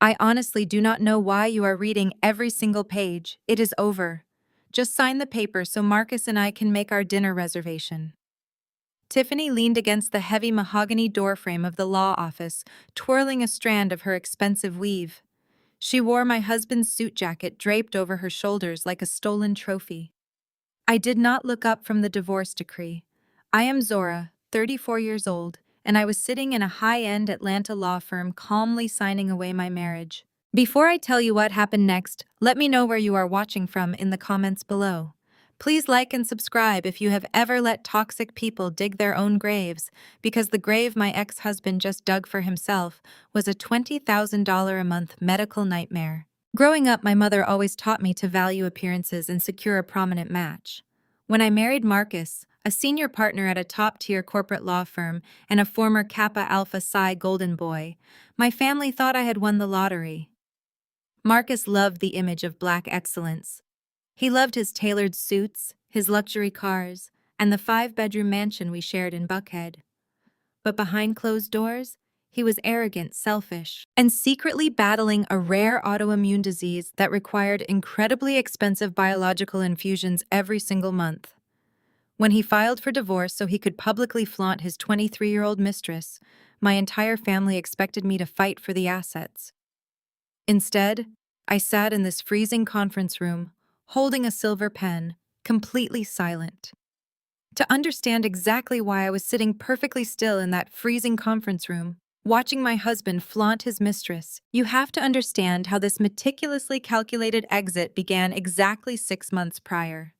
I honestly do not know why you are reading every single page. It is over. Just sign the paper so Marcus and I can make our dinner reservation." Tiffany leaned against the heavy mahogany doorframe of the law office, twirling a strand of her expensive weave. She wore my husband's suit jacket draped over her shoulders like a stolen trophy. I did not look up from the divorce decree. I am Zora, 34 years old, and I was sitting in a high-end Atlanta law firm calmly signing away my marriage. Before I tell you what happened next, let me know where you are watching from in the comments below. Please like and subscribe if you have ever let toxic people dig their own graves, because the grave my ex-husband just dug for himself was a $20,000 a month medical nightmare. Growing up, my mother always taught me to value appearances and secure a prominent match. When I married Marcus, a senior partner at a top-tier corporate law firm and a former Kappa Alpha Psi golden boy, my family thought I had won the lottery. Marcus loved the image of black excellence. He loved his tailored suits, his luxury cars, and the 5-bedroom mansion we shared in Buckhead. But behind closed doors, he was arrogant, selfish, and secretly battling a rare autoimmune disease that required incredibly expensive biological infusions every single month. When he filed for divorce so he could publicly flaunt his 23-year-old mistress, my entire family expected me to fight for the assets. Instead, I sat in this freezing conference room, holding a silver pen, completely silent. To understand exactly why I was sitting perfectly still in that freezing conference room, watching my husband flaunt his mistress, you have to understand how this meticulously calculated exit began exactly 6 months prior.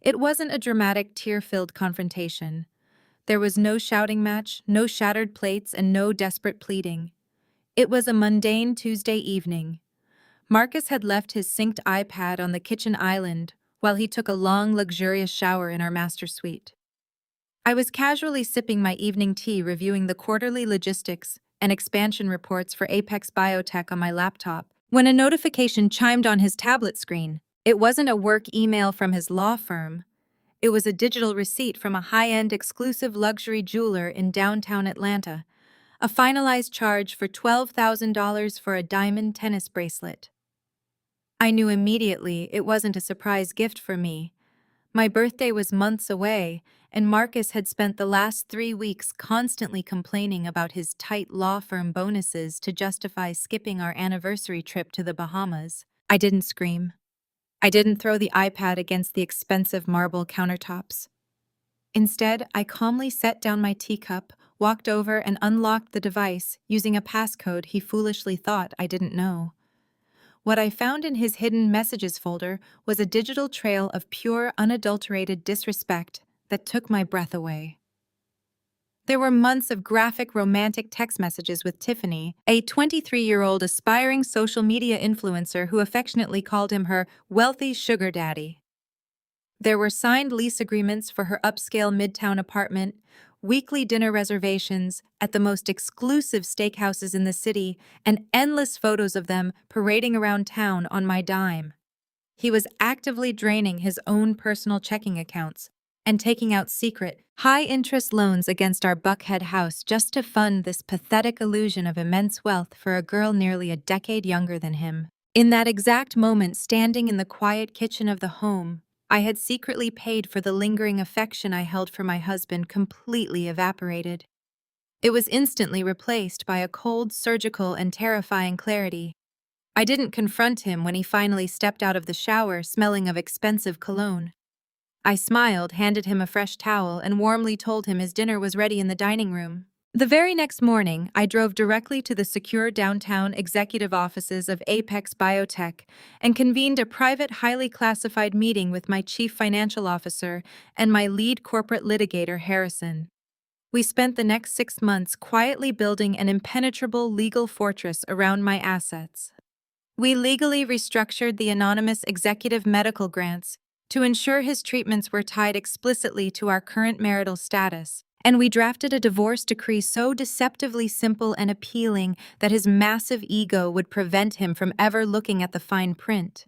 It wasn't a dramatic, tear-filled confrontation. There was no shouting match, no shattered plates, and no desperate pleading. It was a mundane Tuesday evening. Marcus had left his synced iPad on the kitchen island while he took a long, luxurious shower in our master suite. I was casually sipping my evening tea, reviewing the quarterly logistics and expansion reports for Apex Biotech on my laptop, when a notification chimed on his tablet screen. It wasn't a work email from his law firm. It was a digital receipt from a high-end exclusive luxury jeweler in downtown Atlanta, a finalized charge for $12,000 for a diamond tennis bracelet. I knew immediately it wasn't a surprise gift for me. My birthday was months away, and Marcus had spent the last 3 weeks constantly complaining about his tight law firm bonuses to justify skipping our anniversary trip to the Bahamas. I didn't scream. I didn't throw the iPad against the expensive marble countertops. Instead, I calmly set down my teacup, walked over and unlocked the device using a passcode he foolishly thought I didn't know. What I found in his hidden messages folder was a digital trail of pure, unadulterated disrespect that took my breath away. There were months of graphic, romantic text messages with Tiffany, a 23-year-old aspiring social media influencer who affectionately called him her wealthy sugar daddy. There were signed lease agreements for her upscale midtown apartment, weekly dinner reservations at the most exclusive steakhouses in the city, and endless photos of them parading around town on my dime. He was actively draining his own personal checking accounts and taking out secret, high-interest loans against our Buckhead house just to fund this pathetic illusion of immense wealth for a girl nearly a decade younger than him. In that exact moment, standing in the quiet kitchen of the home, I had secretly paid for the lingering affection I held for my husband completely evaporated. It was instantly replaced by a cold, surgical, and terrifying clarity. I didn't confront him when he finally stepped out of the shower smelling of expensive cologne. I smiled, handed him a fresh towel, and warmly told him his dinner was ready in the dining room. The very next morning, I drove directly to the secure downtown executive offices of Apex Biotech and convened a private, highly classified meeting with my chief financial officer and my lead corporate litigator, Harrison. We spent the next 6 months quietly building an impenetrable legal fortress around my assets. We legally restructured the anonymous executive medical grants to ensure his treatments were tied explicitly to our current marital status, and we drafted a divorce decree so deceptively simple and appealing that his massive ego would prevent him from ever looking at the fine print.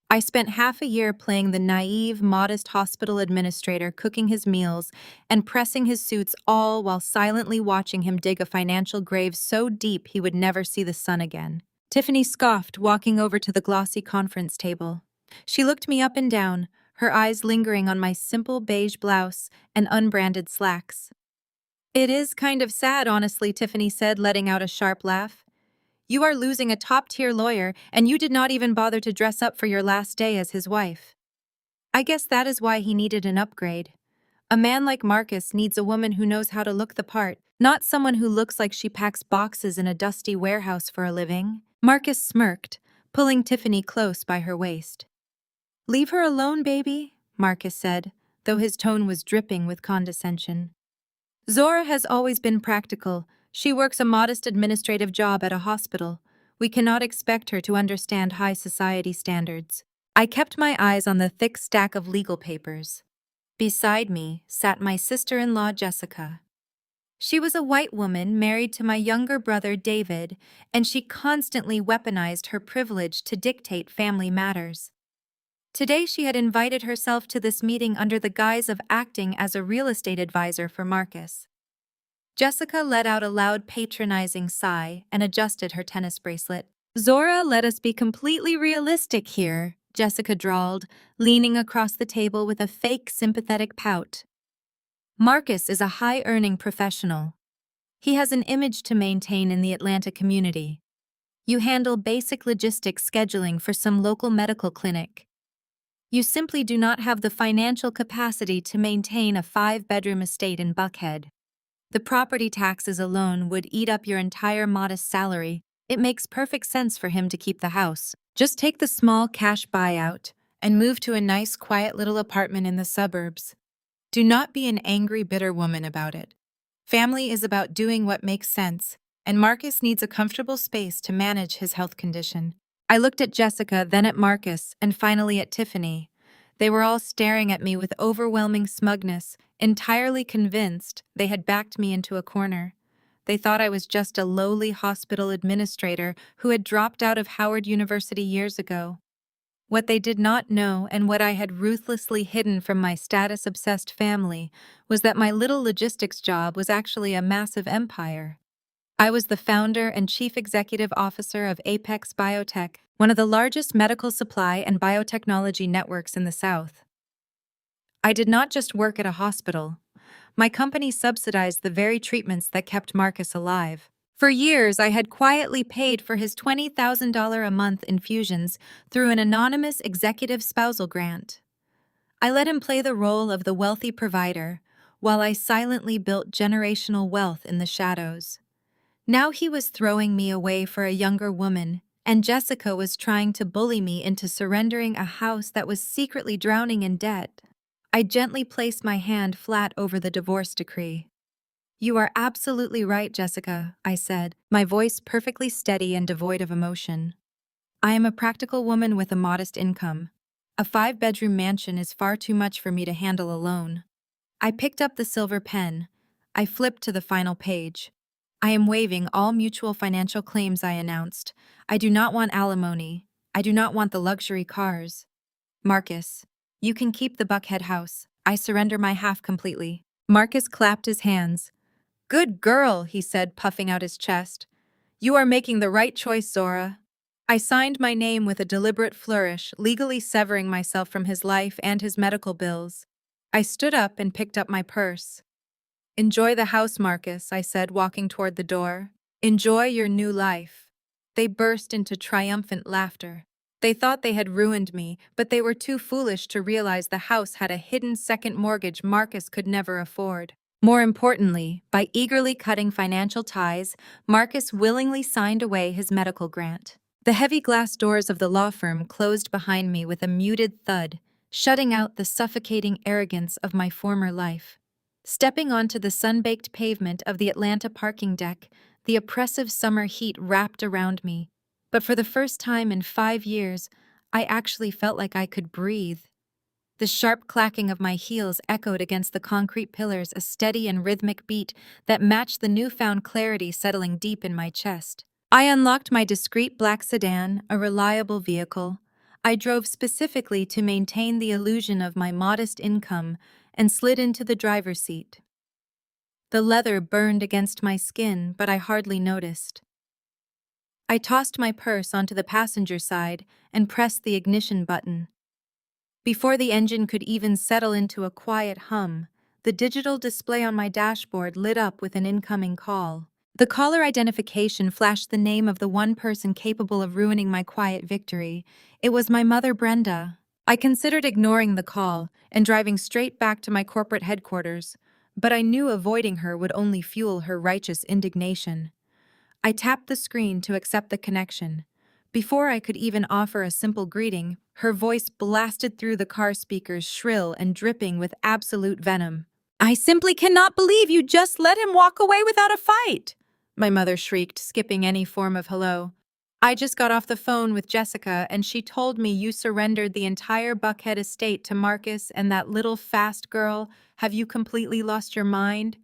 I spent half a year playing the naive, modest hospital administrator, cooking his meals and pressing his suits, all while silently watching him dig a financial grave so deep he would never see the sun again. Tiffany scoffed, walking over to the glossy conference table. She looked me up and down, her eyes lingering on my simple beige blouse and unbranded slacks. "It is kind of sad, honestly," Tiffany said, letting out a sharp laugh. "You are losing a top-tier lawyer, and you did not even bother to dress up for your last day as his wife. I guess that is why he needed an upgrade. A man like Marcus needs a woman who knows how to look the part, not someone who looks like she packs boxes in a dusty warehouse for a living." Marcus smirked, pulling Tiffany close by her waist. "Leave her alone, baby," Marcus said, though his tone was dripping with condescension. "Zora has always been practical. She works a modest administrative job at a hospital. We cannot expect her to understand high society standards." I kept my eyes on the thick stack of legal papers. Beside me sat my sister-in-law, Jessica. She was a white woman married to my younger brother, David, and she constantly weaponized her privilege to dictate family matters. Today she had invited herself to this meeting under the guise of acting as a real estate advisor for Marcus. Jessica let out a loud patronizing sigh and adjusted her tennis bracelet. "Zora, let us be completely realistic here," Jessica drawled, leaning across the table with a fake sympathetic pout. "Marcus is a high-earning professional. He has an image to maintain in the Atlanta community. You handle basic logistics scheduling for some local medical clinic. You simply do not have the financial capacity to maintain a 5-bedroom estate in Buckhead. The property taxes alone would eat up your entire modest salary. It makes perfect sense for him to keep the house. Just take the small cash buyout and move to a nice, quiet little apartment in the suburbs. Do not be an angry, bitter woman about it. Family is about doing what makes sense, and Marcus needs a comfortable space to manage his health condition." I looked at Jessica, then at Marcus, and finally at Tiffany. They were all staring at me with overwhelming smugness, entirely convinced they had backed me into a corner. They thought I was just a lowly hospital administrator who had dropped out of Howard University years ago. What they did not know, and what I had ruthlessly hidden from my status-obsessed family, was that my little logistics job was actually a massive empire. I was the founder and chief executive officer of Apex Biotech, one of the largest medical supply and biotechnology networks in the South. I did not just work at a hospital. My company subsidized the very treatments that kept Marcus alive. For years, I had quietly paid for his $20,000 a month infusions through an anonymous executive spousal grant. I let him play the role of the wealthy provider, while I silently built generational wealth in the shadows. Now he was throwing me away for a younger woman, and Jessica was trying to bully me into surrendering a house that was secretly drowning in debt. I gently placed my hand flat over the divorce decree. "You are absolutely right, Jessica," I said, my voice perfectly steady and devoid of emotion. "I am a practical woman with a modest income. A 5-bedroom mansion is far too much for me to handle alone." I picked up the silver pen. I flipped to the final page. "I am waiving all mutual financial claims," I announced. "I do not want alimony. I do not want the luxury cars. Marcus, you can keep the Buckhead house. I surrender my half completely." Marcus clapped his hands. "Good girl," he said, puffing out his chest. "You are making the right choice, Zora." I signed my name with a deliberate flourish, legally severing myself from his life and his medical bills. I stood up and picked up my purse. "Enjoy the house, Marcus," I said, walking toward the door. "Enjoy your new life." They burst into triumphant laughter. They thought they had ruined me, but they were too foolish to realize the house had a hidden second mortgage Marcus could never afford. More importantly, by eagerly cutting financial ties, Marcus willingly signed away his medical grant. The heavy glass doors of the law firm closed behind me with a muted thud, shutting out the suffocating arrogance of my former life. Stepping onto the sun-baked pavement of the Atlanta parking deck, the oppressive summer heat wrapped around me. But for the first time in 5 years, I actually felt like I could breathe. The sharp clacking of my heels echoed against the concrete pillars, a steady and rhythmic beat that matched the newfound clarity settling deep in my chest. I unlocked my discreet black sedan, a reliable vehicle. I drove specifically to maintain the illusion of my modest income and slid into the driver's seat. The leather burned against my skin, but I hardly noticed. I tossed my purse onto the passenger side and pressed the ignition button. Before the engine could even settle into a quiet hum, the digital display on my dashboard lit up with an incoming call. The caller identification flashed the name of the one person capable of ruining my quiet victory. It was my mother, Brenda. I considered ignoring the call and driving straight back to my corporate headquarters, but I knew avoiding her would only fuel her righteous indignation. I tapped the screen to accept the connection. Before I could even offer a simple greeting, her voice blasted through the car speakers, shrill and dripping with absolute venom. "I simply cannot believe you just let him walk away without a fight!" My mother shrieked, skipping any form of hello. "I just got off the phone with Jessica, and she told me you surrendered the entire Buckhead estate to Marcus and that little fast girl. Have you completely lost your mind?"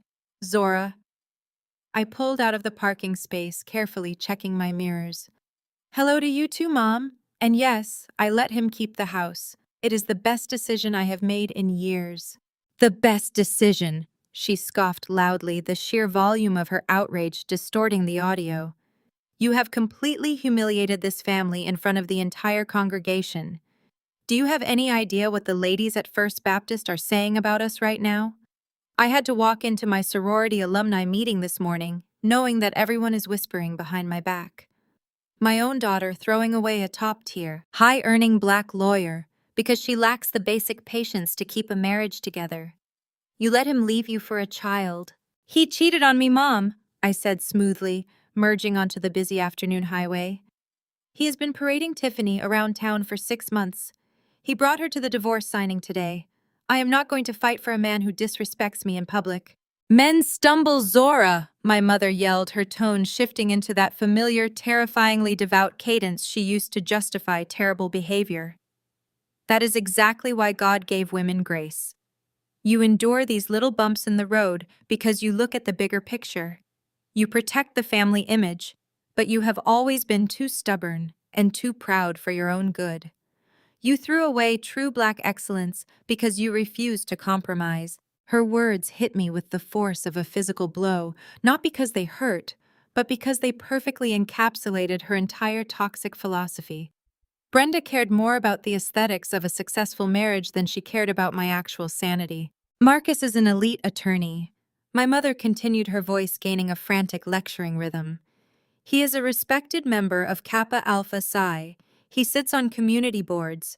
Zora. I pulled out of the parking space, carefully checking my mirrors. "Hello to you too, Mom. And yes, I let him keep the house. It is the best decision I have made in years." "The best decision," she scoffed loudly, the sheer volume of her outrage distorting the audio. "You have completely humiliated this family in front of the entire congregation. Do you have any idea what the ladies at First Baptist are saying about us right now? I had to walk into my sorority alumni meeting this morning, knowing that everyone is whispering behind my back. My own daughter throwing away a top-tier, high-earning black lawyer because she lacks the basic patience to keep a marriage together. You let him leave you for a child." "He cheated on me, Mom," I said smoothly, merging onto the busy afternoon highway. "He has been parading Tiffany around town for 6 months. He brought her to the divorce signing today. I am not going to fight for a man who disrespects me in public." "Men stumble, Zora!" my mother yelled, her tone shifting into that familiar, terrifyingly devout cadence she used to justify terrible behavior. "That is exactly why God gave women grace. You endure these little bumps in the road because you look at the bigger picture. You protect the family image, but you have always been too stubborn and too proud for your own good. You threw away true black excellence because you refused to compromise." Her words hit me with the force of a physical blow, not because they hurt, but because they perfectly encapsulated her entire toxic philosophy. Brenda cared more about the aesthetics of a successful marriage than she cared about my actual sanity. "Marcus is an elite attorney." My mother continued, her voice gaining a frantic lecturing rhythm. "He is a respected member of Kappa Alpha Psi. He sits on community boards.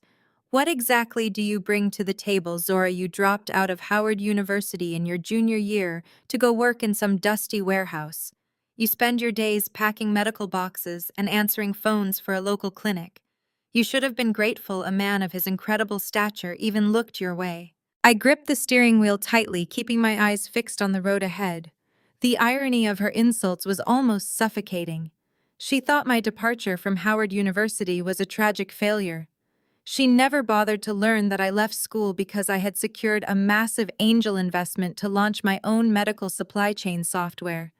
What exactly do you bring to the table, Zora? You dropped out of Howard University in your junior year to go work in some dusty warehouse. You spend your days packing medical boxes and answering phones for a local clinic. You should have been grateful a man of his incredible stature even looked your way." I gripped the steering wheel tightly, keeping my eyes fixed on the road ahead. The irony of her insults was almost suffocating. She thought my departure from Howard University was a tragic failure. She never bothered to learn that I left school because I had secured a massive angel investment to launch my own medical supply chain software.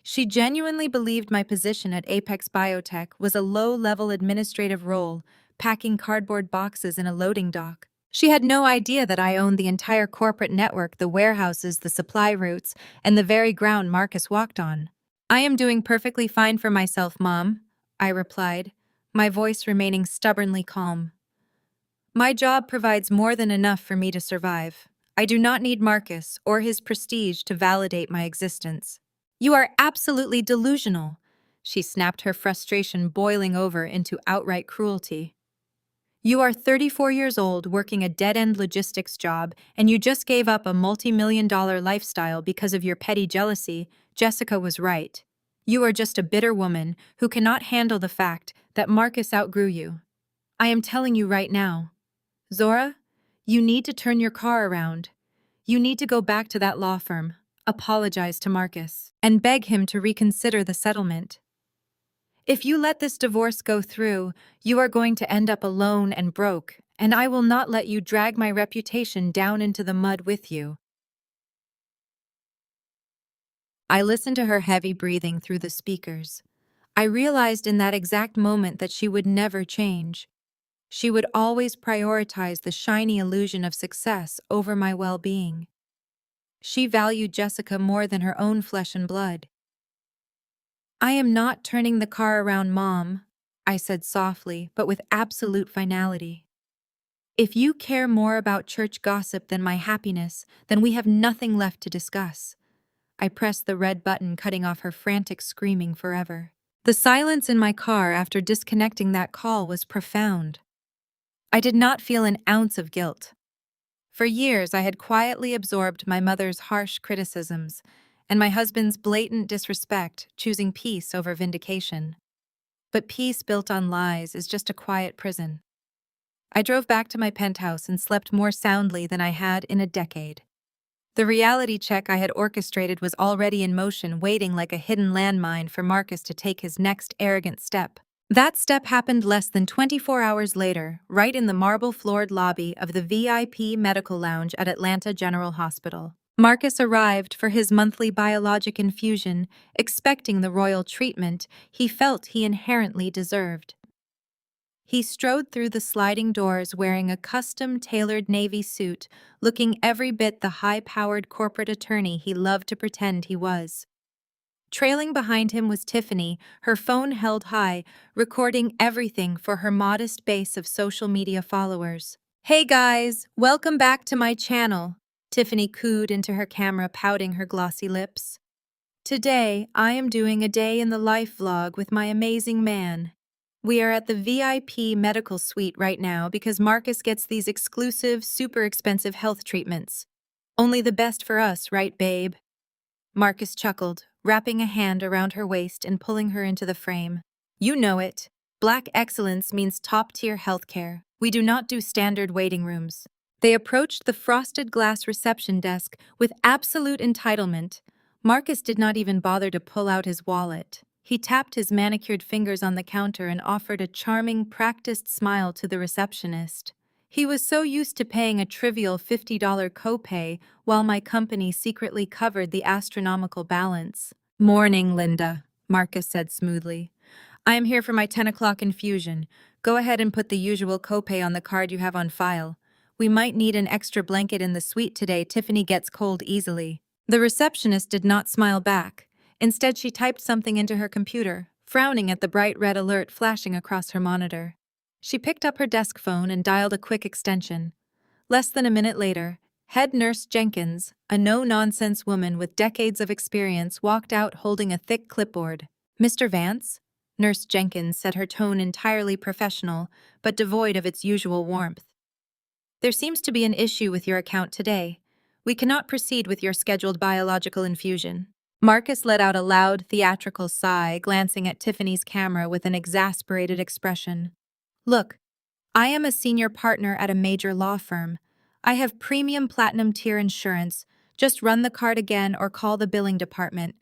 She genuinely believed my position at Apex Biotech was a low-level administrative role, packing cardboard boxes in a loading dock. She had no idea that I owned the entire corporate network, the warehouses, the supply routes, and the very ground Marcus walked on. "I am doing perfectly fine for myself, Mom," I replied, my voice remaining stubbornly calm. "My job provides more than enough for me to survive. I do not need Marcus or his prestige to validate my existence." "You are absolutely delusional," she snapped, her frustration boiling over into outright cruelty. "You are 34 years old, working a dead-end logistics job, and you just gave up a multi-million-dollar lifestyle because of your petty jealousy." Jessica was right. "You are just a bitter woman who cannot handle the fact that Marcus outgrew you. I am telling you right now. Zora, you need to turn your car around. You need to go back to that law firm, apologize to Marcus, and beg him to reconsider the settlement. If you let this divorce go through, you are going to end up alone and broke, and I will not let you drag my reputation down into the mud with you." I listened to her heavy breathing through the speakers. I realized in that exact moment that she would never change. She would always prioritize the shiny illusion of success over my well-being. She valued Jessica more than her own flesh and blood. I am not turning the car around, Mom, I said softly, but with absolute finality. If you care more about church gossip than my happiness, then we have nothing left to discuss. I pressed the red button, cutting off her frantic screaming forever. The silence in my car after disconnecting that call was profound. I did not feel an ounce of guilt. For years, I had quietly absorbed my mother's harsh criticisms and my husband's blatant disrespect, choosing peace over vindication. But peace built on lies is just a quiet prison. I drove back to my penthouse and slept more soundly than I had in a decade. The reality check I had orchestrated was already in motion, waiting like a hidden landmine for Marcus to take his next arrogant step. That step happened less than 24 hours later, right in the marble-floored lobby of the VIP medical lounge at Atlanta General Hospital. Marcus arrived for his monthly biologic infusion, expecting the royal treatment he felt he inherently deserved. He strode through the sliding doors wearing a custom-tailored navy suit, looking every bit the high-powered corporate attorney he loved to pretend he was. Trailing behind him was Tiffany, her phone held high, recording everything for her modest base of social media followers. "Hey guys, welcome back to my channel," Tiffany cooed into her camera, pouting her glossy lips. "Today, I am doing a day in the life vlog with my amazing man. We are at the VIP medical suite right now because Marcus gets these exclusive, super expensive health treatments. Only the best for us, right, babe?" Marcus chuckled, wrapping a hand around her waist and pulling her into the frame. "You know it. Black excellence means top-tier healthcare. We do not do standard waiting rooms." They approached the frosted glass reception desk with absolute entitlement. Marcus did not even bother to pull out his wallet. He tapped his manicured fingers on the counter and offered a charming, practiced smile to the receptionist. He was so used to paying a trivial $50 copay while my company secretly covered the astronomical balance. "Morning, Linda," Marcus said smoothly. "I am here for my 10 o'clock infusion. Go ahead and put the usual copay on the card you have on file. We might need an extra blanket in the suite today. Tiffany gets cold easily." The receptionist did not smile back. Instead, she typed something into her computer, frowning at the bright red alert flashing across her monitor. She picked up her desk phone and dialed a quick extension. Less than a minute later, head nurse Jenkins, a no-nonsense woman with decades of experience, walked out holding a thick clipboard. "Mr. Vance?" Nurse Jenkins said, her tone entirely professional, but devoid of its usual warmth. "There seems to be an issue with your account today. We cannot proceed with your scheduled biological infusion." Marcus let out a loud, theatrical sigh, glancing at Tiffany's camera with an exasperated expression. "Look, I am a senior partner at a major law firm. I have premium platinum tier insurance. Just run the card again or call the billing department.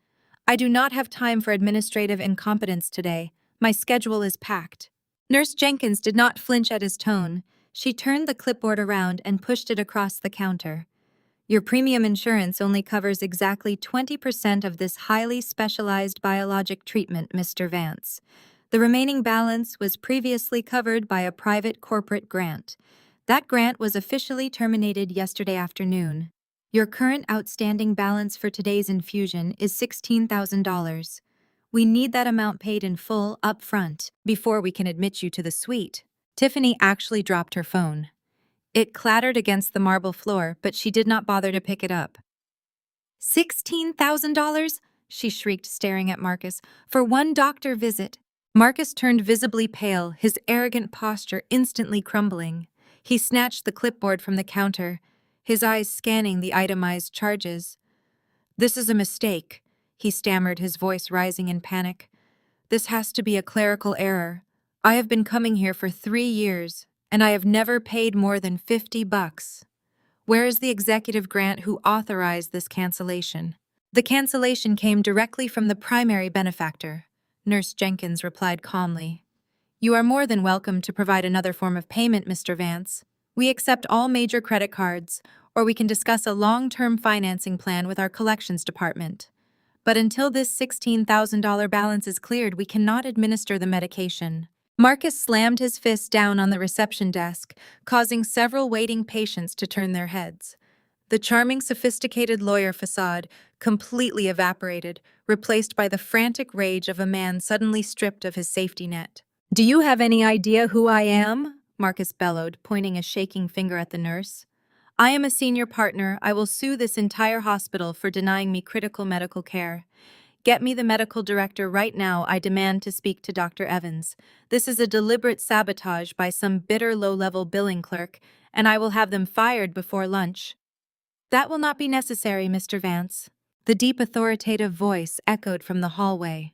I do not have time for administrative incompetence today. My schedule is packed." Nurse Jenkins did not flinch at his tone. She turned the clipboard around and pushed it across the counter. "Your premium insurance only covers exactly 20% of this highly specialized biologic treatment, Mr. Vance. The remaining balance was previously covered by a private corporate grant. That grant was officially terminated yesterday afternoon. Your current outstanding balance for today's infusion is $16,000. We need that amount paid in full up front before we can admit you to the suite." Tiffany actually dropped her phone. It clattered against the marble floor, but she did not bother to pick it up. $16,000? She shrieked, staring at Marcus. "For one doctor visit." Marcus turned visibly pale, his arrogant posture instantly crumbling. He snatched the clipboard from the counter, his eyes scanning the itemized charges. "This is a mistake," he stammered, his voice rising in panic. "This has to be a clerical error. I have been coming here for 3 years, and I have never paid more than $50. Where is the executive grant who authorized this cancellation?" "The cancellation came directly from the primary benefactor," Nurse Jenkins replied calmly. "You are more than welcome to provide another form of payment, Mr. Vance. We accept all major credit cards, or we can discuss a long-term financing plan with our collections department. But until this $16,000 balance is cleared, we cannot administer the medication." Marcus slammed his fist down on the reception desk, causing several waiting patients to turn their heads. The charming, sophisticated lawyer facade completely evaporated, replaced by the frantic rage of a man suddenly stripped of his safety net. "Do you have any idea who I am?" Marcus bellowed, pointing a shaking finger at the nurse. "I am a senior partner. I will sue this entire hospital for denying me critical medical care. Get me the medical director right now. I demand to speak to Dr. Evans. This is a deliberate sabotage by some bitter low-level billing clerk, and I will have them fired before lunch." "That will not be necessary, Mr. Vance." The deep authoritative voice echoed from the hallway.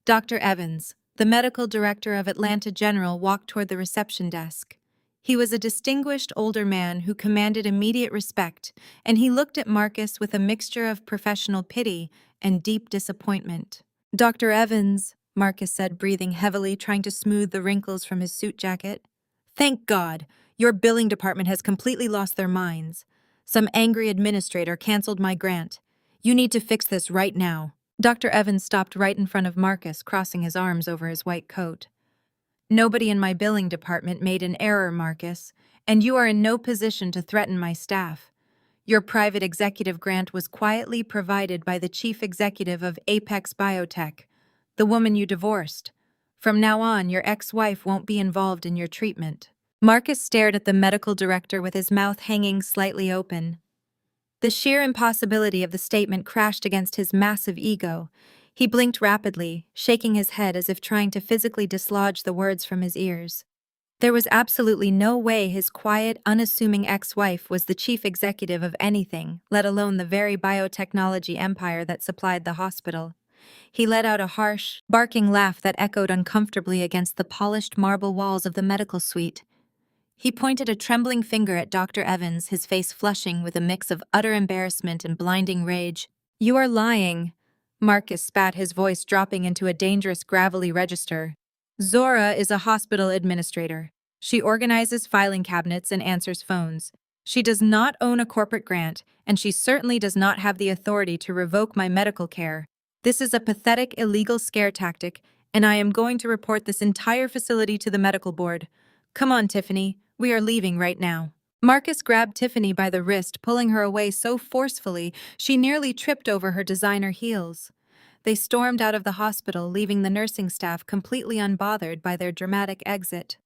Dr. Evans, the medical director of Atlanta General, walked toward the reception desk. He was a distinguished older man who commanded immediate respect, and he looked at Marcus with a mixture of professional pity and deep disappointment. "Dr. Evans," Marcus said, breathing heavily, trying to smooth the wrinkles from his suit jacket. "Thank God, your billing department has completely lost their minds. Some angry administrator canceled my grant. You need to fix this right now." Dr. Evans stopped right in front of Marcus, crossing his arms over his white coat. "Nobody in my billing department made an error, Marcus, and you are in no position to threaten my staff. Your private executive grant was quietly provided by the chief executive of Apex Biotech, the woman you divorced. From now on, your ex-wife won't be involved in your treatment." Marcus stared at the medical director with his mouth hanging slightly open. The sheer impossibility of the statement crashed against his massive ego. He blinked rapidly, shaking his head as if trying to physically dislodge the words from his ears. There was absolutely no way his quiet, unassuming ex-wife was the chief executive of anything, let alone the very biotechnology empire that supplied the hospital. He let out a harsh, barking laugh that echoed uncomfortably against the polished marble walls of the medical suite. He pointed a trembling finger at Dr. Evans, his face flushing with a mix of utter embarrassment and blinding rage. "You are lying." Marcus spat, his voice dropping into a dangerous gravelly register. "Zora is a hospital administrator. She organizes filing cabinets and answers phones. She does not own a corporate grant, and she certainly does not have the authority to revoke my medical care. This is a pathetic, illegal scare tactic, and I am going to report this entire facility to the medical board. Come on, Tiffany. We are leaving right now." Marcus grabbed Tiffany by the wrist, pulling her away so forcefully she nearly tripped over her designer heels. They stormed out of the hospital, leaving the nursing staff completely unbothered by their dramatic exit.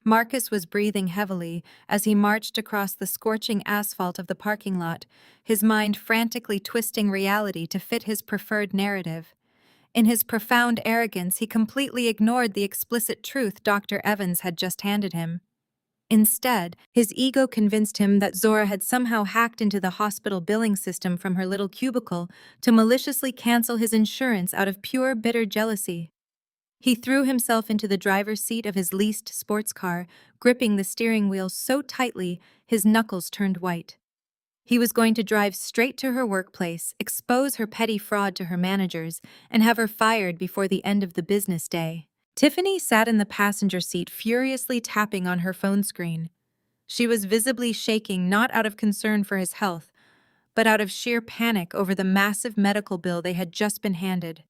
Marcus was breathing heavily as he marched across the scorching asphalt of the parking lot, his mind frantically twisting reality to fit his preferred narrative. In his profound arrogance, he completely ignored the explicit truth Dr. Evans had just handed him. Instead, his ego convinced him that Zora had somehow hacked into the hospital billing system from her little cubicle to maliciously cancel his insurance out of pure bitter jealousy. He threw himself into the driver's seat of his leased sports car, gripping the steering wheel so tightly his knuckles turned white. He was going to drive straight to her workplace, expose her petty fraud to her managers, and have her fired before the end of the business day. Tiffany sat in the passenger seat, furiously tapping on her phone screen. She was visibly shaking, not out of concern for his health, but out of sheer panic over the massive medical bill they had just been handed.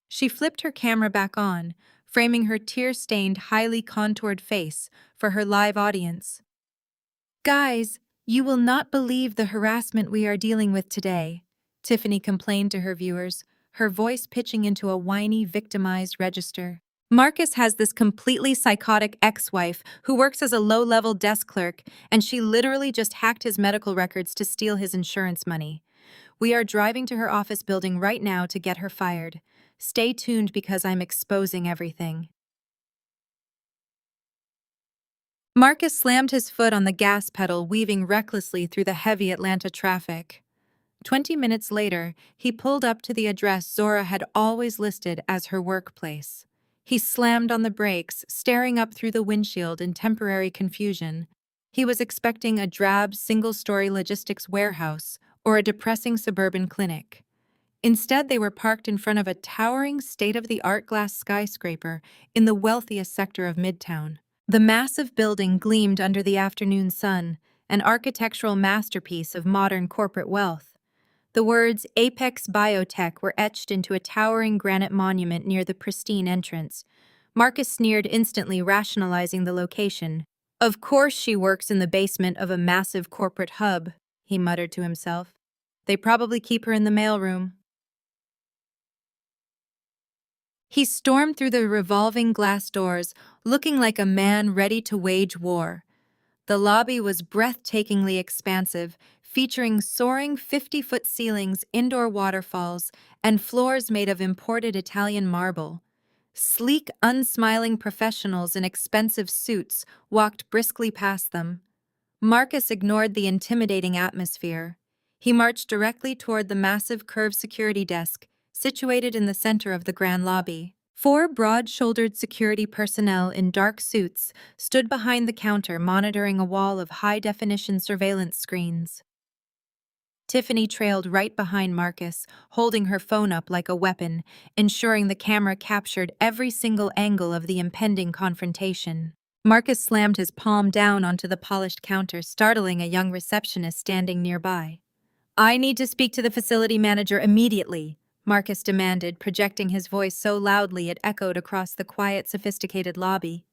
She flipped her camera back on, framing her tear-stained, highly contoured face for her live audience. "Guys, you will not believe the harassment we are dealing with today," Tiffany complained to her viewers, her voice pitching into a whiny, victimized register. "Marcus has this completely psychotic ex-wife who works as a low-level desk clerk, and she literally just hacked his medical records to steal his insurance money. We are driving to her office building right now to get her fired. Stay tuned because I'm exposing everything." Marcus slammed his foot on the gas pedal, weaving recklessly through the heavy Atlanta traffic. 20 minutes later, he pulled up to the address Zora had always listed as her workplace. He slammed on the brakes, staring up through the windshield in temporary confusion. He was expecting a drab, single-story logistics warehouse or a depressing suburban clinic. Instead, they were parked in front of a towering, state-of-the-art glass skyscraper in the wealthiest sector of Midtown. The massive building gleamed under the afternoon sun, an architectural masterpiece of modern corporate wealth. The words Apex Biotech were etched into a towering granite monument near the pristine entrance. Marcus sneered instantly, rationalizing the location. "Of course she works in the basement of a massive corporate hub," he muttered to himself. They probably keep her in the mailroom. He stormed through the revolving glass doors, looking like a man ready to wage war. The lobby was breathtakingly expansive, featuring soaring 50-foot ceilings, indoor waterfalls, and floors made of imported Italian marble. Sleek, unsmiling professionals in expensive suits walked briskly past them. Marcus ignored the intimidating atmosphere. He marched directly toward the massive curved security desk, situated in the center of the grand lobby. Four broad-shouldered security personnel in dark suits stood behind the counter monitoring a wall of high-definition surveillance screens. Tiffany trailed right behind Marcus, holding her phone up like a weapon, ensuring the camera captured every single angle of the impending confrontation. Marcus slammed his palm down onto the polished counter, startling a young receptionist standing nearby. "I need to speak to the facility manager immediately," Marcus demanded, projecting his voice so loudly it echoed across the quiet, sophisticated lobby.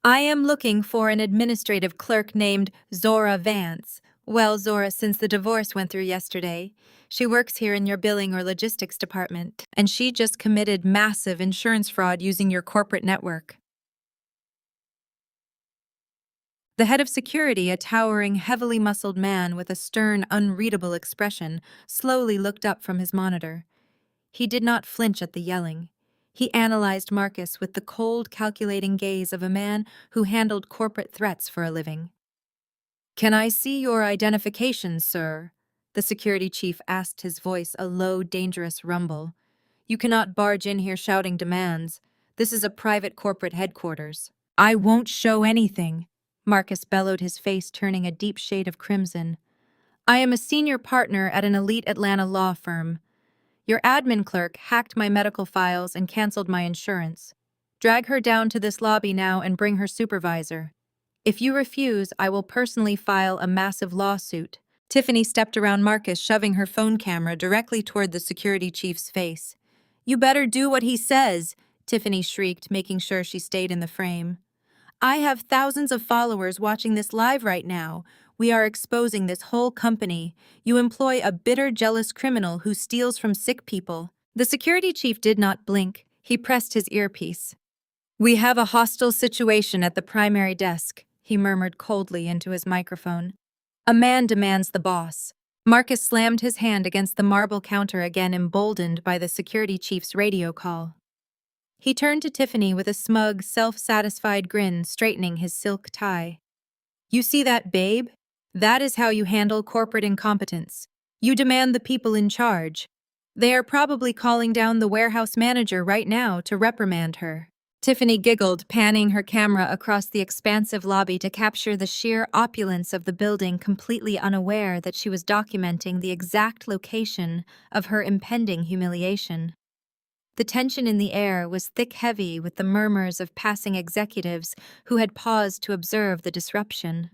"I am looking for an administrative clerk named Zora Vance. Well, Zora, since the divorce went through yesterday, she works here in your billing or logistics department, and she just committed massive insurance fraud using your corporate network." The head of security, a towering, heavily muscled man with a stern, unreadable expression, slowly looked up from his monitor. He did not flinch at the yelling. He analyzed Marcus with the cold, calculating gaze of a man who handled corporate threats for a living. "Can I see your identification, sir?" The security chief asked, his voice a low, dangerous rumble. "You cannot barge in here shouting demands. This is a private corporate headquarters." "I won't show anything," Marcus bellowed, his face turning a deep shade of crimson. "I am a senior partner at an elite Atlanta law firm. Your admin clerk hacked my medical files and canceled my insurance. Drag her down to this lobby now and bring her supervisor. If you refuse, I will personally file a massive lawsuit." Tiffany stepped around Marcus, shoving her phone camera directly toward the security chief's face. "You better do what he says," Tiffany shrieked, making sure she stayed in the frame. "I have thousands of followers watching this live right now. We are exposing this whole company. You employ a bitter, jealous criminal who steals from sick people." The security chief did not blink. He pressed his earpiece. "We have a hostile situation at the primary desk," he murmured coldly into his microphone. "A man demands the boss." Marcus slammed his hand against the marble counter again, emboldened by the security chief's radio call. He turned to Tiffany with a smug, self-satisfied grin, straightening his silk tie. "You see that, babe? That is how you handle corporate incompetence. You demand the people in charge. They are probably calling down the warehouse manager right now to reprimand her." Tiffany giggled, panning her camera across the expansive lobby to capture the sheer opulence of the building, completely unaware that she was documenting the exact location of her impending humiliation. The tension in the air was thick-heavy with the murmurs of passing executives who had paused to observe the disruption.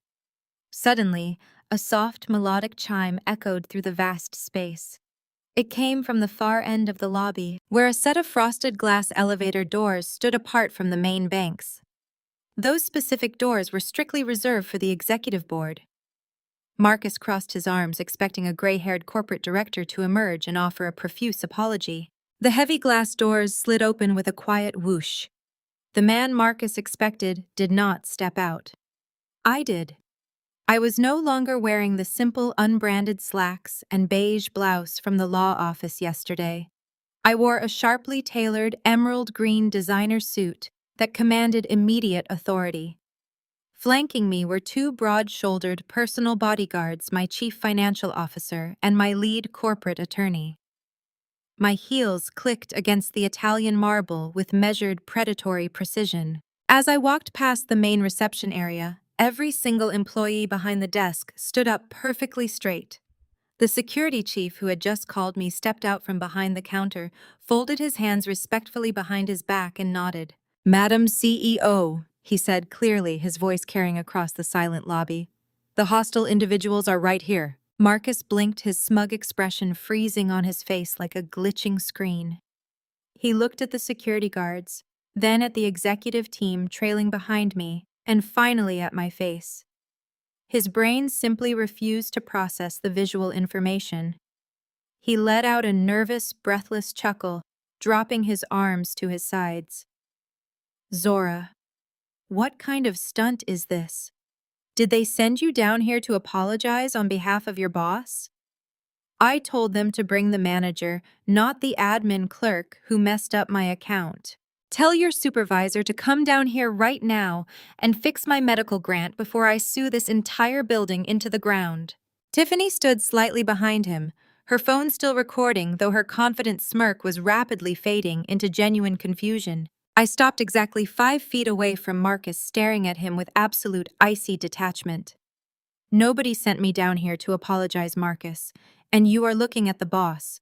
Suddenly, a soft, melodic chime echoed through the vast space. It came from the far end of the lobby, where a set of frosted glass elevator doors stood apart from the main banks. Those specific doors were strictly reserved for the executive board. Marcus crossed his arms, expecting a gray-haired corporate director to emerge and offer a profuse apology. The heavy glass doors slid open with a quiet whoosh. The man Marcus expected did not step out. I did. I was no longer wearing the simple, unbranded slacks and beige blouse from the law office yesterday. I wore a sharply tailored emerald green designer suit that commanded immediate authority. Flanking me were two broad-shouldered personal bodyguards, my chief financial officer and my lead corporate attorney. My heels clicked against the Italian marble with measured, predatory precision. As I walked past the main reception area, every single employee behind the desk stood up perfectly straight. The security chief who had just called me stepped out from behind the counter, folded his hands respectfully behind his back, and nodded. "Madam CEO," he said clearly, his voice carrying across the silent lobby. "The hostile individuals are right here." Marcus blinked, his smug expression freezing on his face like a glitching screen. He looked at the security guards, then at the executive team trailing behind me, and finally at my face. His brain simply refused to process the visual information. He let out a nervous, breathless chuckle, dropping his arms to his sides. Zora, what kind of stunt is this? Did they send you down here to apologize on behalf of your boss? I told them to bring the manager, not the admin clerk who messed up my account. Tell your supervisor to come down here right now and fix my medical grant before I sue this entire building into the ground. Tiffany stood slightly behind him, her phone still recording, though her confident smirk was rapidly fading into genuine confusion. I stopped exactly 5 feet away from Marcus, staring at him with absolute icy detachment. Nobody sent me down here to apologize, Marcus, and you are looking at the boss.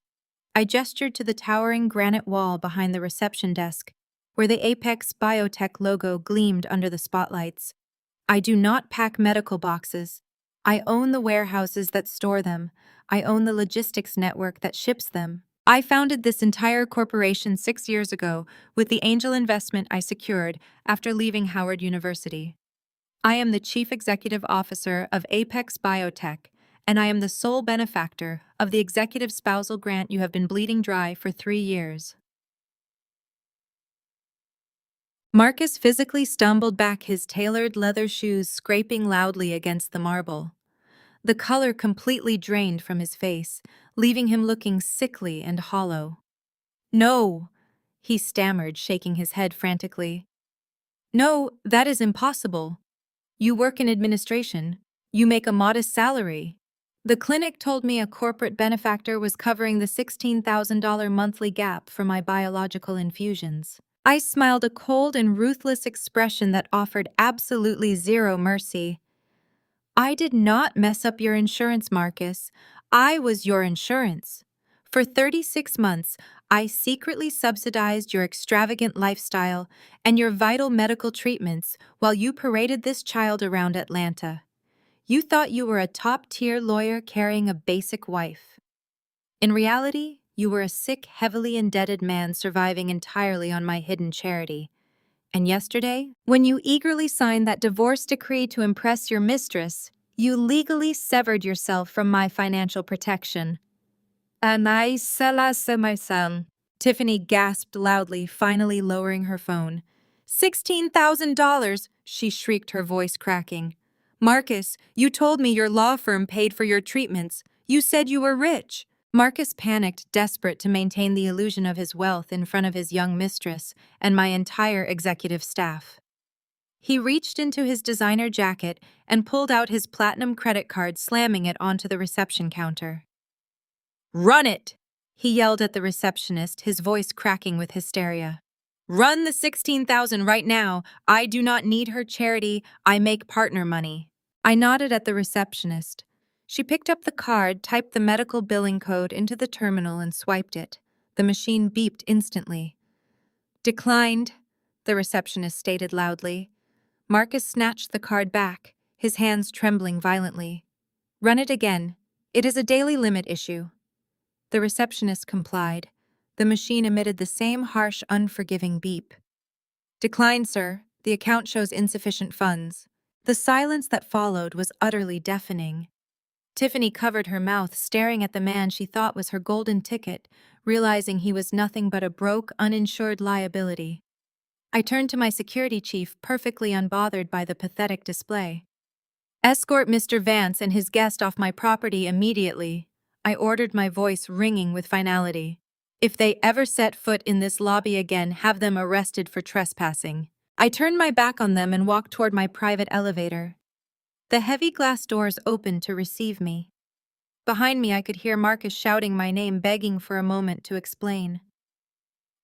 I gestured to the towering granite wall behind the reception desk, where the Apex Biotech logo gleamed under the spotlights. I do not pack medical boxes. I own the warehouses that store them. I own the logistics network that ships them. I founded this entire corporation 6 years ago with the angel investment I secured after leaving Howard University. I am the Chief Executive Officer of Apex Biotech, and I am the sole benefactor of the executive spousal grant you have been bleeding dry for 3 years. Marcus physically stumbled back, his tailored leather shoes scraping loudly against the marble. The color completely drained from his face, leaving him looking sickly and hollow. "No," he stammered, shaking his head frantically. "No, that is impossible. You work in administration. You make a modest salary. The clinic told me a corporate benefactor was covering the $16,000 monthly gap for my biological infusions." I smiled, a cold and ruthless expression that offered absolutely zero mercy. "I did not mess up your insurance, Marcus. I was your insurance. For 36 months, I secretly subsidized your extravagant lifestyle and your vital medical treatments while you paraded this child around Atlanta. You thought you were a top-tier lawyer carrying a basic wife. In reality, you were a sick, heavily indebted man surviving entirely on my hidden charity. And yesterday, when you eagerly signed that divorce decree to impress your mistress, you legally severed yourself from my financial protection." "And I selase my son," Tiffany gasped loudly, finally lowering her phone. $16,000, she shrieked, her voice cracking. "Marcus, you told me your law firm paid for your treatments. You said you were rich." Marcus panicked, desperate to maintain the illusion of his wealth in front of his young mistress and my entire executive staff. He reached into his designer jacket and pulled out his platinum credit card, slamming it onto the reception counter. "Run it!" he yelled at the receptionist, his voice cracking with hysteria. "Run the 16,000 right now. I do not need her charity. I make partner money." I nodded at the receptionist. She picked up the card, typed the medical billing code into the terminal, and swiped it. The machine beeped instantly. "Declined," the receptionist stated loudly. Marcus snatched the card back, his hands trembling violently. "Run it again. It is a daily limit issue." The receptionist complied. The machine emitted the same harsh, unforgiving beep. "Declined, sir. The account shows insufficient funds." The silence that followed was utterly deafening. Tiffany covered her mouth, staring at the man she thought was her golden ticket, realizing he was nothing but a broke, uninsured liability. I turned to my security chief, perfectly unbothered by the pathetic display. "Escort Mr. Vance and his guest off my property immediately," I ordered, my voice ringing with finality. "If they ever set foot in this lobby again, have them arrested for trespassing." I turned my back on them and walked toward my private elevator. The heavy glass doors opened to receive me. Behind me, I could hear Marcus shouting my name, begging for a moment to explain.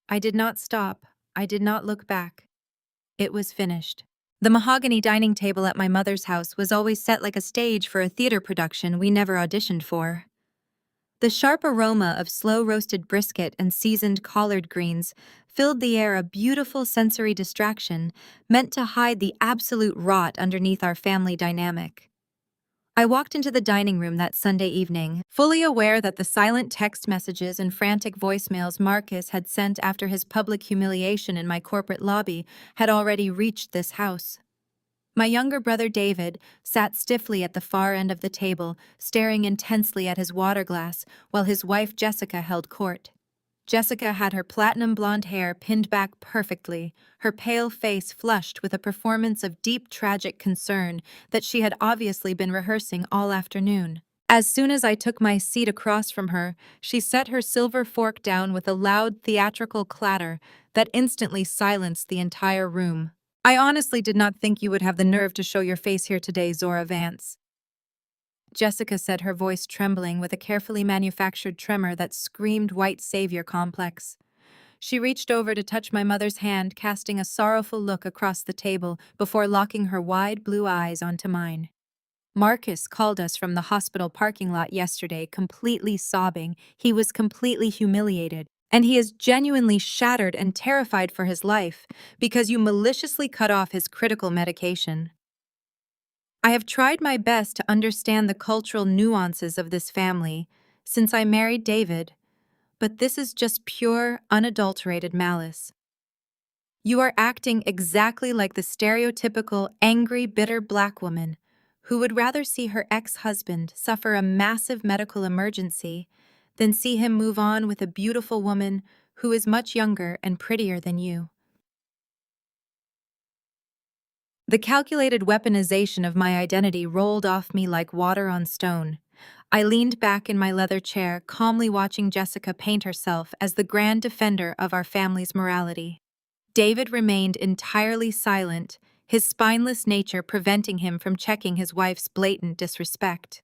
I did not stop. I did not look back. It was finished. The mahogany dining table at my mother's house was always set like a stage for a theater production we never auditioned for. The sharp aroma of slow-roasted brisket and seasoned collard greens filled the air, a beautiful sensory distraction meant to hide the absolute rot underneath our family dynamic. I walked into the dining room that Sunday evening, fully aware that the silent text messages and frantic voicemails Marcus had sent after his public humiliation in my corporate lobby had already reached this house. My younger brother David sat stiffly at the far end of the table, staring intensely at his water glass, while his wife Jessica held court. Jessica had her platinum blonde hair pinned back perfectly, her pale face flushed with a performance of deep tragic concern that she had obviously been rehearsing all afternoon. As soon as I took my seat across from her, she set her silver fork down with a loud theatrical clatter that instantly silenced the entire room. I honestly did not think you would have the nerve to show your face here today, Zora Vance. Jessica said, her voice trembling with a carefully manufactured tremor that screamed white savior complex. She reached over to touch my mother's hand, casting a sorrowful look across the table before locking her wide blue eyes onto mine. Marcus called us from the hospital parking lot yesterday, completely sobbing. He was completely humiliated, and he is genuinely shattered and terrified for his life because you maliciously cut off his critical medication. I have tried my best to understand the cultural nuances of this family since I married David, but this is just pure, unadulterated malice. You are acting exactly like the stereotypical angry, bitter black woman who would rather see her ex-husband suffer a massive medical emergency than see him move on with a beautiful woman who is much younger and prettier than you. The calculated weaponization of my identity rolled off me like water on stone. I leaned back in my leather chair, calmly watching Jessica paint herself as the grand defender of our family's morality. David remained entirely silent, his spineless nature preventing him from checking his wife's blatant disrespect.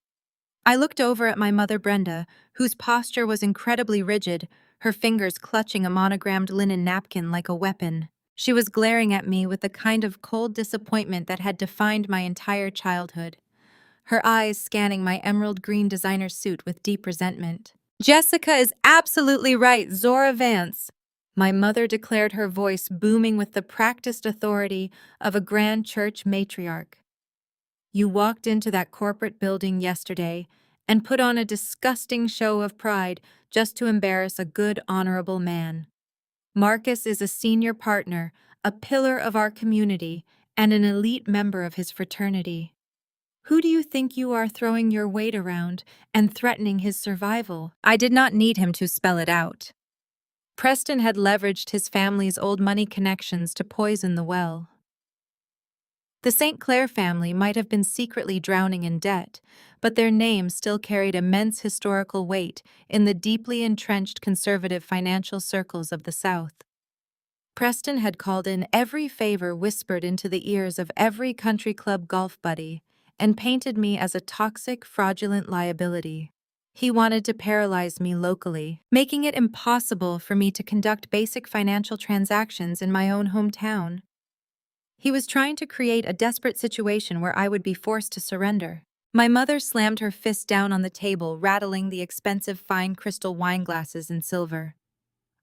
I looked over at my mother Brenda, whose posture was incredibly rigid, her fingers clutching a monogrammed linen napkin like a weapon. She was glaring at me with the kind of cold disappointment that had defined my entire childhood, her eyes scanning my emerald green designer suit with deep resentment. Jessica is absolutely right, Zora Vance, my mother declared, her voice booming with the practiced authority of a grand church matriarch. You walked into that corporate building yesterday and put on a disgusting show of pride just to embarrass a good, honorable man. Marcus is a senior partner, a pillar of our community, and an elite member of his fraternity. Who do you think you are, throwing your weight around and threatening his survival? I did not need him to spell it out. Preston had leveraged his family's old money connections to poison the well. The St. Clair family might have been secretly drowning in debt, but their name still carried immense historical weight in the deeply entrenched conservative financial circles of the South. Preston had called in every favor whispered into the ears of every country club golf buddy and painted me as a toxic, fraudulent liability. He wanted to paralyze me locally, making it impossible for me to conduct basic financial transactions in my own hometown. He was trying to create a desperate situation where I would be forced to surrender. My mother slammed her fist down on the table, rattling the expensive fine crystal wine glasses in silver.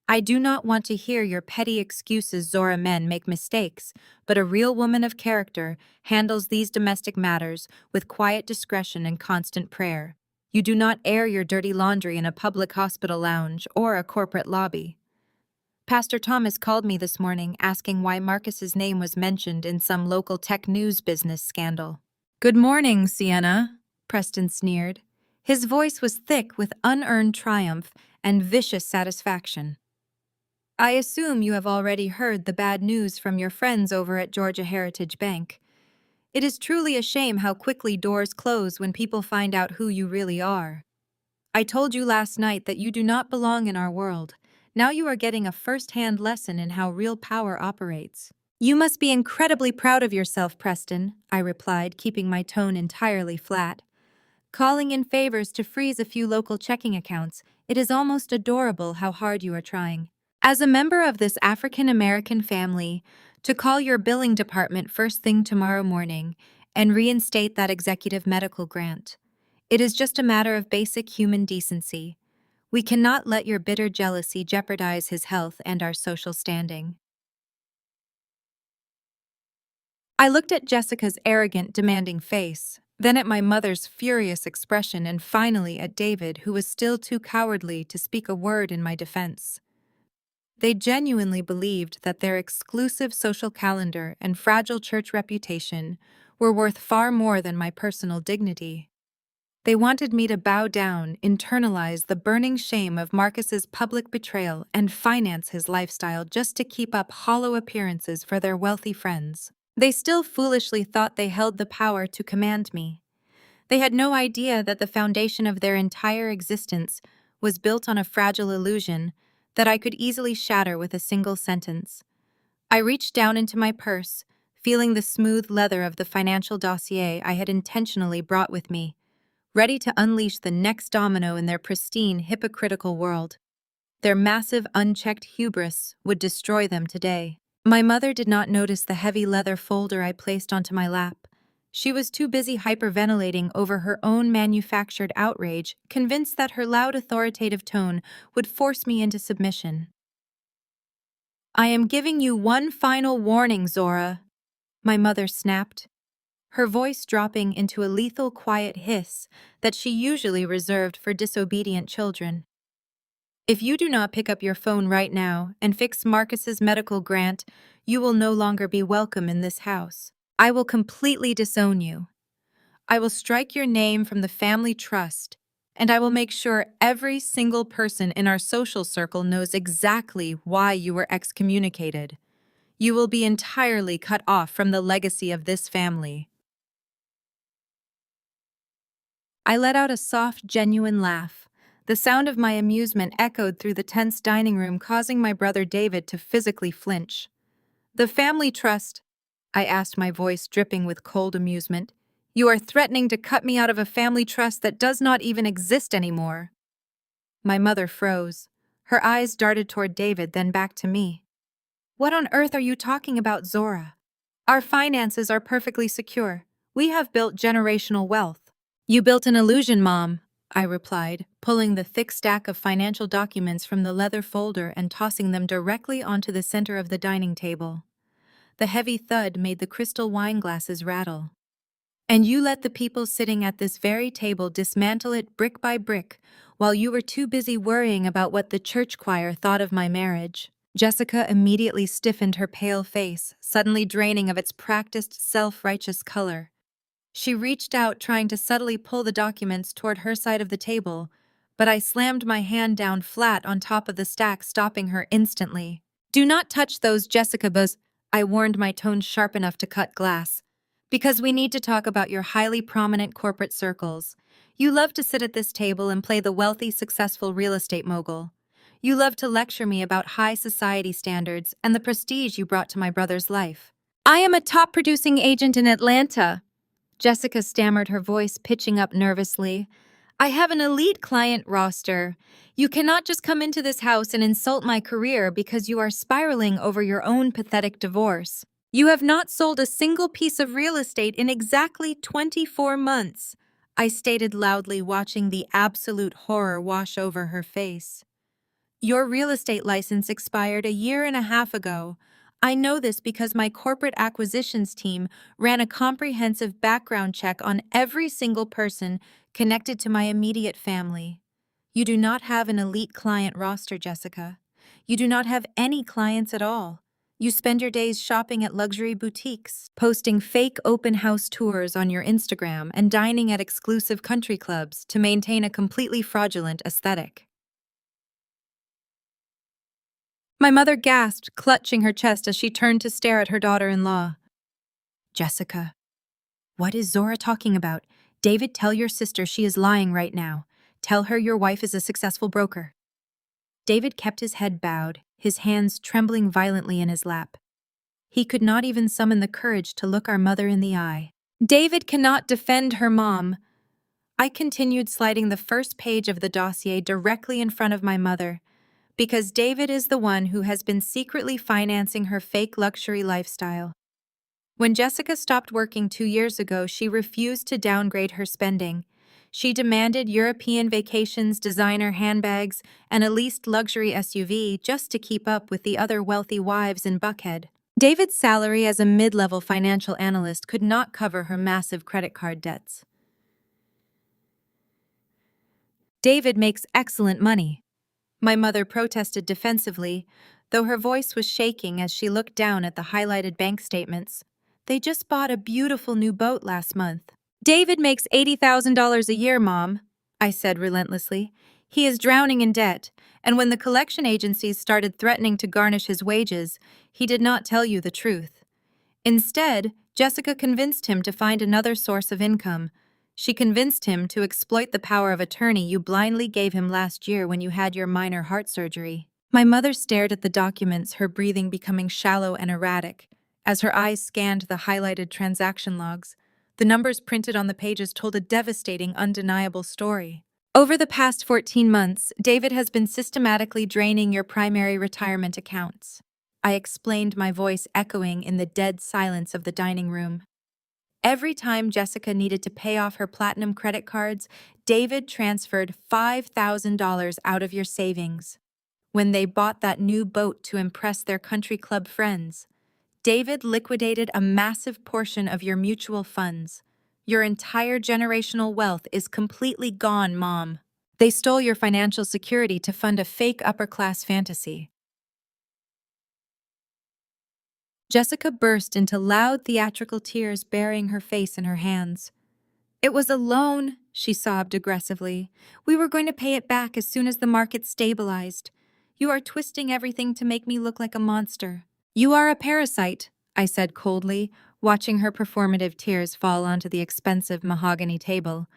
I do not want to hear your petty excuses. Zora, men make mistakes, but a real woman of character handles these domestic matters with quiet discretion and constant prayer. You do not air your dirty laundry in a public hospital lounge or a corporate lobby. Pastor Thomas called me this morning asking why Marcus's name was mentioned in some local tech news business scandal. Good morning, Sienna, Preston sneered. His voice was thick with unearned triumph and vicious satisfaction. I assume you have already heard the bad news from your friends over at Georgia Heritage Bank. It is truly a shame how quickly doors close when people find out who you really are. I told you last night that you do not belong in our world. Now you are getting a first-hand lesson in how real power operates. You must be incredibly proud of yourself, Preston, I replied, keeping my tone entirely flat. Calling in favors to freeze a few local checking accounts, it is almost adorable how hard you are trying. As a member of this African-American family, to call your billing department first thing tomorrow morning and reinstate that executive medical grant. It is just a matter of basic human decency. We cannot let your bitter jealousy jeopardize his health and our social standing. I looked at Jessica's arrogant, demanding face, then at my mother's furious expression, and finally at David, who was still too cowardly to speak a word in my defense. They genuinely believed that their exclusive social calendar and fragile church reputation were worth far more than my personal dignity. They wanted me to bow down, internalize the burning shame of Marcus's public betrayal, and finance his lifestyle just to keep up hollow appearances for their wealthy friends. They still foolishly thought they held the power to command me. They had no idea that the foundation of their entire existence was built on a fragile illusion that I could easily shatter with a single sentence. I reached down into my purse, feeling the smooth leather of the financial dossier I had intentionally brought with me, ready to unleash the next domino in their pristine, hypocritical world. Their massive, unchecked hubris would destroy them today. My mother did not notice the heavy leather folder I placed onto my lap. She was too busy hyperventilating over her own manufactured outrage, convinced that her loud authoritative tone would force me into submission. "I am giving you one final warning, Zora," my mother snapped, her voice dropping into a lethal quiet hiss that she usually reserved for disobedient children. "If you do not pick up your phone right now and fix Marcus's medical grant, you will no longer be welcome in this house. I will completely disown you. I will strike your name from the family trust, and I will make sure every single person in our social circle knows exactly why you were excommunicated. You will be entirely cut off from the legacy of this family." I let out a soft, genuine laugh. The sound of my amusement echoed through the tense dining room, causing my brother David to physically flinch. "The family trust?" I asked, my voice dripping with cold amusement. "You are threatening to cut me out of a family trust that does not even exist anymore." My mother froze. Her eyes darted toward David, then back to me. "What on earth are you talking about, Zora? Our finances are perfectly secure. We have built generational wealth." "You built an illusion, Mom," I replied, pulling the thick stack of financial documents from the leather folder and tossing them directly onto the center of the dining table. The heavy thud made the crystal wine glasses rattle. "And you let the people sitting at this very table dismantle it brick by brick, while you were too busy worrying about what the church choir thought of my marriage." Jessica immediately stiffened her pale face, suddenly draining of its practiced, self-righteous color. She reached out, trying to subtly pull the documents toward her side of the table, but I slammed my hand down flat on top of the stack, stopping her instantly. "Do not touch those, Jessica Buzz," I warned, my tone sharp enough to cut glass. "Because we need to talk about your highly prominent corporate circles. You love to sit at this table and play the wealthy, successful real estate mogul. You love to lecture me about high society standards and the prestige you brought to my brother's life." "I am a top producing agent in Atlanta," Jessica stammered, her voice pitching up nervously. "I have an elite client roster. You cannot just come into this house and insult my career because you are spiraling over your own pathetic divorce. You have not sold a single piece of real estate in exactly 24 months, I stated loudly, watching the absolute horror wash over her face. "Your real estate license expired a year and a half ago. I know this because my corporate acquisitions team ran a comprehensive background check on every single person connected to my immediate family. You do not have an elite client roster, Jessica. You do not have any clients at all. You spend your days shopping at luxury boutiques, posting fake open house tours on your Instagram, and dining at exclusive country clubs to maintain a completely fraudulent aesthetic." My mother gasped, clutching her chest as she turned to stare at her daughter-in-law. "Jessica, what is Zora talking about? David, tell your sister she is lying right now. Tell her your wife is a successful broker." David kept his head bowed, his hands trembling violently in his lap. He could not even summon the courage to look our mother in the eye. "David cannot defend her, Mom." I continued, sliding the first page of the dossier directly in front of my mother, "because David is the one who has been secretly financing her fake luxury lifestyle. When Jessica stopped working 2 years ago, she refused to downgrade her spending. She demanded European vacations, designer handbags, and a leased luxury SUV just to keep up with the other wealthy wives in Buckhead. David's salary as a mid-level financial analyst could not cover her massive credit card debts. David makes excellent money," my mother protested defensively, though her voice was shaking as she looked down at the highlighted bank statements. They just bought a beautiful new boat last month. David makes $80,000 a year, Mom, I said relentlessly. He is drowning in debt, and when the collection agencies started threatening to garnish his wages, he did not tell you the truth. Instead, Jessica convinced him to find another source of income. She convinced him to exploit the power of attorney you blindly gave him last year when you had your minor heart surgery. My mother stared at the documents, her breathing becoming shallow and erratic. As her eyes scanned the highlighted transaction logs, the numbers printed on the pages told a devastating, undeniable story. Over the past 14 months, David has been systematically draining your primary retirement accounts. I explained, my voice echoing in the dead silence of the dining room. Every time Jessica needed to pay off her platinum credit cards, David transferred $5,000 out of your savings. When they bought that new boat to impress their country club friends, David liquidated a massive portion of your mutual funds. Your entire generational wealth is completely gone, Mom. They stole your financial security to fund a fake upper-class fantasy. Jessica burst into loud theatrical tears, burying her face in her hands. It was a loan, she sobbed aggressively. We were going to pay it back as soon as the market stabilized. You are twisting everything to make me look like a monster. You are a parasite, I said coldly, watching her performative tears fall onto the expensive mahogany table.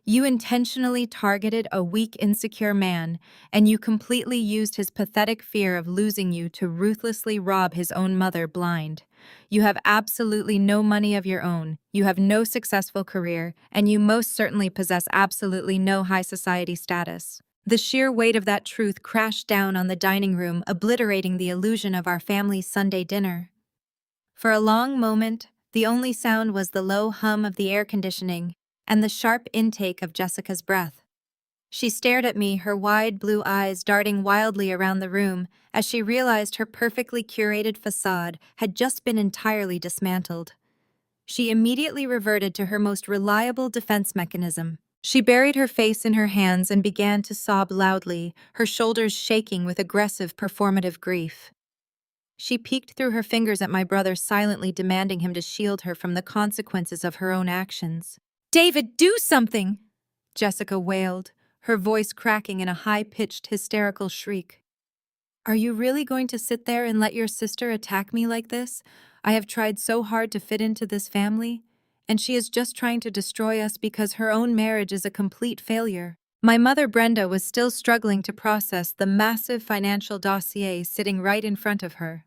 You intentionally targeted a weak, insecure man, and you completely used his pathetic fear of losing you to ruthlessly rob his own mother blind. You have absolutely no money of your own, you have no successful career, and you most certainly possess absolutely no high society status. The sheer weight of that truth crashed down on the dining room, obliterating the illusion of our family's Sunday dinner. For a long moment, the only sound was the low hum of the air conditioning and the sharp intake of Jessica's breath. She stared at me, her wide blue eyes darting wildly around the room as she realized her perfectly curated facade had just been entirely dismantled. She immediately reverted to her most reliable defense mechanism. She buried her face in her hands and began to sob loudly, her shoulders shaking with aggressive, performative grief. She peeked through her fingers at my brother, silently demanding him to shield her from the consequences of her own actions. "David, do something!" Jessica wailed, her voice cracking in a high-pitched, hysterical shriek. "Are you really going to sit there and let your sister attack me like this? I have tried so hard to fit into this family, and she is just trying to destroy us because her own marriage is a complete failure." My mother, Brenda, was still struggling to process the massive financial dossier sitting right in front of her.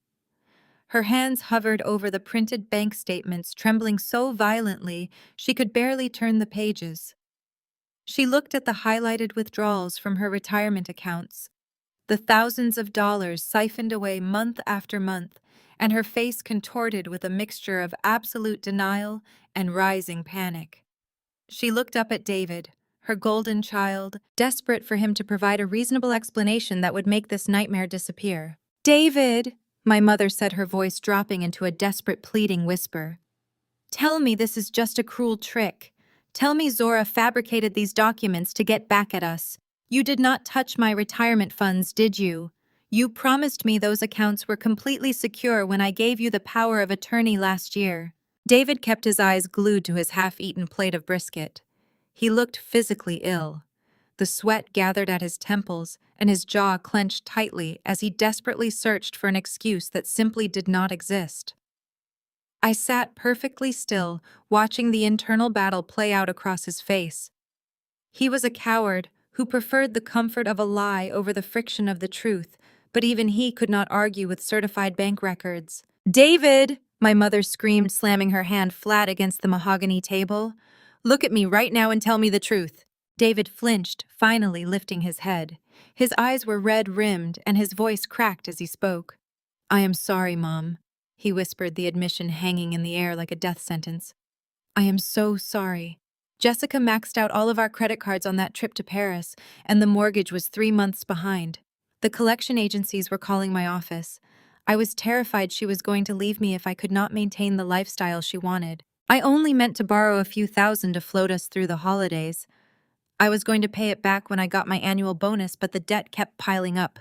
Her hands hovered over the printed bank statements, trembling so violently she could barely turn the pages. She looked at the highlighted withdrawals from her retirement accounts, the thousands of dollars siphoned away month after month, and her face contorted with a mixture of absolute denial and rising panic. She looked up at David, her golden child, desperate for him to provide a reasonable explanation that would make this nightmare disappear. "David," my mother said, her voice dropping into a desperate, pleading whisper. "Tell me this is just a cruel trick. Tell me Zora fabricated these documents to get back at us. You did not touch my retirement funds, did you? You promised me those accounts were completely secure when I gave you the power of attorney last year." David kept his eyes glued to his half-eaten plate of brisket. He looked physically ill. The sweat gathered at his temples, and his jaw clenched tightly as he desperately searched for an excuse that simply did not exist. I sat perfectly still, watching the internal battle play out across his face. He was a coward who preferred the comfort of a lie over the friction of the truth, but even he could not argue with certified bank records. "David!" my mother screamed, slamming her hand flat against the mahogany table. "Look at me right now and tell me the truth." David flinched, finally lifting his head. His eyes were red-rimmed, and his voice cracked as he spoke. "I am sorry, Mom," he whispered, the admission hanging in the air like a death sentence. "I am so sorry. Jessica maxed out all of our credit cards on that trip to Paris, and the mortgage was 3 months behind. The collection agencies were calling my office. I was terrified she was going to leave me if I could not maintain the lifestyle she wanted. I only meant to borrow a few thousand to float us through the holidays. I was going to pay it back when I got my annual bonus, but the debt kept piling up.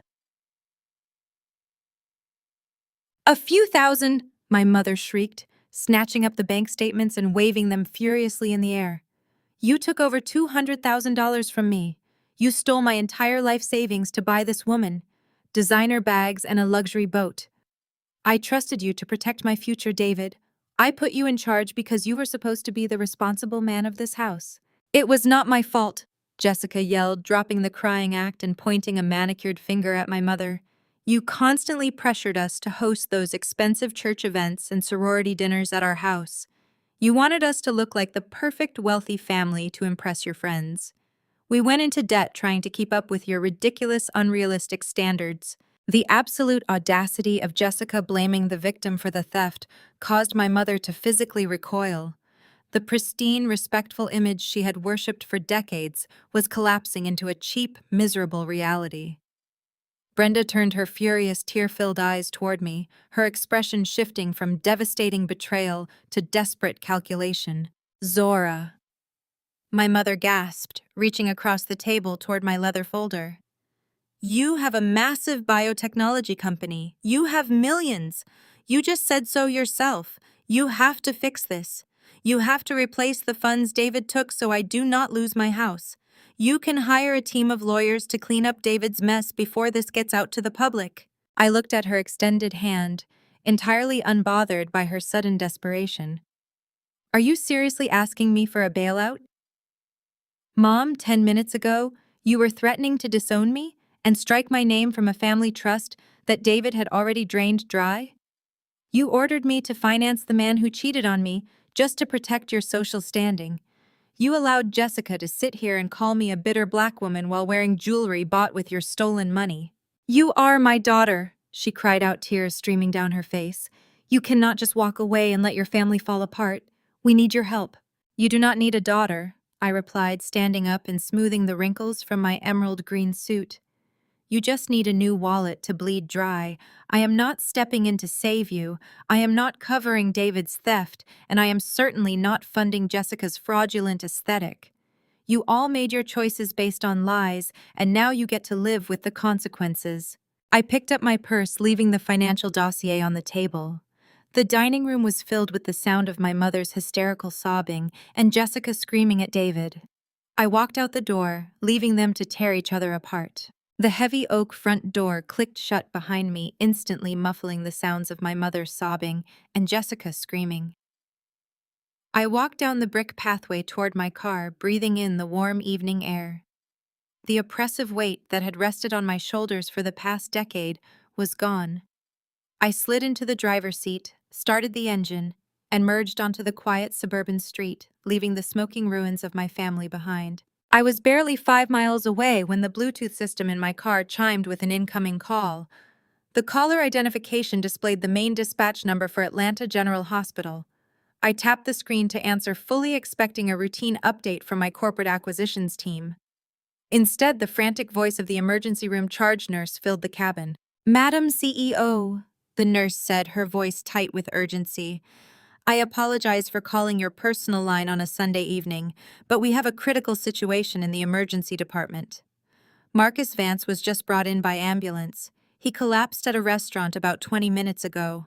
A few thousand, my mother shrieked, snatching up the bank statements and waving them furiously in the air. You took over $200,000 from me. You stole my entire life savings to buy this woman, designer bags, and a luxury boat. I trusted you to protect my future, David. I put you in charge because you were supposed to be the responsible man of this house. It was not my fault, Jessica yelled, dropping the crying act and pointing a manicured finger at my mother. You constantly pressured us to host those expensive church events and sorority dinners at our house. You wanted us to look like the perfect wealthy family to impress your friends. We went into debt trying to keep up with your ridiculous, unrealistic standards. The absolute audacity of Jessica blaming the victim for the theft caused my mother to physically recoil. The pristine, respectful image she had worshipped for decades was collapsing into a cheap, miserable reality. Brenda turned her furious, tear-filled eyes toward me, her expression shifting from devastating betrayal to desperate calculation. Zora. My mother gasped, reaching across the table toward my leather folder. You have a massive biotechnology company. You have millions. You just said so yourself. You have to fix this. You have to replace the funds David took so I do not lose my house. You can hire a team of lawyers to clean up David's mess before this gets out to the public. I looked at her extended hand, entirely unbothered by her sudden desperation. Are you seriously asking me for a bailout? Mom, 10 minutes ago, you were threatening to disown me and strike my name from a family trust that David had already drained dry? You ordered me to finance the man who cheated on me just to protect your social standing. You allowed Jessica to sit here and call me a bitter black woman while wearing jewelry bought with your stolen money. You are my daughter, she cried out, tears streaming down her face. You cannot just walk away and let your family fall apart. We need your help. You do not need a daughter, I replied, standing up and smoothing the wrinkles from my emerald green suit. You just need a new wallet to bleed dry. I am not stepping in to save you. I am not covering David's theft, and I am certainly not funding Jessica's fraudulent aesthetic. You all made your choices based on lies, and now you get to live with the consequences. I picked up my purse, leaving the financial dossier on the table. The dining room was filled with the sound of my mother's hysterical sobbing and Jessica screaming at David. I walked out the door, leaving them to tear each other apart. The heavy oak front door clicked shut behind me, instantly muffling the sounds of my mother sobbing and Jessica screaming. I walked down the brick pathway toward my car, breathing in the warm evening air. The oppressive weight that had rested on my shoulders for the past decade was gone. I slid into the driver's seat, started the engine, and merged onto the quiet suburban street, leaving the smoking ruins of my family behind. I was barely 5 miles away when the Bluetooth system in my car chimed with an incoming call. The caller identification displayed the main dispatch number for Atlanta General Hospital. I tapped the screen to answer, fully expecting a routine update from my corporate acquisitions team. Instead, the frantic voice of the emergency room charge nurse filled the cabin. Madam CEO, the nurse said, her voice tight with urgency. I apologize for calling your personal line on a Sunday evening, but we have a critical situation in the emergency department. Marcus Vance was just brought in by ambulance. He collapsed at a restaurant about 20 minutes ago.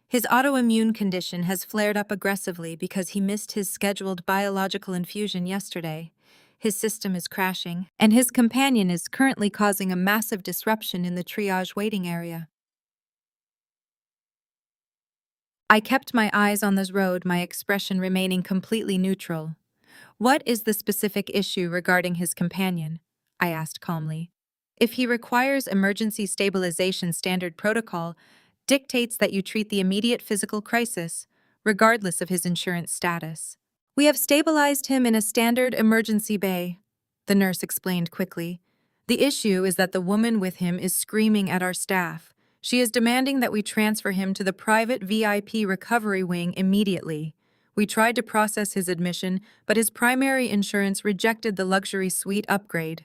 His autoimmune condition has flared up aggressively because he missed his scheduled biological infusion yesterday. His system is crashing, and his companion is currently causing a massive disruption in the triage waiting area. I kept my eyes on the road, my expression remaining completely neutral. What is the specific issue regarding his companion? I asked calmly. If he requires emergency stabilization, standard protocol dictates that you treat the immediate physical crisis, regardless of his insurance status. We have stabilized him in a standard emergency bay, the nurse explained quickly. The issue is that the woman with him is screaming at our staff. She is demanding that we transfer him to the private VIP recovery wing immediately. We tried to process his admission, but his primary insurance rejected the luxury suite upgrade.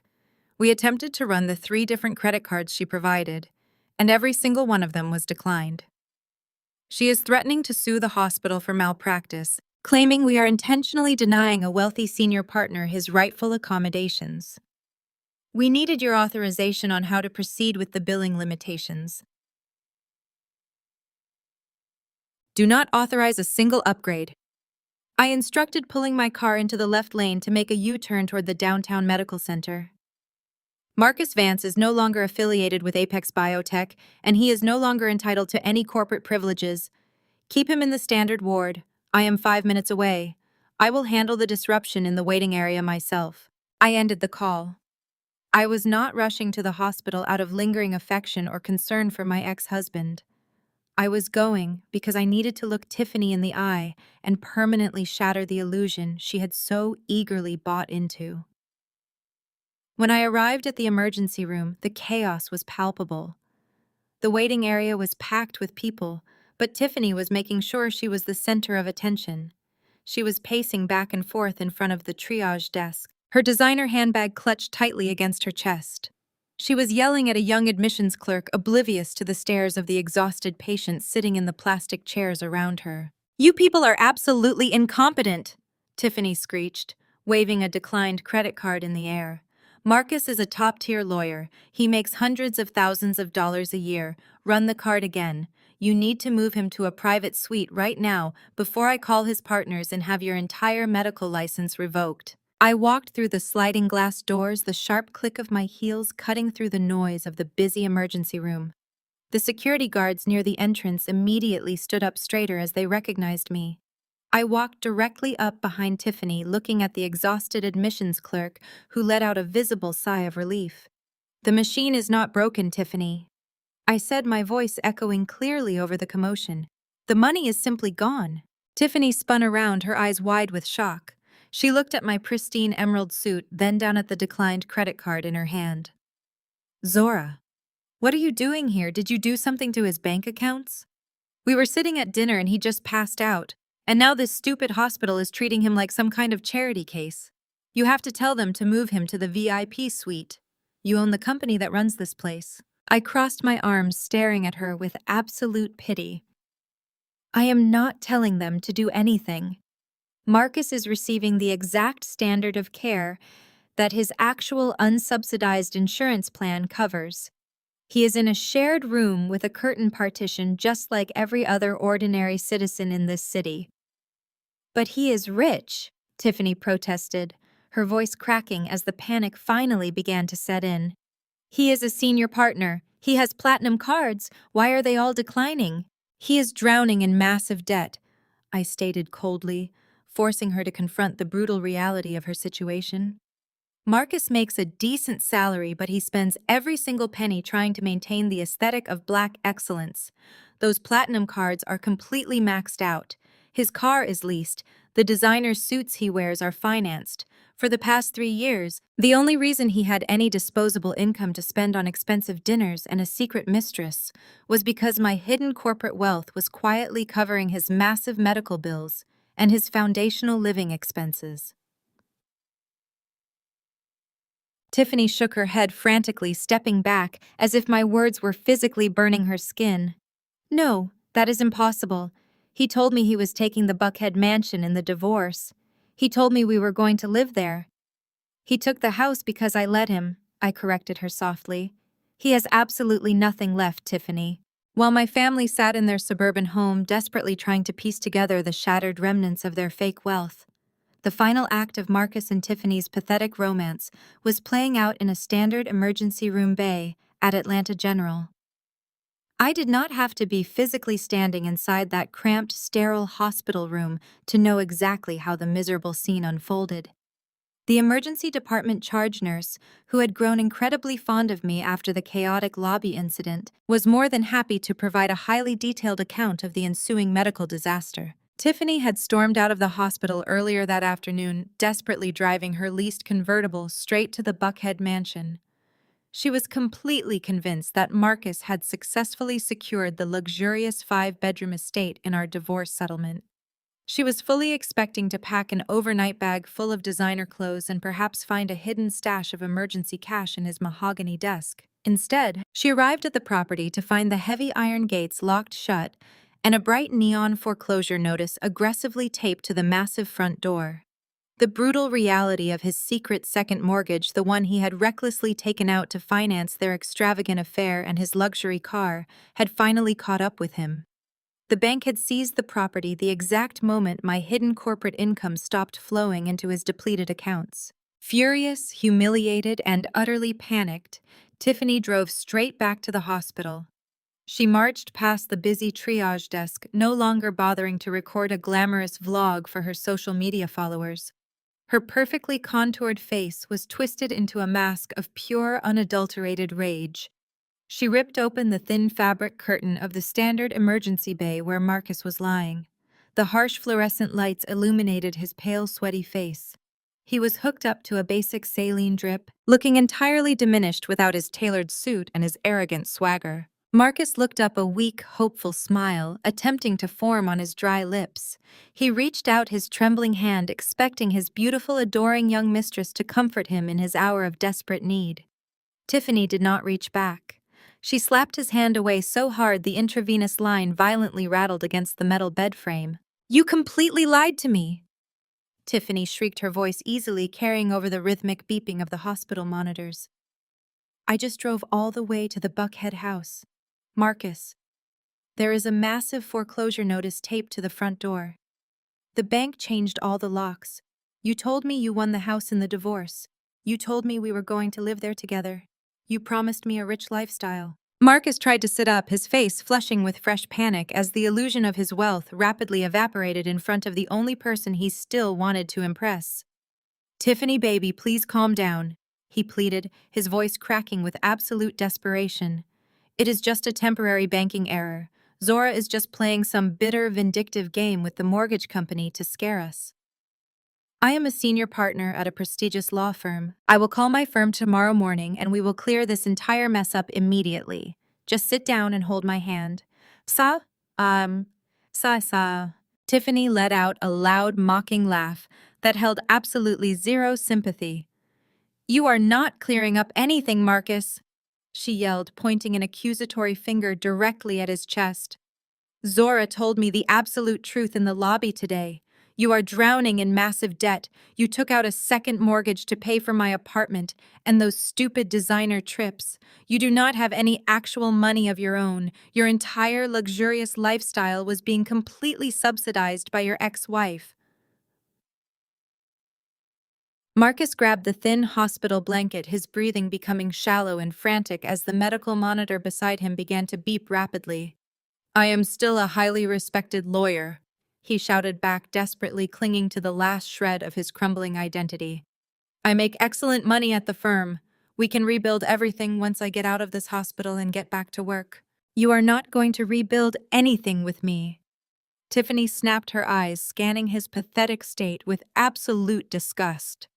We attempted to run the 3 different credit cards she provided, and every single one of them was declined. She is threatening to sue the hospital for malpractice, claiming we are intentionally denying a wealthy senior partner his rightful accommodations. We needed your authorization on how to proceed with the billing limitations. Do not authorize a single upgrade. I instructed pulling my car into the left lane to make a U-turn toward the downtown medical center. Marcus Vance is no longer affiliated with Apex Biotech, and he is no longer entitled to any corporate privileges. Keep him in the standard ward. I am 5 minutes away. I will handle the disruption in the waiting area myself. I ended the call. I was not rushing to the hospital out of lingering affection or concern for my ex-husband. I was going because I needed to look Tiffany in the eye and permanently shatter the illusion she had so eagerly bought into. When I arrived at the emergency room, the chaos was palpable. The waiting area was packed with people, but Tiffany was making sure she was the center of attention. She was pacing back and forth in front of the triage desk, her designer handbag clutched tightly against her chest. She was yelling at a young admissions clerk, oblivious to the stares of the exhausted patients sitting in the plastic chairs around her. "You people are absolutely incompetent," Tiffany screeched, waving a declined credit card in the air. "Marcus is a top-tier lawyer. He makes hundreds of thousands of dollars a year. Run the card again. You need to move him to a private suite right now before I call his partners and have your entire medical license revoked." I walked through the sliding glass doors, the sharp click of my heels cutting through the noise of the busy emergency room. The security guards near the entrance immediately stood up straighter as they recognized me. I walked directly up behind Tiffany, looking at the exhausted admissions clerk, who let out a visible sigh of relief. "The machine is not broken, Tiffany," I said, my voice echoing clearly over the commotion. "The money is simply gone." Tiffany spun around, her eyes wide with shock. She looked at my pristine emerald suit, then down at the declined credit card in her hand. "Zora, what are you doing here? Did you do something to his bank accounts? We were sitting at dinner and he just passed out, and now this stupid hospital is treating him like some kind of charity case. You have to tell them to move him to the VIP suite. You own the company that runs this place." I crossed my arms, staring at her with absolute pity. "I am not telling them to do anything. Marcus is receiving the exact standard of care that his actual unsubsidized insurance plan covers. He is in a shared room with a curtain partition just like every other ordinary citizen in this city." "But he is rich," Tiffany protested, her voice cracking as the panic finally began to set in. "He is a senior partner. He has platinum cards. Why are they all declining?" "He is drowning in massive debt," I stated coldly, forcing her to confront the brutal reality of her situation. "Marcus makes a decent salary, but he spends every single penny trying to maintain the aesthetic of black excellence. Those platinum cards are completely maxed out. His car is leased. The designer suits he wears are financed. For the past 3 years, the only reason he had any disposable income to spend on expensive dinners and a secret mistress was because my hidden corporate wealth was quietly covering his massive medical bills and his foundational living expenses." Tiffany shook her head frantically, stepping back as if my words were physically burning her skin. "No, that is impossible. He told me he was taking the Buckhead mansion in the divorce. He told me we were going to live there. He took the house because I let him," I corrected her softly. "He has absolutely nothing left, Tiffany." While my family sat in their suburban home, desperately trying to piece together the shattered remnants of their fake wealth, the final act of Marcus and Tiffany's pathetic romance was playing out in a standard emergency room bay at Atlanta General. I did not have to be physically standing inside that cramped, sterile hospital room to know exactly how the miserable scene unfolded. The emergency department charge nurse, who had grown incredibly fond of me after the chaotic lobby incident, was more than happy to provide a highly detailed account of the ensuing medical disaster. Tiffany had stormed out of the hospital earlier that afternoon, desperately driving her leased convertible straight to the Buckhead mansion. She was completely convinced that Marcus had successfully secured the luxurious 5-bedroom estate in our divorce settlement. She was fully expecting to pack an overnight bag full of designer clothes and perhaps find a hidden stash of emergency cash in his mahogany desk. Instead, she arrived at the property to find the heavy iron gates locked shut and a bright neon foreclosure notice aggressively taped to the massive front door. The brutal reality of his secret second mortgage, the one he had recklessly taken out to finance their extravagant affair and his luxury car, had finally caught up with him. The bank had seized the property the exact moment my hidden corporate income stopped flowing into his depleted accounts. Furious, humiliated, and utterly panicked, Tiffany drove straight back to the hospital. She marched past the busy triage desk, no longer bothering to record a glamorous vlog for her social media followers. Her perfectly contoured face was twisted into a mask of pure, unadulterated rage. She ripped open the thin fabric curtain of the standard emergency bay where Marcus was lying. The harsh fluorescent lights illuminated his pale, sweaty face. He was hooked up to a basic saline drip, looking entirely diminished without his tailored suit and his arrogant swagger. Marcus looked up, a weak, hopeful smile attempting to form on his dry lips. He reached out his trembling hand, expecting his beautiful, adoring young mistress to comfort him in his hour of desperate need. Tiffany did not reach back. She slapped his hand away so hard the intravenous line violently rattled against the metal bed frame. "You completely lied to me!" Tiffany shrieked, her voice easily carrying over the rhythmic beeping of the hospital monitors. "I just drove all the way to the Buckhead house. Marcus, there is a massive foreclosure notice taped to the front door. The bank changed all the locks. You told me you won the house in the divorce. You told me we were going to live there together. You promised me a rich lifestyle." Marcus tried to sit up, his face flushing with fresh panic as the illusion of his wealth rapidly evaporated in front of the only person he still wanted to impress. "Tiffany, baby, please calm down," he pleaded, his voice cracking with absolute desperation. "It is just a temporary banking error. Zora is just playing some bitter, vindictive game with the mortgage company to scare us. I am a senior partner at a prestigious law firm. I will call my firm tomorrow morning and we will clear this entire mess up immediately. Just sit down and hold my hand." Sa. Tiffany let out a loud, mocking laugh that held absolutely zero sympathy. "You are not clearing up anything, Marcus," she yelled, pointing an accusatory finger directly at his chest. "Zora told me the absolute truth in the lobby today. You are drowning in massive debt. You took out a second mortgage to pay for my apartment and those stupid designer trips. You do not have any actual money of your own. Your entire luxurious lifestyle was being completely subsidized by your ex-wife." Marcus grabbed the thin hospital blanket, his breathing becoming shallow and frantic as the medical monitor beside him began to beep rapidly. "I am still a highly respected lawyer," he shouted back, desperately clinging to the last shred of his crumbling identity. "I make excellent money at the firm. We can rebuild everything once I get out of this hospital and get back to work." "You are not going to rebuild anything with me." Tiffany snapped her eyes, scanning his pathetic state with absolute disgust.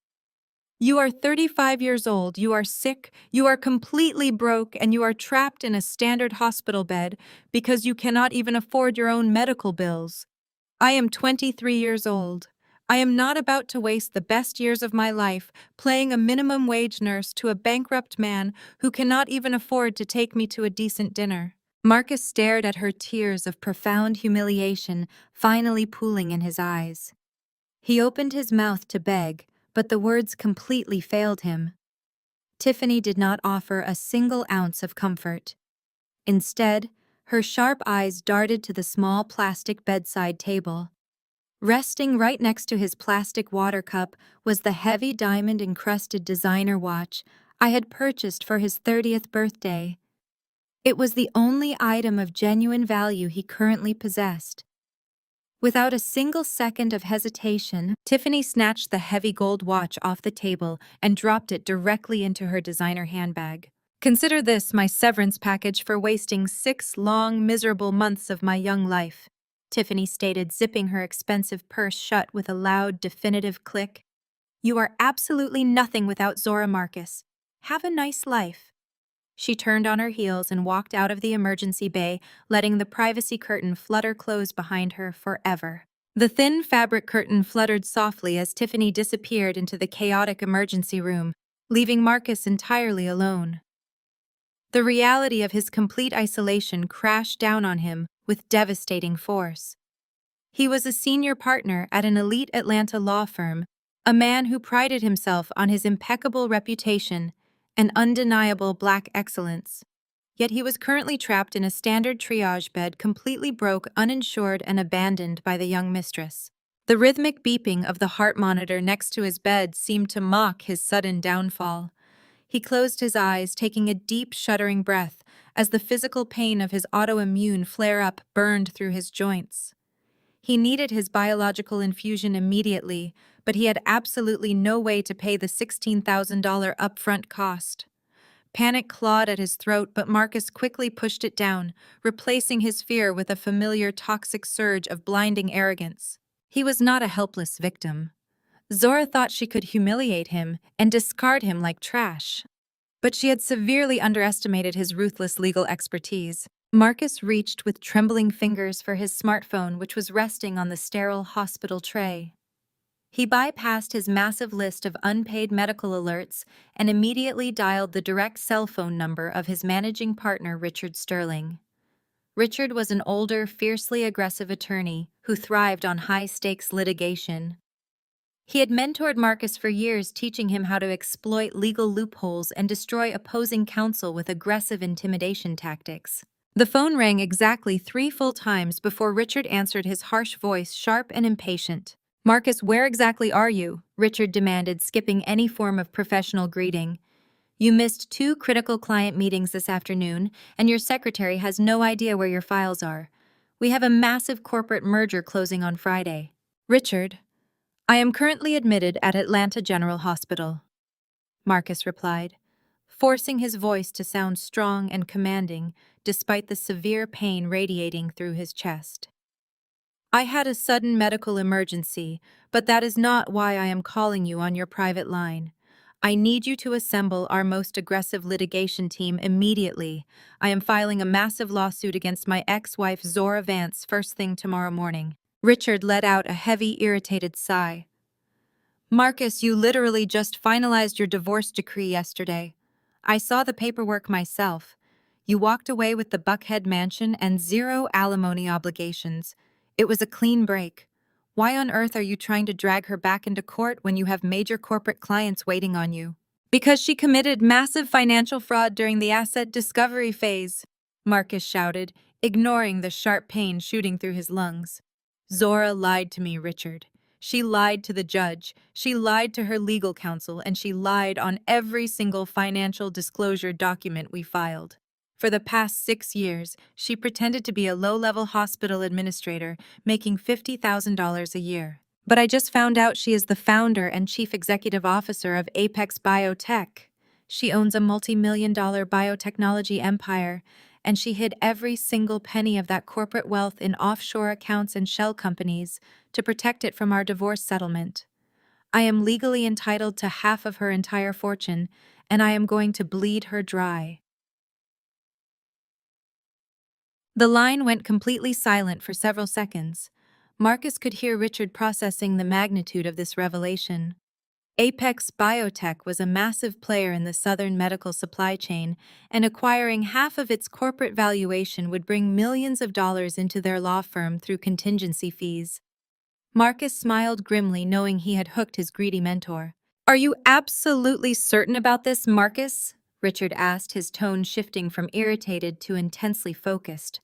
"You are 35 years old, you are sick, you are completely broke, and you are trapped in a standard hospital bed because you cannot even afford your own medical bills. I am 23 years old. I am not about to waste the best years of my life playing a minimum wage nurse to a bankrupt man who cannot even afford to take me to a decent dinner." Marcus stared at her, tears of profound humiliation finally pooling in his eyes. He opened his mouth to beg, but the words completely failed him. Tiffany did not offer a single ounce of comfort. Instead, her sharp eyes darted to the small plastic bedside table. Resting right next to his plastic water cup was the heavy diamond-encrusted designer watch I had purchased for his 30th birthday. It was the only item of genuine value he currently possessed. Without a single second of hesitation, Tiffany snatched the heavy gold watch off the table and dropped it directly into her designer handbag. "Consider this my severance package for wasting 6 long, miserable months of my young life," Tiffany stated, zipping her expensive purse shut with a loud, definitive click. "You are absolutely nothing without Zora, Marcus. Have a nice life." She turned on her heels and walked out of the emergency bay, letting the privacy curtain flutter close behind her forever. The thin fabric curtain fluttered softly as Tiffany disappeared into the chaotic emergency room, leaving Marcus entirely alone. The reality of his complete isolation crashed down on him with devastating force. He was a senior partner at an elite Atlanta law firm, a man who prided himself on his impeccable reputation and undeniable Black excellence. Yet he was currently trapped in a standard triage bed, completely broke, uninsured, and abandoned by the young mistress. The rhythmic beeping of the heart monitor next to his bed seemed to mock his sudden downfall. He closed his eyes, taking a deep, shuddering breath, as the physical pain of his autoimmune flare-up burned through his joints. He needed his biological infusion immediately, but he had absolutely no way to pay the $16,000 upfront cost. Panic clawed at his throat, but Marcus quickly pushed it down, replacing his fear with a familiar toxic surge of blinding arrogance. He was not a helpless victim. Zora thought she could humiliate him and discard him like trash. But she had severely underestimated his ruthless legal expertise. Marcus reached with trembling fingers for his smartphone, which was resting on the sterile hospital tray. He bypassed his massive list of unpaid medical alerts and immediately dialed the direct cell phone number of his managing partner, Richard Sterling. Richard was an older, fiercely aggressive attorney who thrived on high-stakes litigation. He had mentored Marcus for years, teaching him how to exploit legal loopholes and destroy opposing counsel with aggressive intimidation tactics. The phone rang exactly 3 full times before Richard answered, his harsh voice sharp and impatient. "Marcus, where exactly are you?" Richard demanded, skipping any form of professional greeting. "You missed 2 critical client meetings this afternoon, and your secretary has no idea where your files are. We have a massive corporate merger closing on Friday." "Richard, I am currently admitted at Atlanta General Hospital," Marcus replied, forcing his voice to sound strong and commanding despite the severe pain radiating through his chest. "I had a sudden medical emergency, but that is not why I am calling you on your private line. I need you to assemble our most aggressive litigation team immediately. I am filing a massive lawsuit against my ex-wife Zora Vance first thing tomorrow morning." Richard let out a heavy, irritated sigh. "Marcus, you literally just finalized your divorce decree yesterday. I saw the paperwork myself. You walked away with the Buckhead mansion and 0 alimony obligations. It was a clean break. Why on earth are you trying to drag her back into court when you have major corporate clients waiting on you?" "Because she committed massive financial fraud during the asset discovery phase," Marcus shouted, ignoring the sharp pain shooting through his lungs. "Zora lied to me, Richard. She lied to the judge, she lied to her legal counsel, and she lied on every single financial disclosure document we filed. For the past 6 years, she pretended to be a low-level hospital administrator, making $50,000 a year. But I just found out she is the founder and chief executive officer of Apex Biotech. She owns a multi-million-dollar biotechnology empire, and she hid every single penny of that corporate wealth in offshore accounts and shell companies to protect it from our divorce settlement. I am legally entitled to half of her entire fortune, and I am going to bleed her dry." The line went completely silent for several seconds. Marcus could hear Richard processing the magnitude of this revelation. Apex Biotech was a massive player in the southern medical supply chain, and acquiring half of its corporate valuation would bring millions of dollars into their law firm through contingency fees. Marcus smiled grimly, knowing he had hooked his greedy mentor. "Are you absolutely certain about this, Marcus?" Richard asked, his tone shifting from irritated to intensely focused.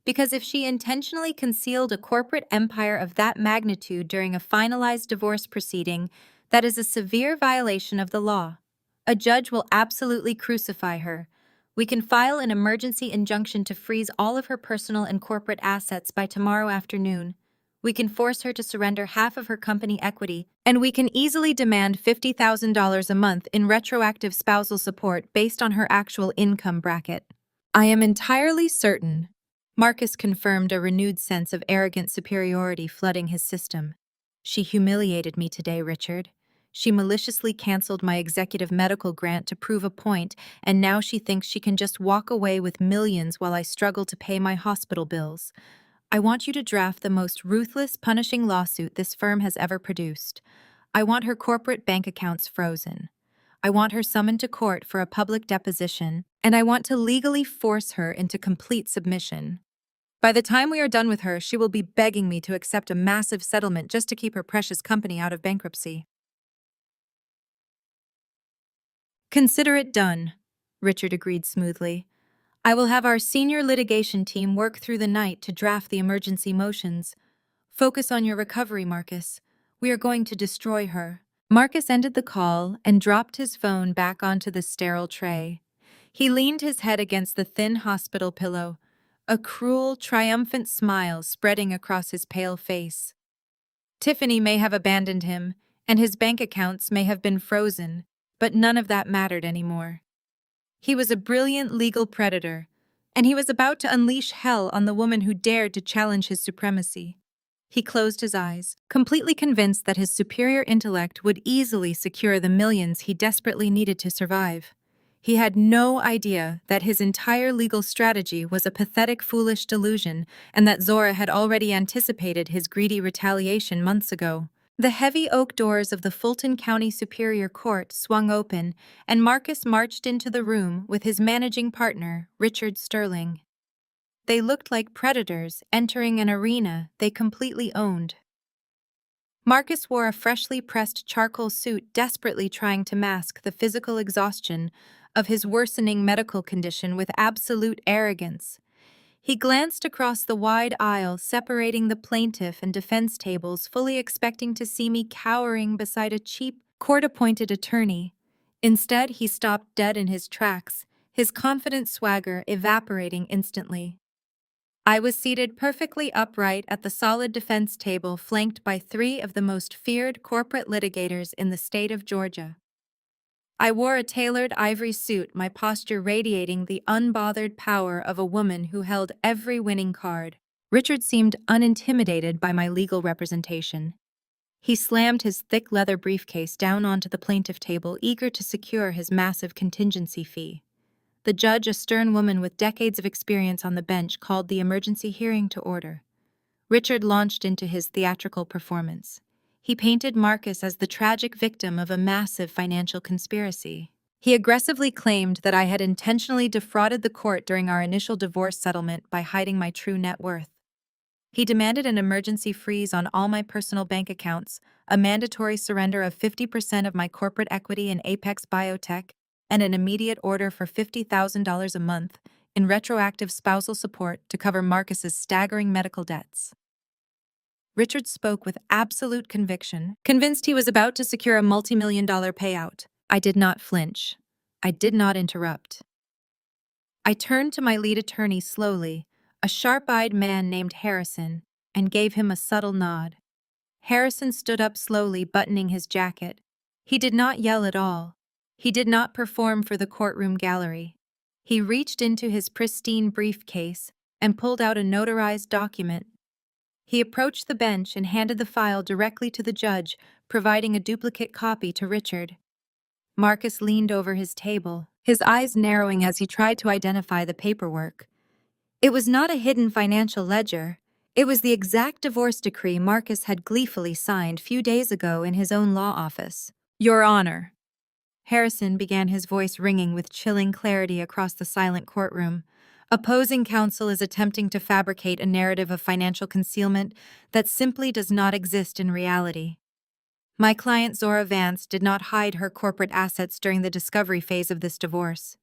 "Because if she intentionally concealed a corporate empire of that magnitude during a finalized divorce proceeding, that is a severe violation of the law. A judge will absolutely crucify her. We can file an emergency injunction to freeze all of her personal and corporate assets by tomorrow afternoon. We can force her to surrender half of her company equity, and we can easily demand $50,000 a month in retroactive spousal support based on her actual income bracket." "I am entirely certain," Marcus confirmed, a renewed sense of arrogant superiority flooding his system. "She humiliated me today, Richard. She maliciously canceled my executive medical grant to prove a point, and now she thinks she can just walk away with millions while I struggle to pay my hospital bills. I want you to draft the most ruthless, punishing lawsuit this firm has ever produced. I want her corporate bank accounts frozen. I want her summoned to court for a public deposition, and I want to legally force her into complete submission. By the time we are done with her, she will be begging me to accept a massive settlement just to keep her precious company out of bankruptcy." "Consider it done," Richard agreed smoothly. I will have our senior litigation team work through the night to draft the emergency motions. Focus on your recovery, Marcus. We are going to destroy her. Marcus ended the call and dropped his phone back onto the sterile tray. He leaned his head against the thin hospital pillow, a cruel, triumphant smile spreading across his pale face. Tiffany may have abandoned him, and his bank accounts may have been frozen, but none of that mattered anymore. He was a brilliant legal predator, and he was about to unleash hell on the woman who dared to challenge his supremacy. He closed his eyes, completely convinced that his superior intellect would easily secure the millions he desperately needed to survive. He had no idea that his entire legal strategy was a pathetic, foolish delusion, and that Zora had already anticipated his greedy retaliation months ago. The heavy oak doors of the Fulton County Superior Court swung open, and Marcus marched into the room with his managing partner, Richard Sterling. They looked like predators entering an arena they completely owned. Marcus wore a freshly pressed charcoal suit, desperately trying to mask the physical exhaustion of his worsening medical condition with absolute arrogance. He glanced across the wide aisle separating the plaintiff and defense tables, fully expecting to see me cowering beside a cheap, court-appointed attorney. Instead, he stopped dead in his tracks, his confident swagger evaporating instantly. I was seated perfectly upright at the solid defense table, flanked by three of the most feared corporate litigators in the state of Georgia. I wore a tailored ivory suit, my posture radiating the unbothered power of a woman who held every winning card. Richard seemed unintimidated by my legal representation. He slammed his thick leather briefcase down onto the plaintiff table, eager to secure his massive contingency fee. The judge, a stern woman with decades of experience on the bench, called the emergency hearing to order. Richard launched into his theatrical performance. He painted Marcus as the tragic victim of a massive financial conspiracy. He aggressively claimed that I had intentionally defrauded the court during our initial divorce settlement by hiding my true net worth. He demanded an emergency freeze on all my personal bank accounts, a mandatory surrender of 50% of my corporate equity in Apex Biotech, and an immediate order for $50,000 a month in retroactive spousal support to cover Marcus's staggering medical debts. Richard spoke with absolute conviction, convinced he was about to secure a multi-million-dollar payout. I did not flinch. I did not interrupt. I turned to my lead attorney slowly, a sharp-eyed man named Harrison, and gave him a subtle nod. Harrison stood up slowly, buttoning his jacket. He did not yell at all. He did not perform for the courtroom gallery. He reached into his pristine briefcase and pulled out a notarized document. He approached the bench and handed the file directly to the judge, providing a duplicate copy to Richard. Marcus leaned over his table, his eyes narrowing as he tried to identify the paperwork. It was not a hidden financial ledger. It was the exact divorce decree Marcus had gleefully signed few days ago in his own law office. Your Honor. Harrison began, his voice ringing with chilling clarity across the silent courtroom. Opposing counsel is attempting to fabricate a narrative of financial concealment that simply does not exist in reality. My client Zora Vance did not hide her corporate assets during the discovery phase of this divorce.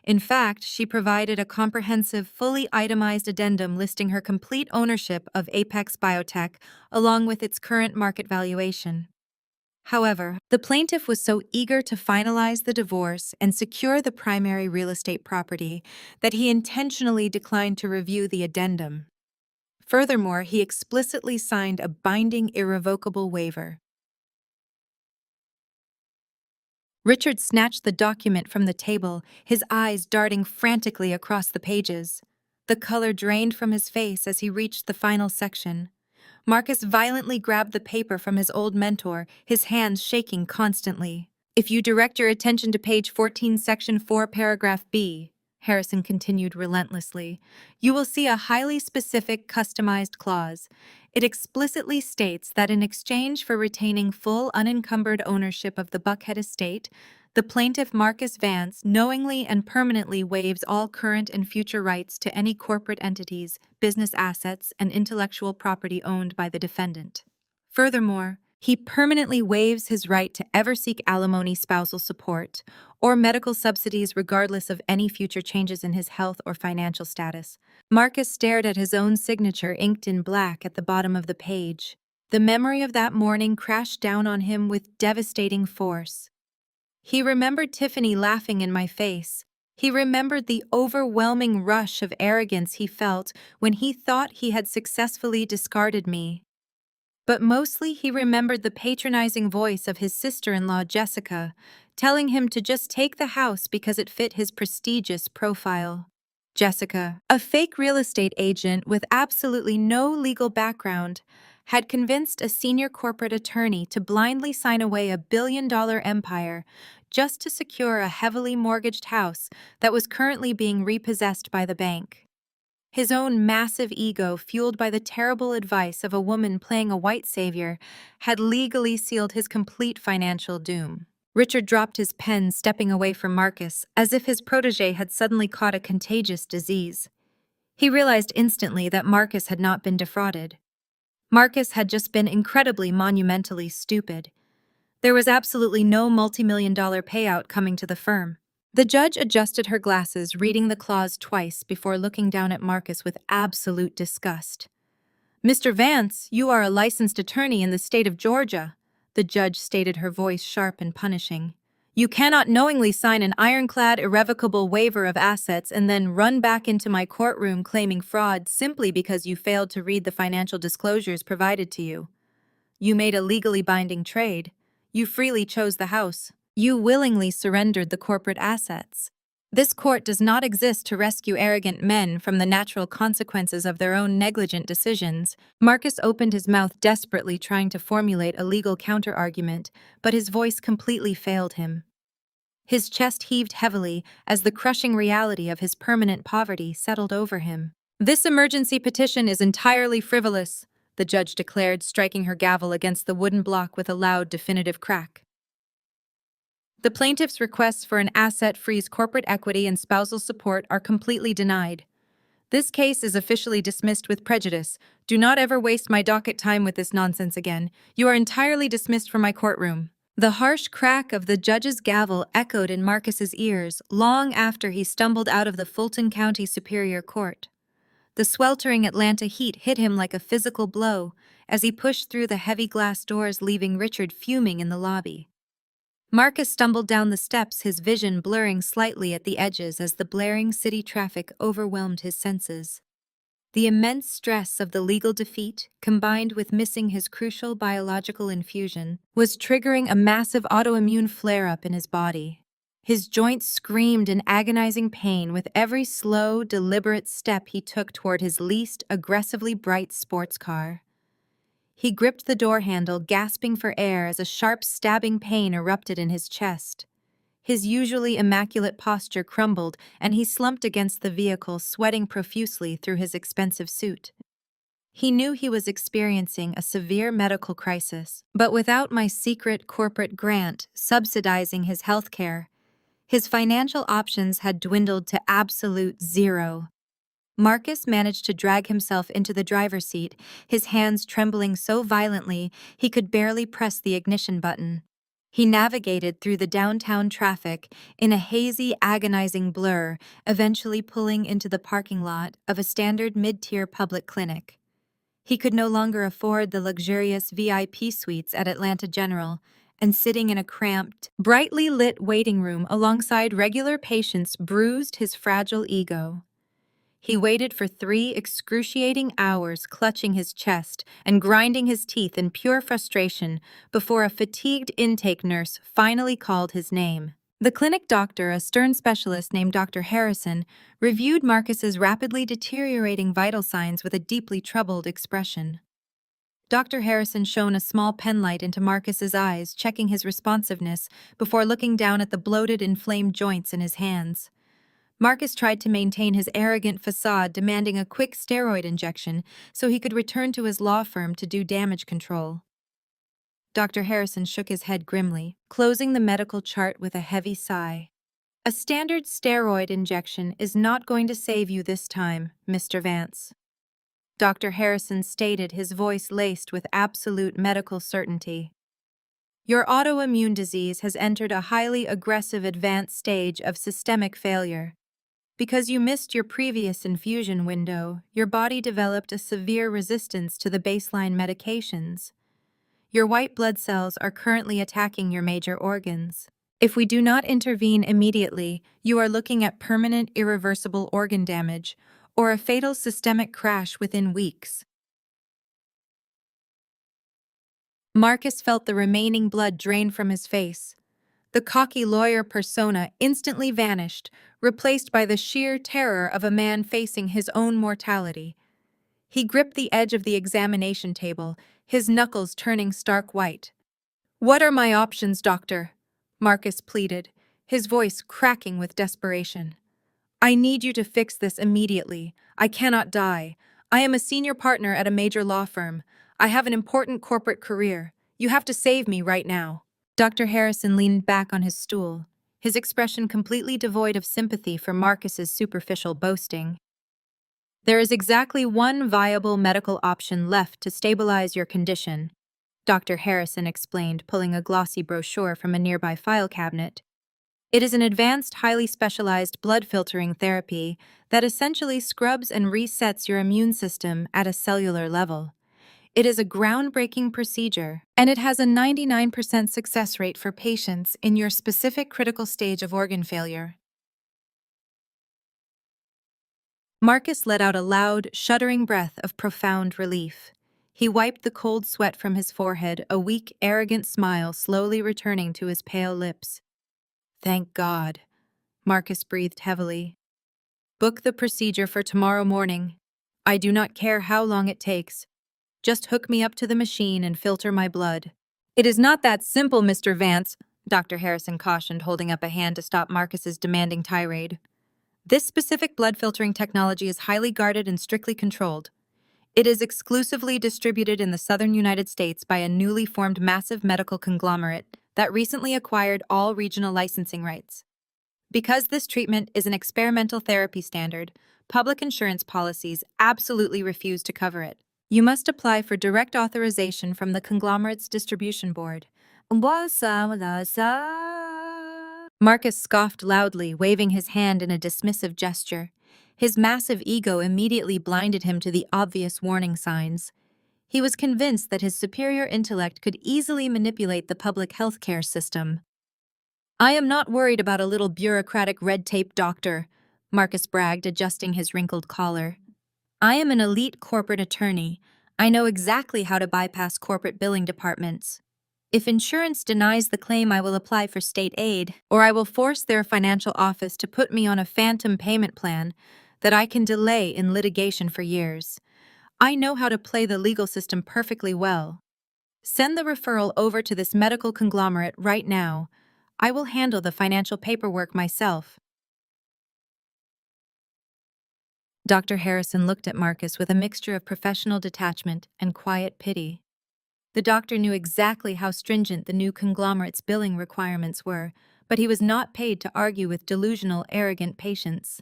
In fact, she provided a comprehensive, fully itemized addendum listing her complete ownership of Apex Biotech along with its current market valuation. However, the plaintiff was so eager to finalize the divorce and secure the primary real estate property that he intentionally declined to review the addendum. Furthermore, he explicitly signed a binding, irrevocable waiver. Richard snatched the document from the table, his eyes darting frantically across the pages. The color drained from his face as he reached the final section. Marcus violently grabbed the paper from his old mentor, his hands shaking constantly. If you direct your attention to page 14, section 4, paragraph B, Harrison continued relentlessly, you will see a highly specific, customized clause. It explicitly states that in exchange for retaining full unencumbered ownership of the Buckhead estate, the plaintiff Marcus Vance knowingly and permanently waives all current and future rights to any corporate entities, business assets, and intellectual property owned by the defendant. Furthermore, He permanently waives his right to ever seek alimony, spousal support, or medical subsidies regardless of any future changes in his health or financial status. Marcus stared at his own signature inked in black at the bottom of the page. The memory of that morning crashed down on him with devastating force. He remembered Tiffany laughing in my face. He remembered the overwhelming rush of arrogance he felt when he thought he had successfully discarded me. But mostly he remembered the patronizing voice of his sister-in-law Jessica, telling him to just take the house because it fit his prestigious profile. Jessica, a fake real estate agent with absolutely no legal background, had convinced a senior corporate attorney to blindly sign away a billion-dollar empire just to secure a heavily mortgaged house that was currently being repossessed by the bank. His own massive ego, fueled by the terrible advice of a woman playing a white savior, had legally sealed his complete financial doom. Richard dropped his pen, stepping away from Marcus, as if his protege had suddenly caught a contagious disease. He realized instantly that Marcus had not been defrauded. Marcus had just been incredibly monumentally stupid. There was absolutely no multi-million-dollar payout coming to the firm. The judge adjusted her glasses, reading the clause twice before looking down at Marcus with absolute disgust. "Mr. Vance, you are a licensed attorney in the state of Georgia," the judge stated, her voice sharp and punishing. "You cannot knowingly sign an ironclad, irrevocable waiver of assets and then run back into my courtroom claiming fraud simply because you failed to read the financial disclosures provided to you. You made a legally binding trade. You freely chose the house. You willingly surrendered the corporate assets. This court does not exist to rescue arrogant men from the natural consequences of their own negligent decisions." Marcus opened his mouth desperately, trying to formulate a legal counter-argument, but his voice completely failed him. His chest heaved heavily as the crushing reality of his permanent poverty settled over him. "This emergency petition is entirely frivolous," the judge declared, striking her gavel against the wooden block with a loud, definitive crack. "The plaintiff's requests for an asset freeze, corporate equity, and spousal support are completely denied. This case is officially dismissed with prejudice. Do not ever waste my docket time with this nonsense again. You are entirely dismissed from my courtroom." The harsh crack of the judge's gavel echoed in Marcus's ears long after he stumbled out of the Fulton County Superior Court. The sweltering Atlanta heat hit him like a physical blow as he pushed through the heavy glass doors, leaving Richard fuming in the lobby. Marcus stumbled down the steps, his vision blurring slightly at the edges as the blaring city traffic overwhelmed his senses. The immense stress of the legal defeat, combined with missing his crucial biological infusion, was triggering a massive autoimmune flare-up in his body. His joints screamed in agonizing pain with every slow, deliberate step he took toward his least aggressively bright sports car. He gripped the door handle, gasping for air as a sharp, stabbing pain erupted in his chest. His usually immaculate posture crumbled, and he slumped against the vehicle, sweating profusely through his expensive suit. He knew he was experiencing a severe medical crisis, but without my secret corporate grant subsidizing his health care, his financial options had dwindled to absolute zero. Marcus managed to drag himself into the driver's seat, his hands trembling so violently he could barely press the ignition button. He navigated through the downtown traffic in a hazy, agonizing blur, eventually pulling into the parking lot of a standard mid-tier public clinic. He could no longer afford the luxurious VIP suites at Atlanta General, and sitting in a cramped, brightly lit waiting room alongside regular patients bruised his fragile ego. He waited for 3 excruciating hours, clutching his chest and grinding his teeth in pure frustration before a fatigued intake nurse finally called his name. The clinic doctor, a stern specialist named Dr. Harrison, reviewed Marcus's rapidly deteriorating vital signs with a deeply troubled expression. Dr. Harrison shone a small penlight into Marcus's eyes, checking his responsiveness before looking down at the bloated, inflamed joints in his hands. Marcus tried to maintain his arrogant facade, demanding a quick steroid injection so he could return to his law firm to do damage control. Dr. Harrison shook his head grimly, closing the medical chart with a heavy sigh. "A standard steroid injection is not going to save you this time, Mr. Vance." Dr. Harrison stated, his voice laced with absolute medical certainty. Your autoimmune disease has entered a highly aggressive advanced stage of systemic failure. Because you missed your previous infusion window, your body developed a severe resistance to the baseline medications. Your white blood cells are currently attacking your major organs. If we do not intervene immediately, you are looking at permanent irreversible organ damage or a fatal systemic crash within weeks. Marcus felt the remaining blood drain from his face. The cocky lawyer persona instantly vanished, replaced by the sheer terror of a man facing his own mortality. He gripped the edge of the examination table, his knuckles turning stark white. "What are my options, doctor?" Marcus pleaded, his voice cracking with desperation. "I need you to fix this immediately. I cannot die. I am a senior partner at a major law firm. I have an important corporate career. You have to save me right now." Dr. Harrison leaned back on his stool, his expression completely devoid of sympathy for Marcus's superficial boasting. "There is exactly one viable medical option left to stabilize your condition," Dr. Harrison explained, pulling a glossy brochure from a nearby file cabinet. "It is an advanced, highly specialized blood filtering therapy that essentially scrubs and resets your immune system at a cellular level. It is a groundbreaking procedure, and it has a 99% success rate for patients in your specific critical stage of organ failure." Marcus let out a loud, shuddering breath of profound relief. He wiped the cold sweat from his forehead, a weak, arrogant smile slowly returning to his pale lips. "Thank God," Marcus breathed heavily. "Book the procedure for tomorrow morning. I do not care how long it takes. Just hook me up to the machine and filter my blood." "It is not that simple, Mr. Vance," Dr. Harrison cautioned, holding up a hand to stop Marcus's demanding tirade. "This specific blood filtering technology is highly guarded and strictly controlled. It is exclusively distributed in the southern United States by a newly formed massive medical conglomerate that recently acquired all regional licensing rights. Because this treatment is an experimental therapy standard, public insurance policies absolutely refuse to cover it. You must apply for direct authorization from the conglomerate's distribution board." Marcus scoffed loudly, waving his hand in a dismissive gesture. His massive ego immediately blinded him to the obvious warning signs. He was convinced that his superior intellect could easily manipulate the public healthcare system. "I am not worried about a little bureaucratic red tape, doctor," Marcus bragged, adjusting his wrinkled collar. "I am an elite corporate attorney. I know exactly how to bypass corporate billing departments. If insurance denies the claim, I will apply for state aid, or I will force their financial office to put me on a phantom payment plan that I can delay in litigation for years. I know how to play the legal system perfectly well. Send the referral over to this medical conglomerate right now. I will handle the financial paperwork myself." Dr. Harrison looked at Marcus with a mixture of professional detachment and quiet pity. The doctor knew exactly how stringent the new conglomerate's billing requirements were, but he was not paid to argue with delusional, arrogant patients.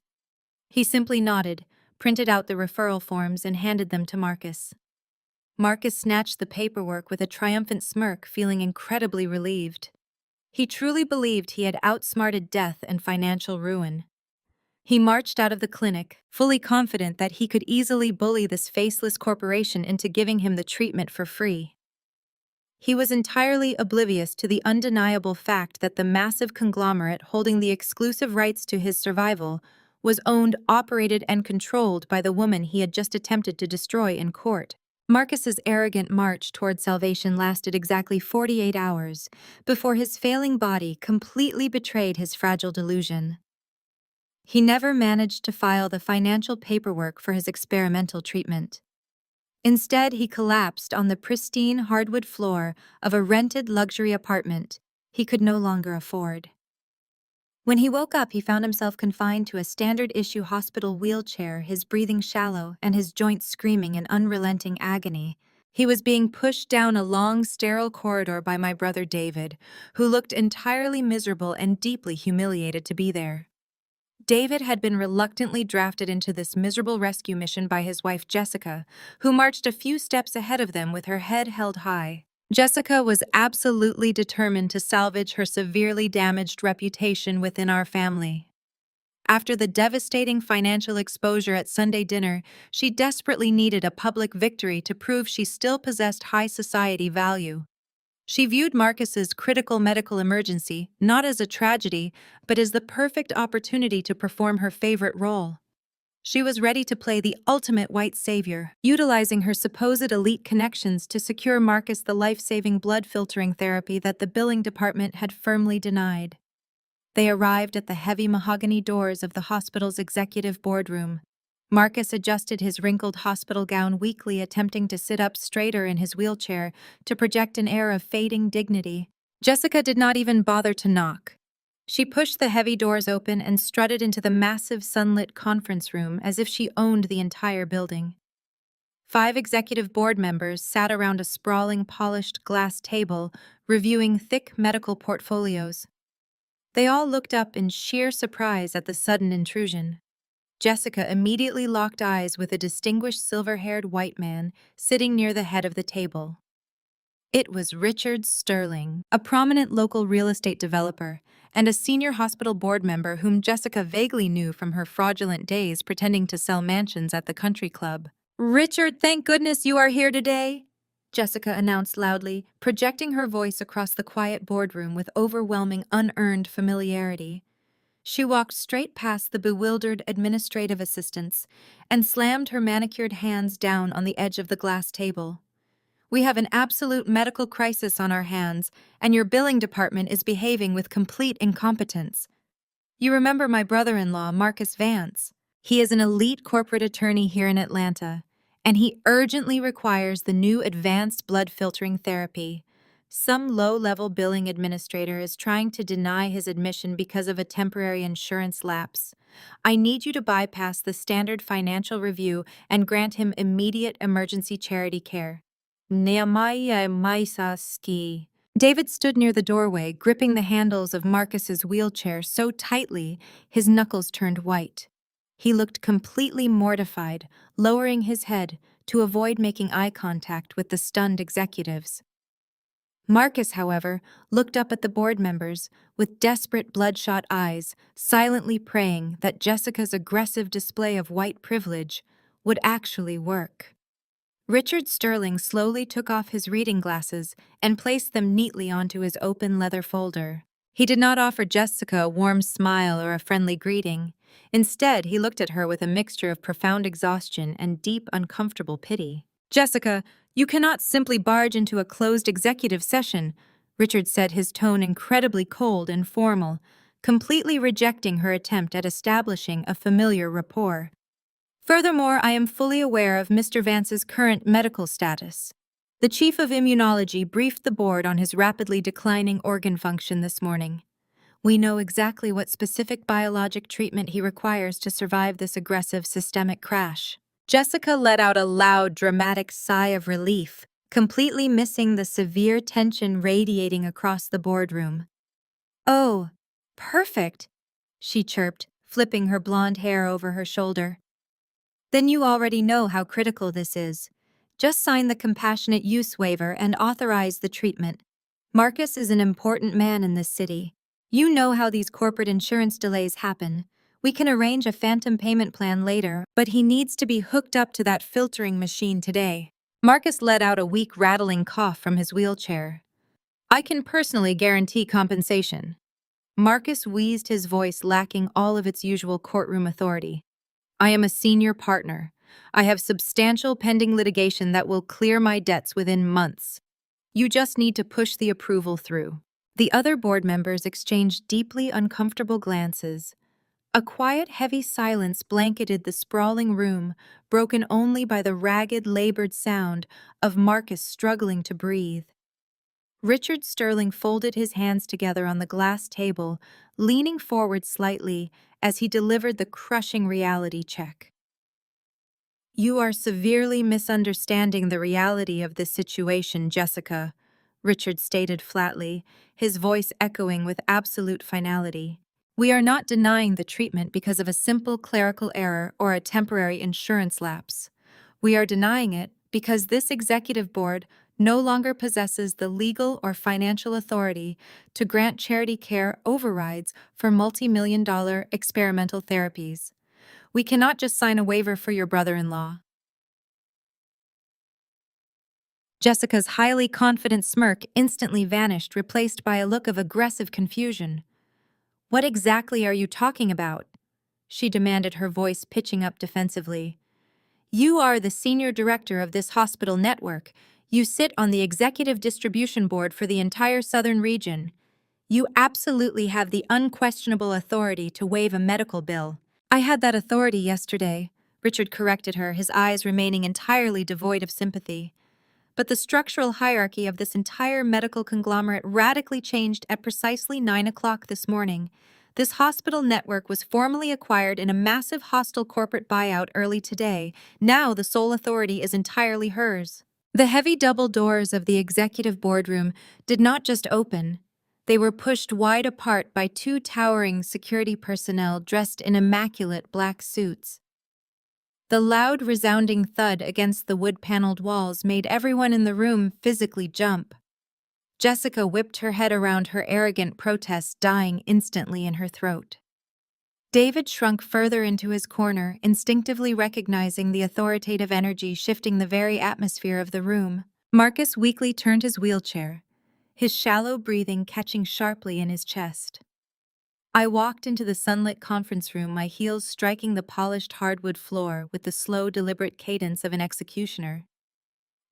He simply nodded, printed out the referral forms, and handed them to Marcus. Marcus snatched the paperwork with a triumphant smirk, feeling incredibly relieved. He truly believed he had outsmarted death and financial ruin. He marched out of the clinic, fully confident that he could easily bully this faceless corporation into giving him the treatment for free. He was entirely oblivious to the undeniable fact that the massive conglomerate holding the exclusive rights to his survival was owned, operated, and controlled by the woman he had just attempted to destroy in court. Marcus's arrogant march toward salvation lasted exactly 48 hours before his failing body completely betrayed his fragile delusion. He never managed to file the financial paperwork for his experimental treatment. Instead, he collapsed on the pristine hardwood floor of a rented luxury apartment he could no longer afford. When he woke up, he found himself confined to a standard-issue hospital wheelchair, his breathing shallow and his joints screaming in unrelenting agony. He was being pushed down a long, sterile corridor by my brother David, who looked entirely miserable and deeply humiliated to be there. David had been reluctantly drafted into this miserable rescue mission by his wife Jessica, who marched a few steps ahead of them with her head held high. Jessica was absolutely determined to salvage her severely damaged reputation within our family. After the devastating financial exposure at Sunday dinner, she desperately needed a public victory to prove she still possessed high society value. She viewed Marcus's critical medical emergency not as a tragedy, but as the perfect opportunity to perform her favorite role. She was ready to play the ultimate white savior, utilizing her supposed elite connections to secure Marcus the life-saving blood filtering therapy that the billing department had firmly denied. They arrived at the heavy mahogany doors of the hospital's executive boardroom. Marcus adjusted his wrinkled hospital gown weakly, attempting to sit up straighter in his wheelchair to project an air of fading dignity. Jessica did not even bother to knock. She pushed the heavy doors open and strutted into the massive sunlit conference room as if she owned the entire building. 5 executive board members sat around a sprawling, polished glass table, reviewing thick medical portfolios. They all looked up in sheer surprise at the sudden intrusion. Jessica immediately locked eyes with a distinguished silver-haired white man sitting near the head of the table. It was Richard Sterling, a prominent local real estate developer and a senior hospital board member whom Jessica vaguely knew from her fraudulent days pretending to sell mansions at the country club. "Richard, thank goodness you are here today," Jessica announced loudly, projecting her voice across the quiet boardroom with overwhelming, unearned familiarity. She walked straight past the bewildered administrative assistants and slammed her manicured hands down on the edge of the glass table. "We have an absolute medical crisis on our hands, and your billing department is behaving with complete incompetence. You remember my brother-in-law, Marcus Vance? He is an elite corporate attorney here in Atlanta, and he urgently requires the new advanced blood filtering therapy. Some low-level billing administrator is trying to deny his admission because of a temporary insurance lapse. I need you to bypass the standard financial review and grant him immediate emergency charity care. Nehemiah Maisaski." David stood near the doorway, gripping the handles of Marcus's wheelchair so tightly his knuckles turned white. He looked completely mortified, lowering his head to avoid making eye contact with the stunned executives. Marcus, however, looked up at the board members with desperate bloodshot eyes, silently praying that Jessica's aggressive display of white privilege would actually work. Richard Sterling slowly took off his reading glasses and placed them neatly onto his open leather folder. He did not offer Jessica a warm smile or a friendly greeting. Instead, he looked at her with a mixture of profound exhaustion and deep, uncomfortable pity. "Jessica, you cannot simply barge into a closed executive session," Richard said, his tone incredibly cold and formal, completely rejecting her attempt at establishing a familiar rapport. "Furthermore, I am fully aware of Mr. Vance's current medical status." The chief of immunology briefed the board on his rapidly declining organ function this morning. "We know exactly what specific biologic treatment he requires to survive this aggressive systemic crash." Jessica let out a loud, dramatic sigh of relief, completely missing the severe tension radiating across the boardroom. "Oh, perfect," she chirped, flipping her blonde hair over her shoulder. "Then you already know how critical this is. Just sign the compassionate use waiver and authorize the treatment. Marcus is an important man in this city. You know how these corporate insurance delays happen. We can arrange a phantom payment plan later, but he needs to be hooked up to that filtering machine today." Marcus let out a weak, rattling cough from his wheelchair. "I can personally guarantee compensation." Marcus wheezed, his voice lacking all of its usual courtroom authority. "I am a senior partner. I have substantial pending litigation that will clear my debts within months. You just need to push the approval through." The other board members exchanged deeply uncomfortable glances. A quiet, heavy silence blanketed the sprawling room, broken only by the ragged, labored sound of Marcus struggling to breathe. Richard Sterling folded his hands together on the glass table, leaning forward slightly as he delivered the crushing reality check. "You are severely misunderstanding the reality of this situation, Jessica," Richard stated flatly, his voice echoing with absolute finality. We are not denying the treatment because of a simple clerical error or a temporary insurance lapse. We are denying it because this executive board no longer possesses the legal or financial authority to grant charity care overrides for multi-million-dollar experimental therapies. We cannot just sign a waiver for your brother-in-law. Jessica's highly confident smirk instantly vanished, replaced by a look of aggressive confusion. "What exactly are you talking about?" she demanded, her voice pitching up defensively. "You are the senior director of this hospital network. You sit on the executive distribution board for the entire southern region. You absolutely have the unquestionable authority to waive a medical bill." "I had that authority yesterday," Richard corrected her, his eyes remaining entirely devoid of sympathy. "But the structural hierarchy of this entire medical conglomerate radically changed at precisely 9 o'clock this morning. This hospital network was formally acquired in a massive hostile corporate buyout early today. Now the sole authority is entirely hers." The heavy double doors of the executive boardroom did not just open. They were pushed wide apart by two towering security personnel dressed in immaculate black suits. The loud, resounding thud against the wood-paneled walls made everyone in the room physically jump. Jessica whipped her head around, her arrogant protest dying instantly in her throat. David shrunk further into his corner, instinctively recognizing the authoritative energy shifting the very atmosphere of the room. Marcus weakly turned his wheelchair, his shallow breathing catching sharply in his chest. I walked into the sunlit conference room, my heels striking the polished hardwood floor with the slow, deliberate cadence of an executioner.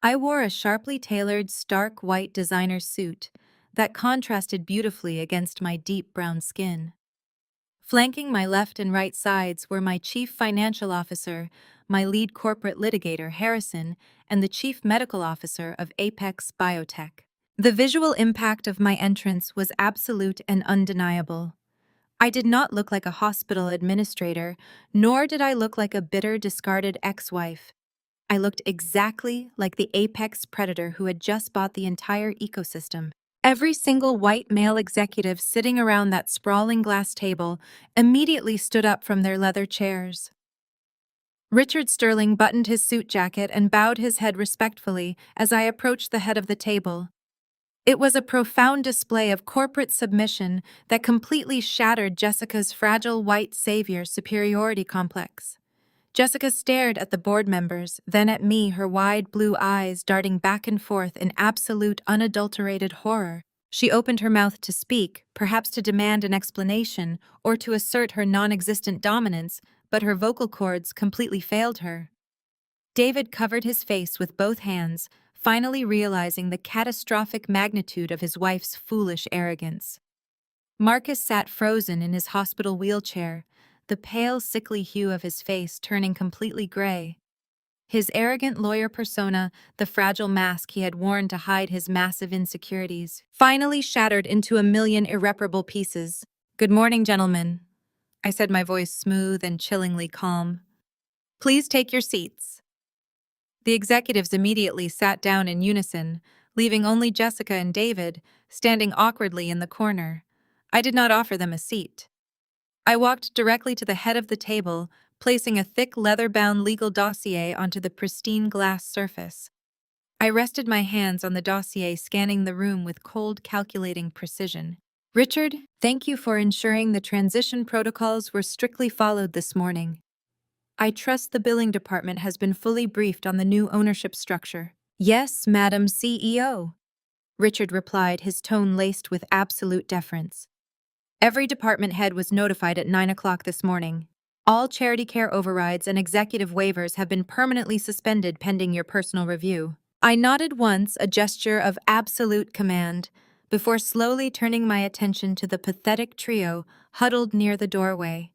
I wore a sharply tailored, stark white designer suit that contrasted beautifully against my deep brown skin. Flanking my left and right sides were my chief financial officer, my lead corporate litigator, Harrison, and the chief medical officer of Apex Biotech. The visual impact of my entrance was absolute and undeniable. I did not look like a hospital administrator, nor did I look like a bitter, discarded ex-wife. I looked exactly like the apex predator who had just bought the entire ecosystem. Every single white male executive sitting around that sprawling glass table immediately stood up from their leather chairs. Richard Sterling buttoned his suit jacket and bowed his head respectfully as I approached the head of the table. It was a profound display of corporate submission that completely shattered Jessica's fragile white savior superiority complex. Jessica stared at the board members, then at me, her wide blue eyes darting back and forth in absolute, unadulterated horror. She opened her mouth to speak, perhaps to demand an explanation or to assert her non-existent dominance, but her vocal cords completely failed her. David covered his face with both hands, finally realizing the catastrophic magnitude of his wife's foolish arrogance. Marcus sat frozen in his hospital wheelchair, the pale, sickly hue of his face turning completely gray. His arrogant lawyer persona, the fragile mask he had worn to hide his massive insecurities, finally shattered into a million irreparable pieces. "Good morning, gentlemen," I said, my voice smooth and chillingly calm. "Please take your seats." The executives immediately sat down in unison, leaving only Jessica and David standing awkwardly in the corner. I did not offer them a seat. I walked directly to the head of the table, placing a thick leather-bound legal dossier onto the pristine glass surface. I rested my hands on the dossier, scanning the room with cold, calculating precision. "Richard, thank you for ensuring the transition protocols were strictly followed this morning. I trust the billing department has been fully briefed on the new ownership structure." "Yes, Madam CEO," Richard replied, his tone laced with absolute deference. "Every department head was notified at 9 o'clock this morning. All charity care overrides and executive waivers have been permanently suspended pending your personal review." I nodded once, a gesture of absolute command, before slowly turning my attention to the pathetic trio huddled near the doorway.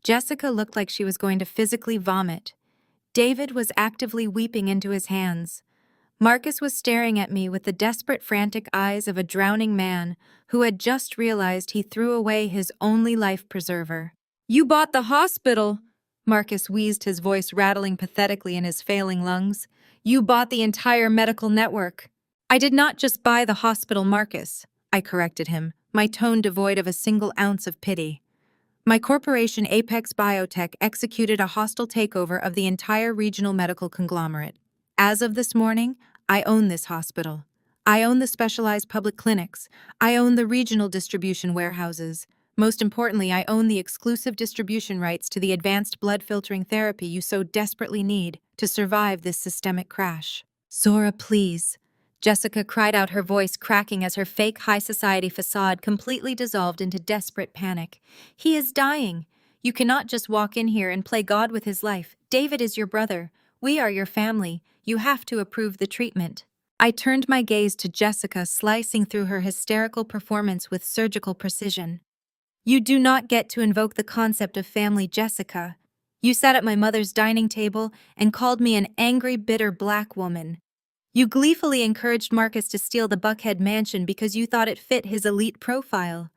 Jessica looked like she was going to physically vomit. David was actively weeping into his hands. Marcus was staring at me with the desperate, frantic eyes of a drowning man who had just realized he threw away his only life preserver. "You bought the hospital," Marcus wheezed, his voice rattling pathetically in his failing lungs. "You bought the entire medical network." "I did not just buy the hospital, Marcus," I corrected him, my tone devoid of a single ounce of pity. My corporation Apex Biotech executed a hostile takeover of the entire regional medical conglomerate. As of this morning, I own this hospital. I own the specialized public clinics. I own the regional distribution warehouses. Most importantly, I own the exclusive distribution rights to the advanced blood filtering therapy you so desperately need to survive this systemic crash. Zora, please. Jessica cried out, her voice cracking as her fake high society facade completely dissolved into desperate panic. He is dying. You cannot just walk in here and play God with his life. David is your brother. We are your family. You have to approve the treatment. I turned my gaze to Jessica, slicing through her hysterical performance with surgical precision. You do not get to invoke the concept of family, Jessica. You sat at my mother's dining table and called me an angry, bitter black woman. You gleefully encouraged Marcus to steal the Buckhead mansion because you thought it fit his elite profile.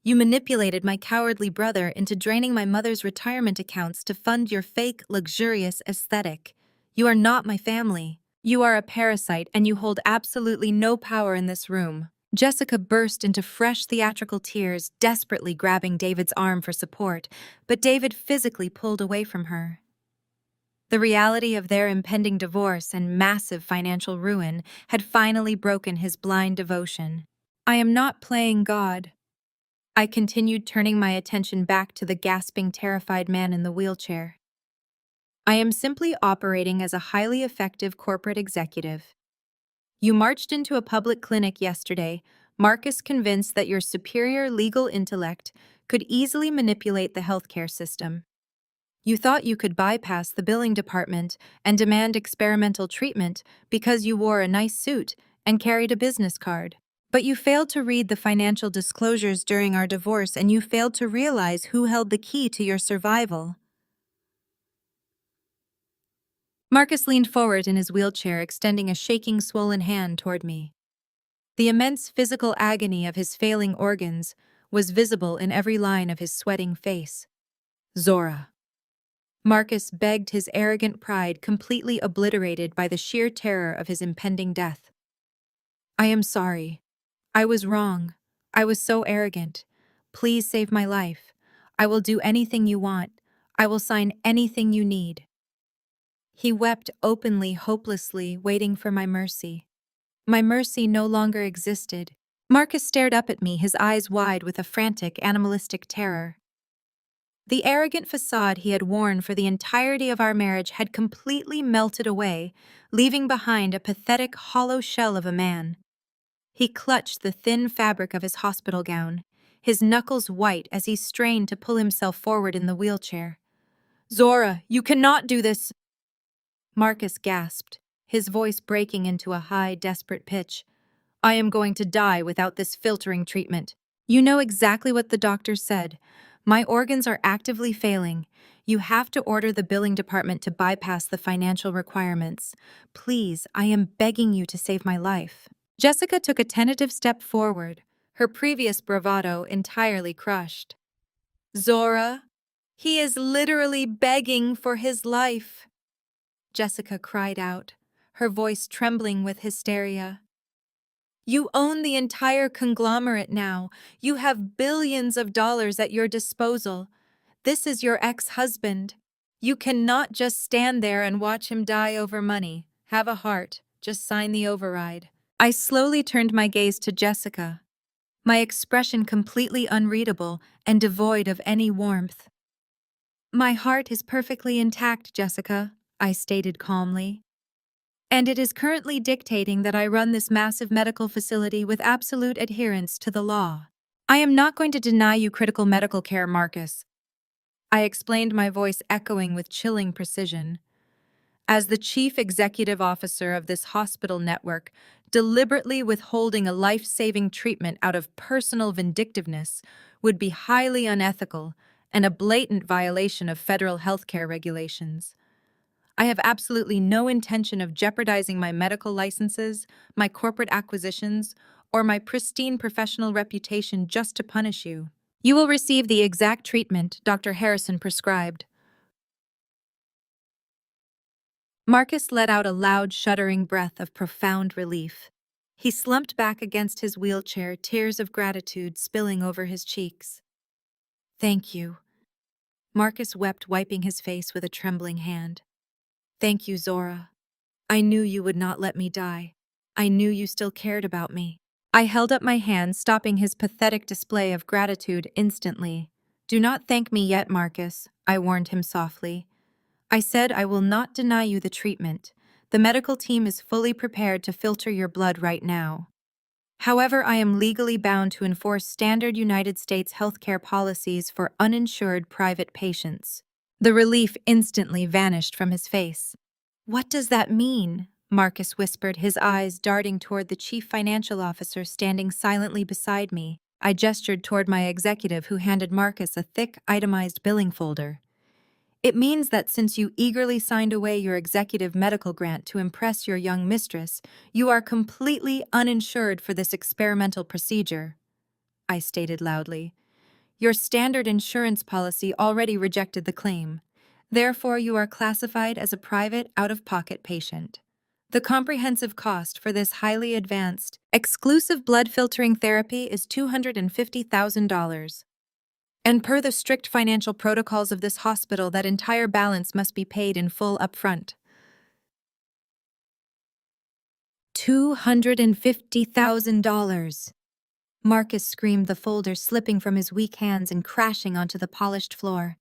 You manipulated my cowardly brother into draining my mother's retirement accounts to fund your fake, luxurious aesthetic. You are not my family. You are a parasite, and you hold absolutely no power in this room. Jessica burst into fresh theatrical tears, desperately grabbing David's arm for support, but David physically pulled away from her. The reality of their impending divorce and massive financial ruin had finally broken his blind devotion. I am not playing God. I continued, turning my attention back to the gasping, terrified man in the wheelchair. I am simply operating as a highly effective corporate executive. You marched into a public clinic yesterday, Marcus, convinced that your superior legal intellect could easily manipulate the healthcare system. You thought you could bypass the billing department and demand experimental treatment because you wore a nice suit and carried a business card. But you failed to read the financial disclosures during our divorce, and you failed to realize who held the key to your survival. Marcus leaned forward in his wheelchair, extending a shaking, swollen hand toward me. The immense physical agony of his failing organs was visible in every line of his sweating face. Zora. Marcus begged, his arrogant pride completely obliterated by the sheer terror of his impending death. I am sorry. I was wrong. I was so arrogant. Please save my life. I will do anything you want. I will sign anything you need. He wept openly, hopelessly, waiting for my mercy. My mercy no longer existed. Marcus stared up at me, his eyes wide with a frantic, animalistic terror. The arrogant facade he had worn for the entirety of our marriage had completely melted away, leaving behind a pathetic, hollow shell of a man. He clutched the thin fabric of his hospital gown, his knuckles white as he strained to pull himself forward in the wheelchair. Zora, you cannot do this! Marcus gasped, his voice breaking into a high, desperate pitch. I am going to die without this filtering treatment. You know exactly what the doctor said. My organs are actively failing. You have to order the billing department to bypass the financial requirements. Please, I am begging you to save my life. Jessica took a tentative step forward, her previous bravado entirely crushed. Zora, he is literally begging for his life. Jessica cried out, her voice trembling with hysteria. You own the entire conglomerate now. You have billions of dollars at your disposal. This is your ex-husband. You cannot just stand there and watch him die over money. Have a heart. Just sign the override. I slowly turned my gaze to Jessica, my expression completely unreadable and devoid of any warmth. My heart is perfectly intact, Jessica, I stated calmly. And it is currently dictating that I run this massive medical facility with absolute adherence to the law. I am not going to deny you critical medical care, Marcus. I explained, my voice echoing with chilling precision. As the chief executive officer of this hospital network, deliberately withholding a life-saving treatment out of personal vindictiveness would be highly unethical and a blatant violation of federal healthcare regulations. I have absolutely no intention of jeopardizing my medical licenses, my corporate acquisitions, or my pristine professional reputation just to punish you. You will receive the exact treatment Dr. Harrison prescribed. Marcus let out a loud, shuddering breath of profound relief. He slumped back against his wheelchair, tears of gratitude spilling over his cheeks. Thank you. Marcus wept, wiping his face with a trembling hand. Thank you, Zora. I knew you would not let me die. I knew you still cared about me. I held up my hand, stopping his pathetic display of gratitude instantly. Do not thank me yet, Marcus, I warned him softly. I said I will not deny you the treatment. The medical team is fully prepared to filter your blood right now. However, I am legally bound to enforce standard United States healthcare policies for uninsured private patients. The relief instantly vanished from his face. What does that mean? Marcus whispered, his eyes darting toward the chief financial officer standing silently beside me. I gestured toward my executive, who handed Marcus a thick, itemized billing folder. It means that since you eagerly signed away your executive medical grant to impress your young mistress, you are completely uninsured for this experimental procedure, I stated loudly. Your standard insurance policy already rejected the claim. Therefore, you are classified as a private, out-of-pocket patient. The comprehensive cost for this highly advanced, exclusive blood filtering therapy is $250,000. And per the strict financial protocols of this hospital, that entire balance must be paid in full upfront. $250,000. Marcus screamed, the folder slipping from his weak hands and crashing onto the polished floor.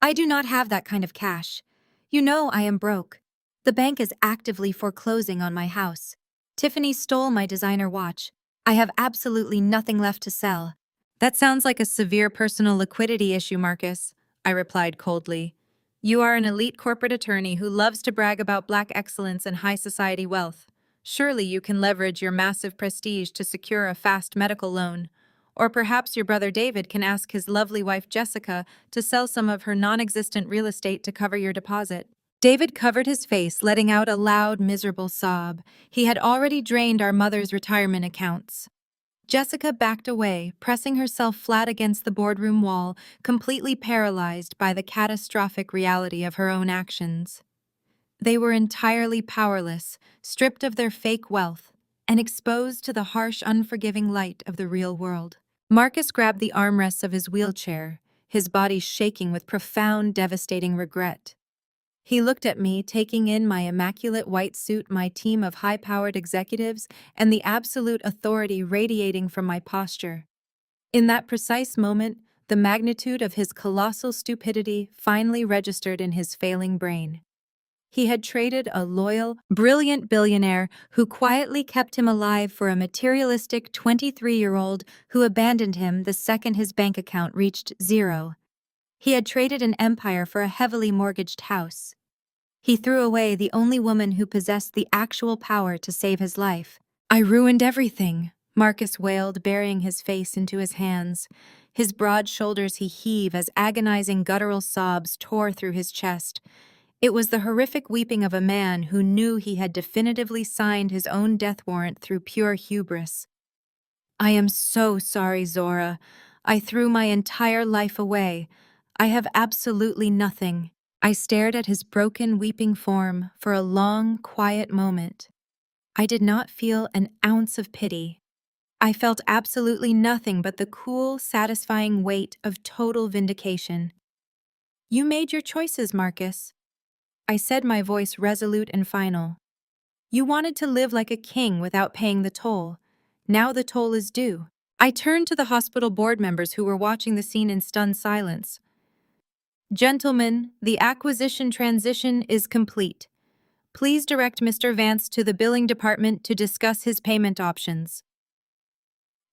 I do not have that kind of cash. You know I am broke. The bank is actively foreclosing on my house. Tiffany stole my designer watch. I have absolutely nothing left to sell. That sounds like a severe personal liquidity issue, Marcus, I replied coldly. You are an elite corporate attorney who loves to brag about black excellence and high society wealth. Surely you can leverage your massive prestige to secure a fast medical loan. Or perhaps your brother David can ask his lovely wife Jessica to sell some of her non-existent real estate to cover your deposit. David covered his face, letting out a loud, miserable sob. He had already drained our mother's retirement accounts. Jessica backed away, pressing herself flat against the boardroom wall, completely paralyzed by the catastrophic reality of her own actions. They were entirely powerless, stripped of their fake wealth, and exposed to the harsh, unforgiving light of the real world. Marcus grabbed the armrests of his wheelchair, his body shaking with profound, devastating regret. He looked at me, taking in my immaculate white suit, my team of high-powered executives, and the absolute authority radiating from my posture. In that precise moment, the magnitude of his colossal stupidity finally registered in his failing brain. He had traded a loyal, brilliant billionaire who quietly kept him alive for a materialistic 23-year-old who abandoned him the second his bank account reached zero. He had traded an empire for a heavily mortgaged house. He threw away the only woman who possessed the actual power to save his life. I ruined everything, Marcus wailed, burying his face into his hands. His broad shoulders he heaved as agonizing guttural sobs tore through his chest. It was the horrific weeping of a man who knew he had definitively signed his own death warrant through pure hubris. I am so sorry, Zora. I threw my entire life away. I have absolutely nothing. I stared at his broken, weeping form for a long, quiet moment. I did not feel an ounce of pity. I felt absolutely nothing but the cool, satisfying weight of total vindication. You made your choices, Marcus, I said, my voice resolute and final. You wanted to live like a king without paying the toll. Now the toll is due. I turned to the hospital board members who were watching the scene in stunned silence. Gentlemen, the acquisition transition is complete. Please direct Mr. Vance to the billing department to discuss his payment options.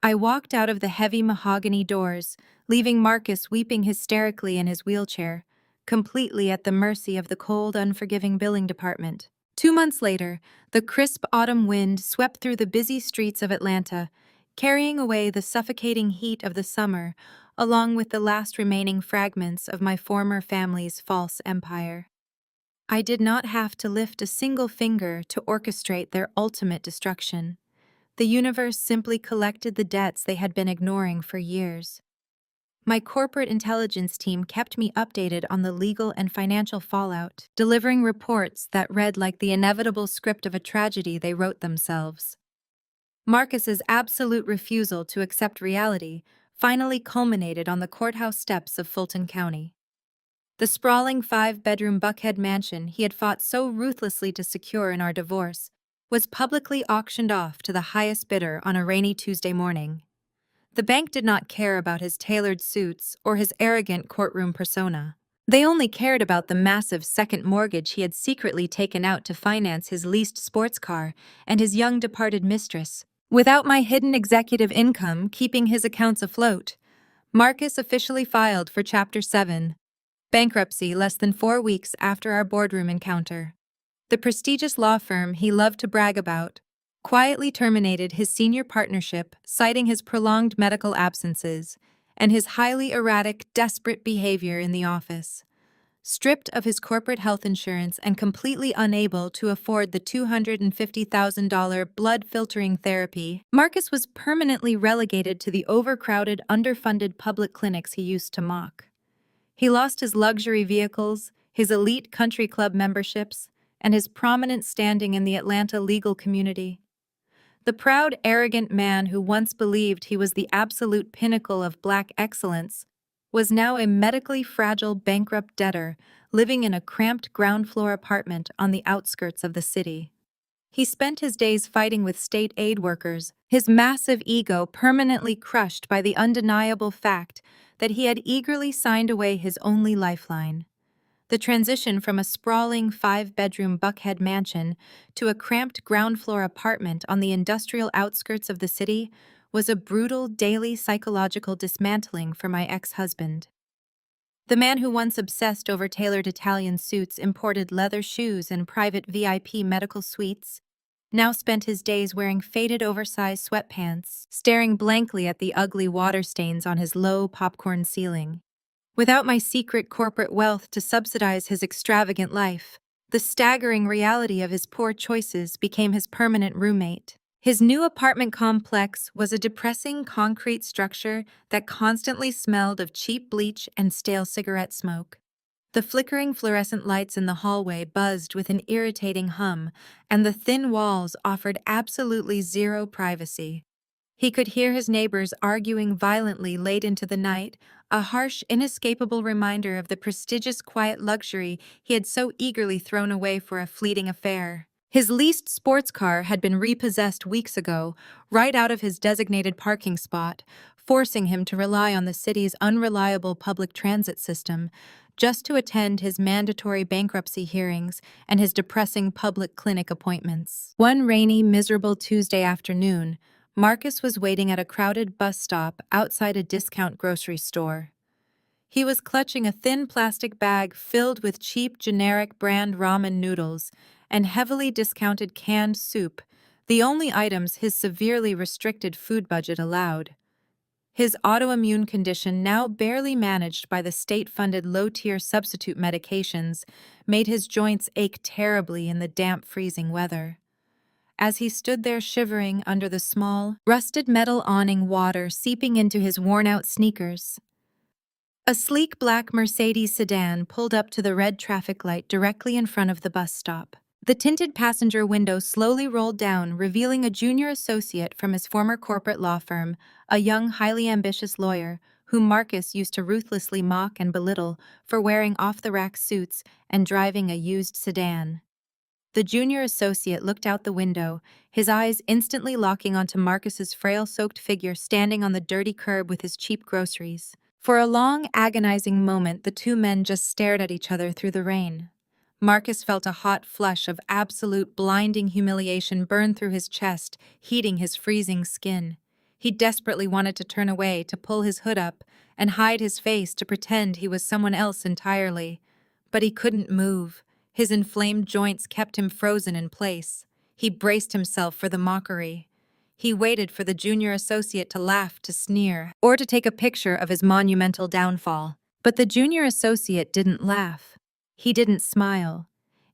I walked out of the heavy mahogany doors, leaving Marcus weeping hysterically in his wheelchair, completely at the mercy of the cold, unforgiving billing department. 2 months later, the crisp autumn wind swept through the busy streets of Atlanta, carrying away the suffocating heat of the summer, along with the last remaining fragments of my former family's false empire. I did not have to lift a single finger to orchestrate their ultimate destruction. The universe simply collected the debts they had been ignoring for years. My corporate intelligence team kept me updated on the legal and financial fallout, delivering reports that read like the inevitable script of a tragedy they wrote themselves. Marcus's absolute refusal to accept reality finally culminated on the courthouse steps of Fulton County. The sprawling 5-bedroom Buckhead mansion he had fought so ruthlessly to secure in our divorce was publicly auctioned off to the highest bidder on a rainy Tuesday morning. The bank did not care about his tailored suits or his arrogant courtroom persona. They only cared about the massive second mortgage he had secretly taken out to finance his leased sports car and his young departed mistress. Without my hidden executive income keeping his accounts afloat, Marcus officially filed for Chapter 7, bankruptcy, less than 4 weeks after our boardroom encounter. The prestigious law firm he loved to brag about quietly terminated his senior partnership, citing his prolonged medical absences and his highly erratic, desperate behavior in the office. Stripped of his corporate health insurance and completely unable to afford the $250,000 blood filtering therapy, Marcus was permanently relegated to the overcrowded, underfunded public clinics he used to mock. He lost his luxury vehicles, his elite country club memberships, and his prominent standing in the Atlanta legal community. The proud, arrogant man who once believed he was the absolute pinnacle of Black excellence was now a medically fragile, bankrupt debtor living in a cramped ground-floor apartment on the outskirts of the city. He spent his days fighting with state aid workers, his massive ego permanently crushed by the undeniable fact that he had eagerly signed away his only lifeline. The transition from a sprawling 5-bedroom Buckhead mansion to a cramped ground-floor apartment on the industrial outskirts of the city was a brutal daily psychological dismantling for my ex-husband. The man who once obsessed over tailored Italian suits, imported leather shoes, and private VIP medical suites now spent his days wearing faded oversized sweatpants, staring blankly at the ugly water stains on his low popcorn ceiling. Without my secret corporate wealth to subsidize his extravagant life, the staggering reality of his poor choices became his permanent roommate. His new apartment complex was a depressing concrete structure that constantly smelled of cheap bleach and stale cigarette smoke. The flickering fluorescent lights in the hallway buzzed with an irritating hum, and the thin walls offered absolutely zero privacy. He could hear his neighbors arguing violently late into the night, a harsh, inescapable reminder of the prestigious quiet luxury he had so eagerly thrown away for a fleeting affair. His leased sports car had been repossessed weeks ago, right out of his designated parking spot, forcing him to rely on the city's unreliable public transit system just to attend his mandatory bankruptcy hearings and his depressing public clinic appointments. One rainy, miserable Tuesday afternoon, Marcus was waiting at a crowded bus stop outside a discount grocery store. He was clutching a thin plastic bag filled with cheap, generic brand ramen noodles and heavily discounted canned soup, the only items his severely restricted food budget allowed. His autoimmune condition, now barely managed by the state-funded low-tier substitute medications, made his joints ache terribly in the damp, freezing weather. As he stood there shivering under the small, rusted metal awning, water seeping into his worn-out sneakers, a sleek black Mercedes sedan pulled up to the red traffic light directly in front of the bus stop. The tinted passenger window slowly rolled down, revealing a junior associate from his former corporate law firm, a young, highly ambitious lawyer whom Marcus used to ruthlessly mock and belittle for wearing off-the-rack suits and driving a used sedan. The junior associate looked out the window, his eyes instantly locking onto Marcus's frail, soaked figure standing on the dirty curb with his cheap groceries. For a long, agonizing moment, the two men just stared at each other through the rain. Marcus felt a hot flush of absolute, blinding humiliation burn through his chest, heating his freezing skin. He desperately wanted to turn away, to pull his hood up, and hide his face to pretend he was someone else entirely. But he couldn't move. His inflamed joints kept him frozen in place. He braced himself for the mockery. He waited for the junior associate to laugh, to sneer, or to take a picture of his monumental downfall. But the junior associate didn't laugh. He didn't smile.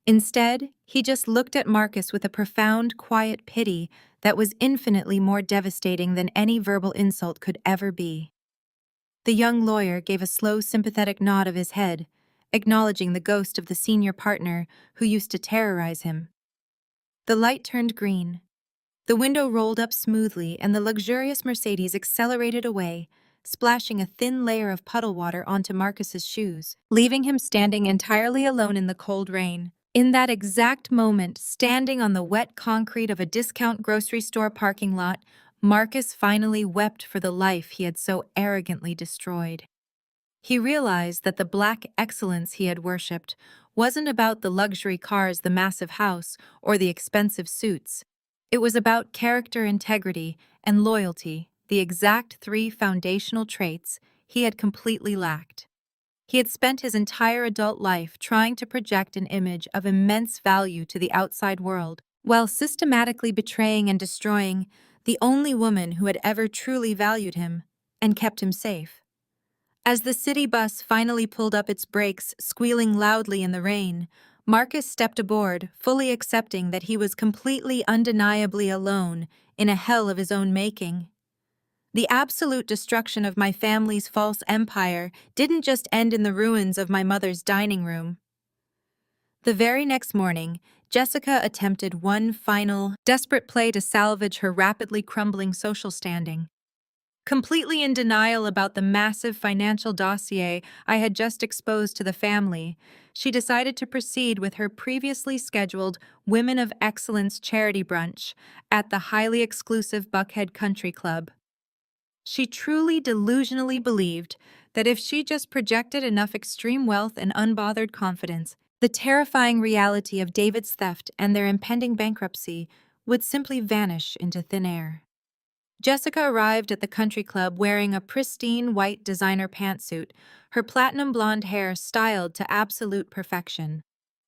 Instead, he just looked at Marcus with a profound, quiet pity that was infinitely more devastating than any verbal insult could ever be. The young lawyer gave a slow, sympathetic nod of his head, acknowledging the ghost of the senior partner who used to terrorize him. The light turned green. The window rolled up smoothly and the luxurious Mercedes accelerated away, splashing a thin layer of puddle water onto Marcus's shoes, leaving him standing entirely alone in the cold rain. In that exact moment, standing on the wet concrete of a discount grocery store parking lot, Marcus finally wept for the life he had so arrogantly destroyed. He realized that the black excellence he had worshipped wasn't about the luxury cars, the massive house, or the expensive suits. It was about character integrity and loyalty, the exact three foundational traits he had completely lacked. He had spent his entire adult life trying to project an image of immense value to the outside world, while systematically betraying and destroying the only woman who had ever truly valued him and kept him safe. As the city bus finally pulled up its brakes, squealing loudly in the rain, Marcus stepped aboard, fully accepting that he was completely undeniably alone in a hell of his own making. The absolute destruction of my family's false empire didn't just end in the ruins of my mother's dining room. The very next morning, Jessica attempted one final, desperate play to salvage her rapidly crumbling social standing. Completely in denial about the massive financial dossier I had just exposed to the family, she decided to proceed with her previously scheduled Women of Excellence charity brunch at the highly exclusive Buckhead Country Club. She truly delusionally believed that if she just projected enough extreme wealth and unbothered confidence, the terrifying reality of David's theft and their impending bankruptcy would simply vanish into thin air. Jessica arrived at the country club wearing a pristine white designer pantsuit, her platinum blonde hair styled to absolute perfection.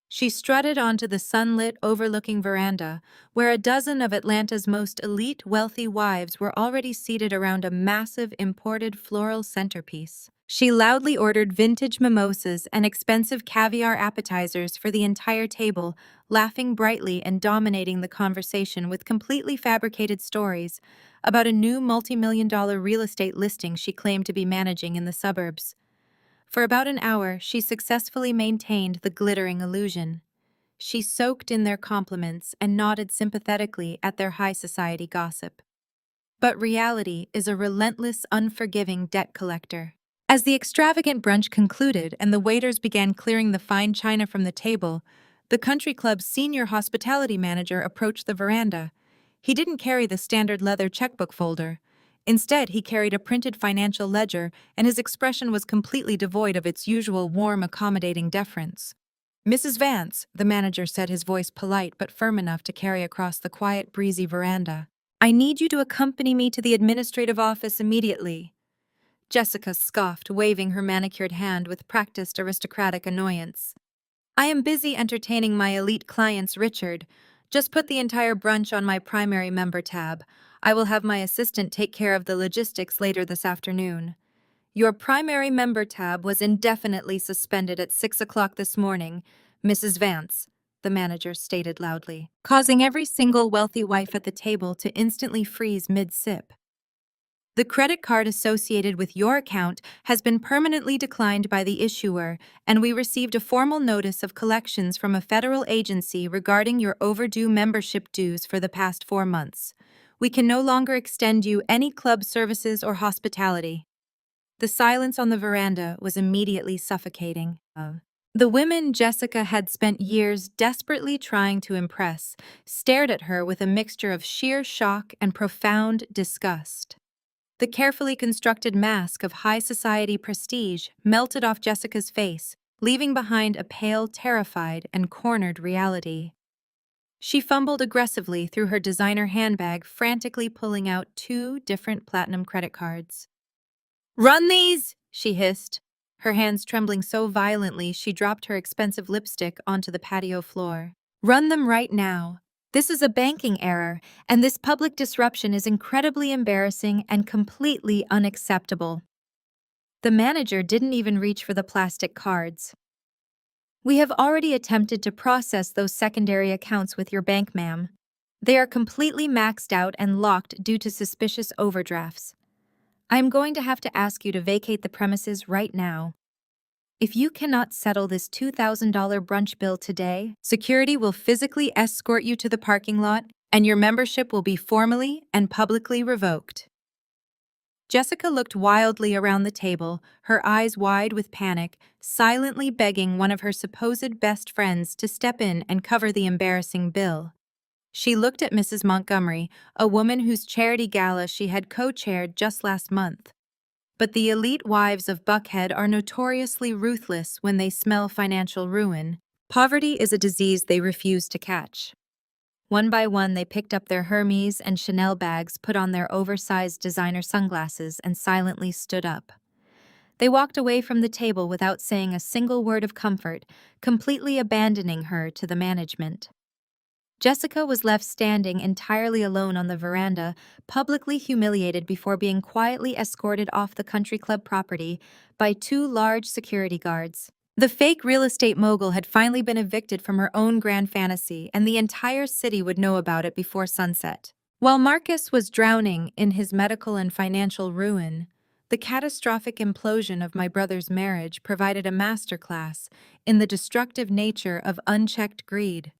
She strutted onto the sunlit, overlooking veranda, where a dozen of Atlanta's most elite, wealthy wives were already seated around a massive, imported floral centerpiece. She loudly ordered vintage mimosas and expensive caviar appetizers for the entire table, laughing brightly and dominating the conversation with completely fabricated stories about a new multi-million-dollar real estate listing she claimed to be managing in the suburbs. For about an hour, she successfully maintained the glittering illusion. She soaked in their compliments and nodded sympathetically at their high society gossip. But reality is a relentless, unforgiving debt collector. As the extravagant brunch concluded and the waiters began clearing the fine china from the table, the country club's senior hospitality manager approached the veranda. He didn't carry the standard leather checkbook folder. Instead, he carried a printed financial ledger, and his expression was completely devoid of its usual warm, accommodating deference. "Mrs. Vance," the manager said, his voice polite but firm enough to carry across the quiet, breezy veranda, "I need you to accompany me to the administrative office immediately." Jessica scoffed, waving her manicured hand with practiced aristocratic annoyance. "I am busy entertaining my elite clients, Richard. Just put the entire brunch on my primary member tab. I will have my assistant take care of the logistics later this afternoon." "Your primary member tab was indefinitely suspended at 6 o'clock this morning, Mrs. Vance," the manager stated loudly, causing every single wealthy wife at the table to instantly freeze mid-sip. "The credit card associated with your account has been permanently declined by the issuer, and we received a formal notice of collections from a federal agency regarding your overdue membership dues for the past 4 months. We can no longer extend you any club services or hospitality." The silence on the veranda was immediately suffocating. The women Jessica had spent years desperately trying to impress stared at her with a mixture of sheer shock and profound disgust. The carefully constructed mask of high society prestige melted off Jessica's face, leaving behind a pale, terrified, and cornered reality. She fumbled aggressively through her designer handbag, frantically pulling out 2 different platinum credit cards. "Run these!" she hissed, her hands trembling so violently she dropped her expensive lipstick onto the patio floor. "Run them right now. This is a banking error, and this public disruption is incredibly embarrassing and completely unacceptable." The manager didn't even reach for the plastic cards. "We have already attempted to process those secondary accounts with your bank, ma'am. They are completely maxed out and locked due to suspicious overdrafts. I am going to have to ask you to vacate the premises right now. If you cannot settle this $2,000 brunch bill today, security will physically escort you to the parking lot, and your membership will be formally and publicly revoked." Jessica looked wildly around the table, her eyes wide with panic, silently begging one of her supposed best friends to step in and cover the embarrassing bill. She looked at Mrs. Montgomery, a woman whose charity gala she had co-chaired just last month. But the elite wives of Buckhead are notoriously ruthless when they smell financial ruin. Poverty is a disease they refuse to catch. One by one, they picked up their Hermes and Chanel bags, put on their oversized designer sunglasses, and silently stood up. They walked away from the table without saying a single word of comfort, completely abandoning her to the management. Jessica was left standing entirely alone on the veranda, publicly humiliated before being quietly escorted off the country club property by two large security guards. The fake real estate mogul had finally been evicted from her own grand fantasy, and the entire city would know about it before sunset. While Marcus was drowning in his medical and financial ruin, the catastrophic implosion of my brother's marriage provided a masterclass in the destructive nature of unchecked greed.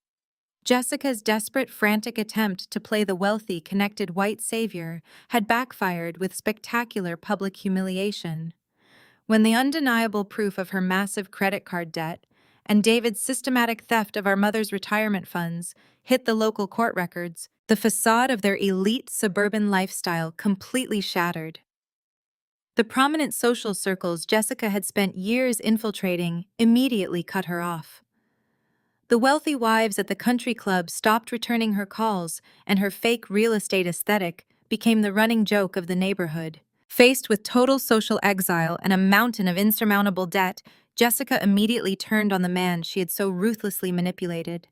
Jessica's desperate, frantic attempt to play the wealthy, connected white savior had backfired with spectacular public humiliation. When the undeniable proof of her massive credit card debt and David's systematic theft of our mother's retirement funds hit the local court records, the facade of their elite suburban lifestyle completely shattered. The prominent social circles Jessica had spent years infiltrating immediately cut her off. The wealthy wives at the country club stopped returning her calls, and her fake real estate aesthetic became the running joke of the neighborhood. Faced with total social exile and a mountain of insurmountable debt, Jessica immediately turned on the man she had so ruthlessly manipulated.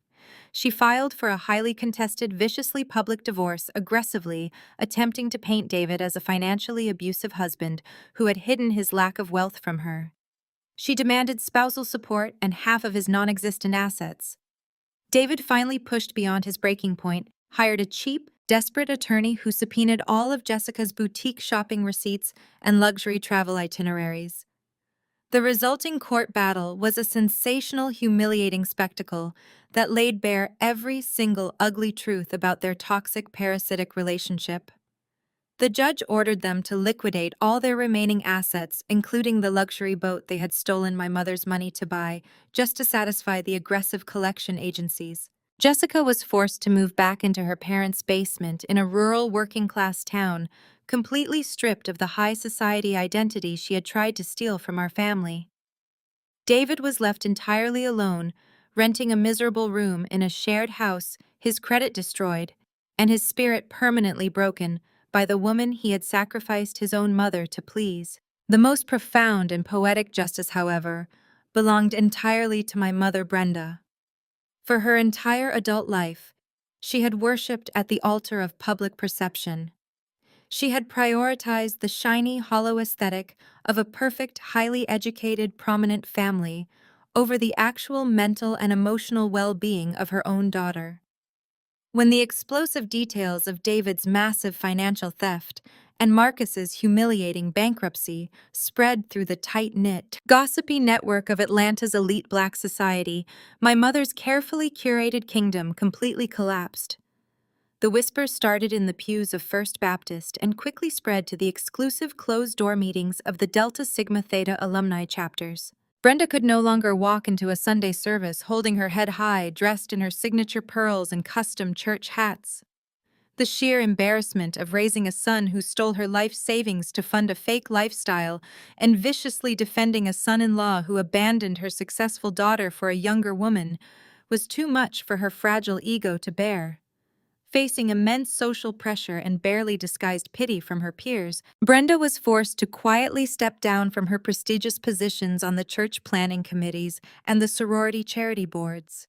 She filed for a highly contested, viciously public divorce, aggressively attempting to paint David as a financially abusive husband who had hidden his lack of wealth from her. She demanded spousal support and half of his non-existent assets. David finally pushed beyond his breaking point, hired a cheap, desperate attorney who subpoenaed all of Jessica's boutique shopping receipts and luxury travel itineraries. The resulting court battle was a sensational, humiliating spectacle that laid bare every single ugly truth about their toxic, parasitic relationship. The judge ordered them to liquidate all their remaining assets, including the luxury boat they had stolen my mother's money to buy, just to satisfy the aggressive collection agencies. Jessica was forced to move back into her parents' basement in a rural working-class town, completely stripped of the high society identity she had tried to steal from our family. David was left entirely alone, renting a miserable room in a shared house, his credit destroyed, and his spirit permanently broken by the woman he had sacrificed his own mother to please. The most profound and poetic justice, however, belonged entirely to my mother Brenda. For her entire adult life, she had worshipped at the altar of public perception. She had prioritized the shiny, hollow aesthetic of a perfect, highly educated, prominent family over the actual mental and emotional well-being of her own daughter. When the explosive details of David's massive financial theft and Marcus's humiliating bankruptcy spread through the tight-knit, gossipy network of Atlanta's elite black society, my mother's carefully curated kingdom completely collapsed. The whispers started in the pews of First Baptist and quickly spread to the exclusive closed-door meetings of the Delta Sigma Theta alumni chapters. Brenda could no longer walk into a Sunday service holding her head high, dressed in her signature pearls and custom church hats. The sheer embarrassment of raising a son who stole her life savings to fund a fake lifestyle and viciously defending a son-in-law who abandoned her successful daughter for a younger woman was too much for her fragile ego to bear. Facing immense social pressure and barely disguised pity from her peers, Brenda was forced to quietly step down from her prestigious positions on the church planning committees and the sorority charity boards.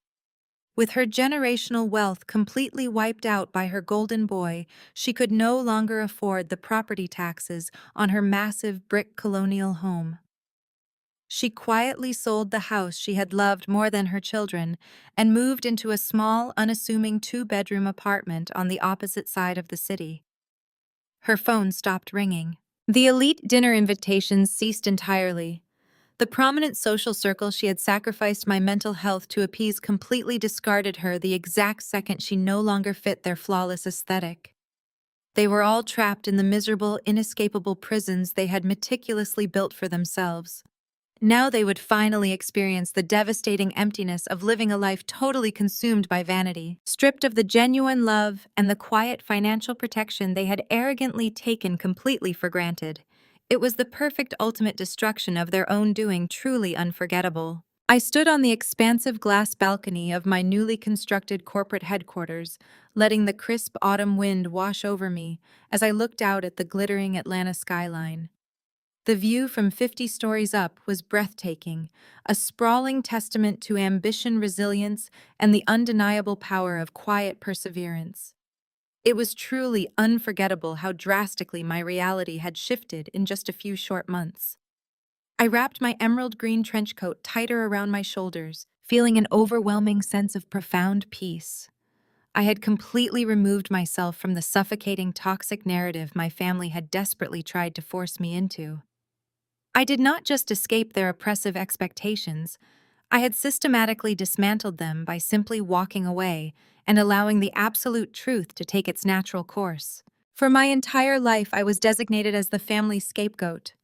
With her generational wealth completely wiped out by her golden boy, she could no longer afford the property taxes on her massive brick colonial home. She quietly sold the house she had loved more than her children and moved into a small, unassuming two-bedroom apartment on the opposite side of the city. Her phone stopped ringing. The elite dinner invitations ceased entirely. The prominent social circle she had sacrificed my mental health to appease completely discarded her the exact second she no longer fit their flawless aesthetic. They were all trapped in the miserable, inescapable prisons they had meticulously built for themselves. Now they would finally experience the devastating emptiness of living a life totally consumed by vanity, stripped of the genuine love and the quiet financial protection they had arrogantly taken completely for granted. It was the perfect ultimate destruction of their own doing, truly unforgettable. I stood on the expansive glass balcony of my newly constructed corporate headquarters, letting the crisp autumn wind wash over me as I looked out at the glittering Atlanta skyline. The view from 50 stories up was breathtaking, a sprawling testament to ambition, resilience, and the undeniable power of quiet perseverance. It was truly unforgettable how drastically my reality had shifted in just a few short months. I wrapped my emerald green trench coat tighter around my shoulders, feeling an overwhelming sense of profound peace. I had completely removed myself from the suffocating toxic narrative my family had desperately tried to force me into. I did not just escape their oppressive expectations, I had systematically dismantled them by simply walking away and allowing the absolute truth to take its natural course. For my entire life, I was designated as the family's scapegoat.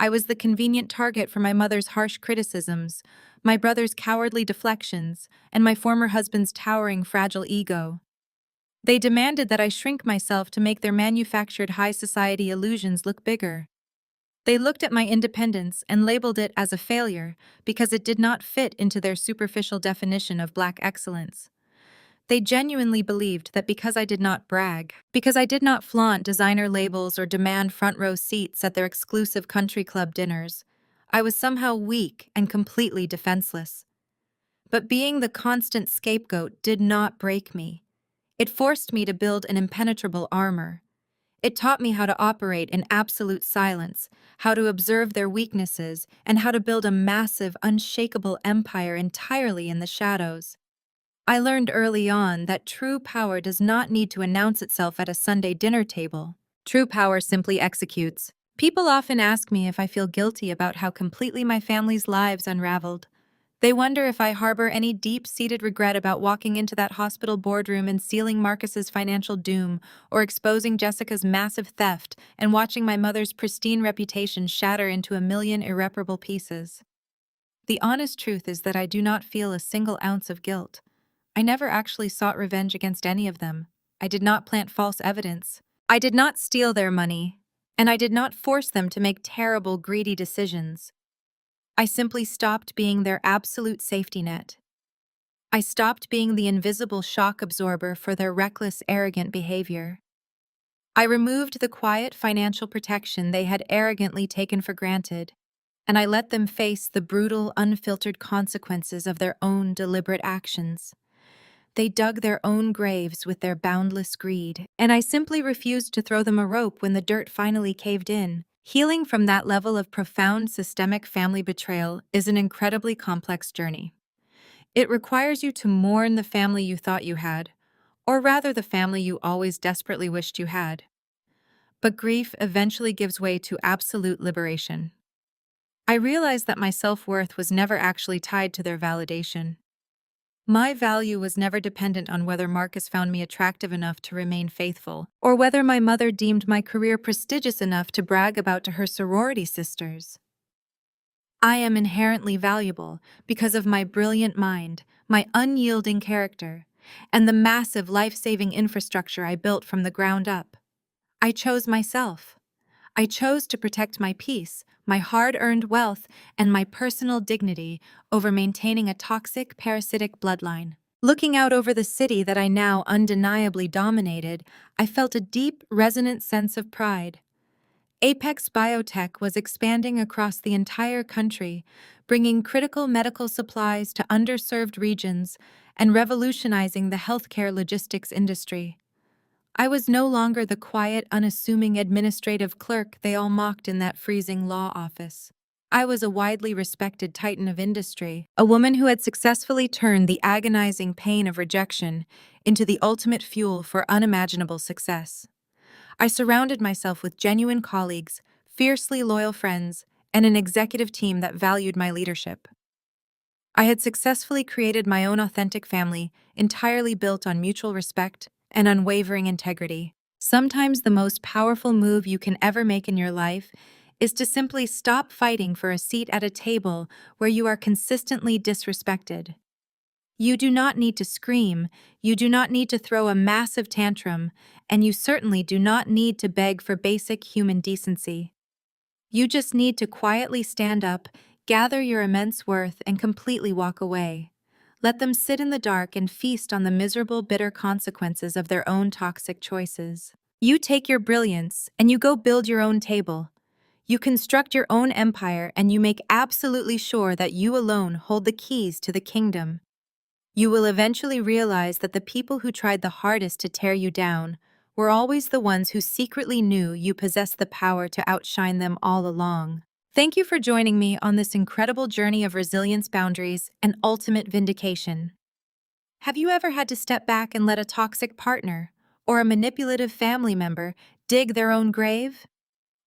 I was the convenient target for my mother's harsh criticisms, my brother's cowardly deflections, and my former husband's towering fragile ego. They demanded that I shrink myself to make their manufactured high society illusions look bigger. They looked at my independence and labeled it as a failure because it did not fit into their superficial definition of Black excellence. They genuinely believed that because I did not brag, because I did not flaunt designer labels or demand front row seats at their exclusive country club dinners, I was somehow weak and completely defenseless. But being the constant scapegoat did not break me. It forced me to build an impenetrable armor. It taught me how to operate in absolute silence, how to observe their weaknesses, and how to build a massive, unshakable empire entirely in the shadows. I learned early on that true power does not need to announce itself at a Sunday dinner table. True power simply executes. People often ask me if I feel guilty about how completely my family's lives unraveled. They wonder if I harbor any deep-seated regret about walking into that hospital boardroom and sealing Marcus's financial doom, or exposing Jessica's massive theft and watching my mother's pristine reputation shatter into a million irreparable pieces. The honest truth is that I do not feel a single ounce of guilt. I never actually sought revenge against any of them. I did not plant false evidence. I did not steal their money, and I did not force them to make terrible, greedy decisions. I simply stopped being their absolute safety net. I stopped being the invisible shock absorber for their reckless, arrogant behavior. I removed the quiet financial protection they had arrogantly taken for granted, and I let them face the brutal, unfiltered consequences of their own deliberate actions. They dug their own graves with their boundless greed, and I simply refused to throw them a rope when the dirt finally caved in. Healing from that level of profound systemic family betrayal is an incredibly complex journey. It requires you to mourn the family you thought you had, or rather the family you always desperately wished you had. But grief eventually gives way to absolute liberation. I realized that my self-worth was never actually tied to their validation. My value was never dependent on whether Marcus found me attractive enough to remain faithful, or whether my mother deemed my career prestigious enough to brag about to her sorority sisters. I am inherently valuable because of my brilliant mind, my unyielding character, and the massive life-saving infrastructure I built from the ground up. I chose myself. I chose to protect my peace, my hard-earned wealth, and my personal dignity over maintaining a toxic, parasitic bloodline. Looking out over the city that I now undeniably dominated, I felt a deep, resonant sense of pride. Apex Biotech was expanding across the entire country, bringing critical medical supplies to underserved regions and revolutionizing the healthcare logistics industry. I was no longer the quiet, unassuming administrative clerk they all mocked in that freezing law office. I was a widely respected titan of industry, a woman who had successfully turned the agonizing pain of rejection into the ultimate fuel for unimaginable success. I surrounded myself with genuine colleagues, fiercely loyal friends, and an executive team that valued my leadership. I had successfully created my own authentic family, entirely built on mutual respect and unwavering integrity. Sometimes the most powerful move you can ever make in your life is to simply stop fighting for a seat at a table where you are consistently disrespected. You do not need to scream, you do not need to throw a massive tantrum, and you certainly do not need to beg for basic human decency. You just need to quietly stand up, gather your immense worth, and completely walk away. Let them sit in the dark and feast on the miserable, bitter consequences of their own toxic choices. You take your brilliance and you go build your own table. You construct your own empire and you make absolutely sure that you alone hold the keys to the kingdom. You will eventually realize that the people who tried the hardest to tear you down were always the ones who secretly knew you possessed the power to outshine them all along. Thank you for joining me on this incredible journey of resilience, boundaries, and ultimate vindication. Have you ever had to step back and let a toxic partner or a manipulative family member dig their own grave?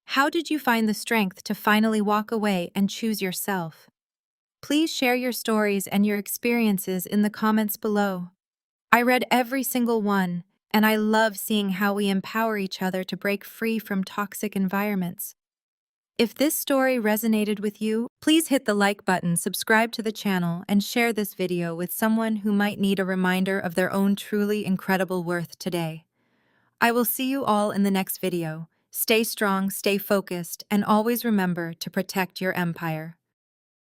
How did you find the strength to finally walk away and choose yourself? Please share your stories and your experiences in the comments below. I read every single one, and I love seeing how we empower each other to break free from toxic environments. If this story resonated with you, please hit the like button, subscribe to the channel, and share this video with someone who might need a reminder of their own truly incredible worth today. I will see you all in the next video. Stay strong, stay focused, and always remember to protect your empire.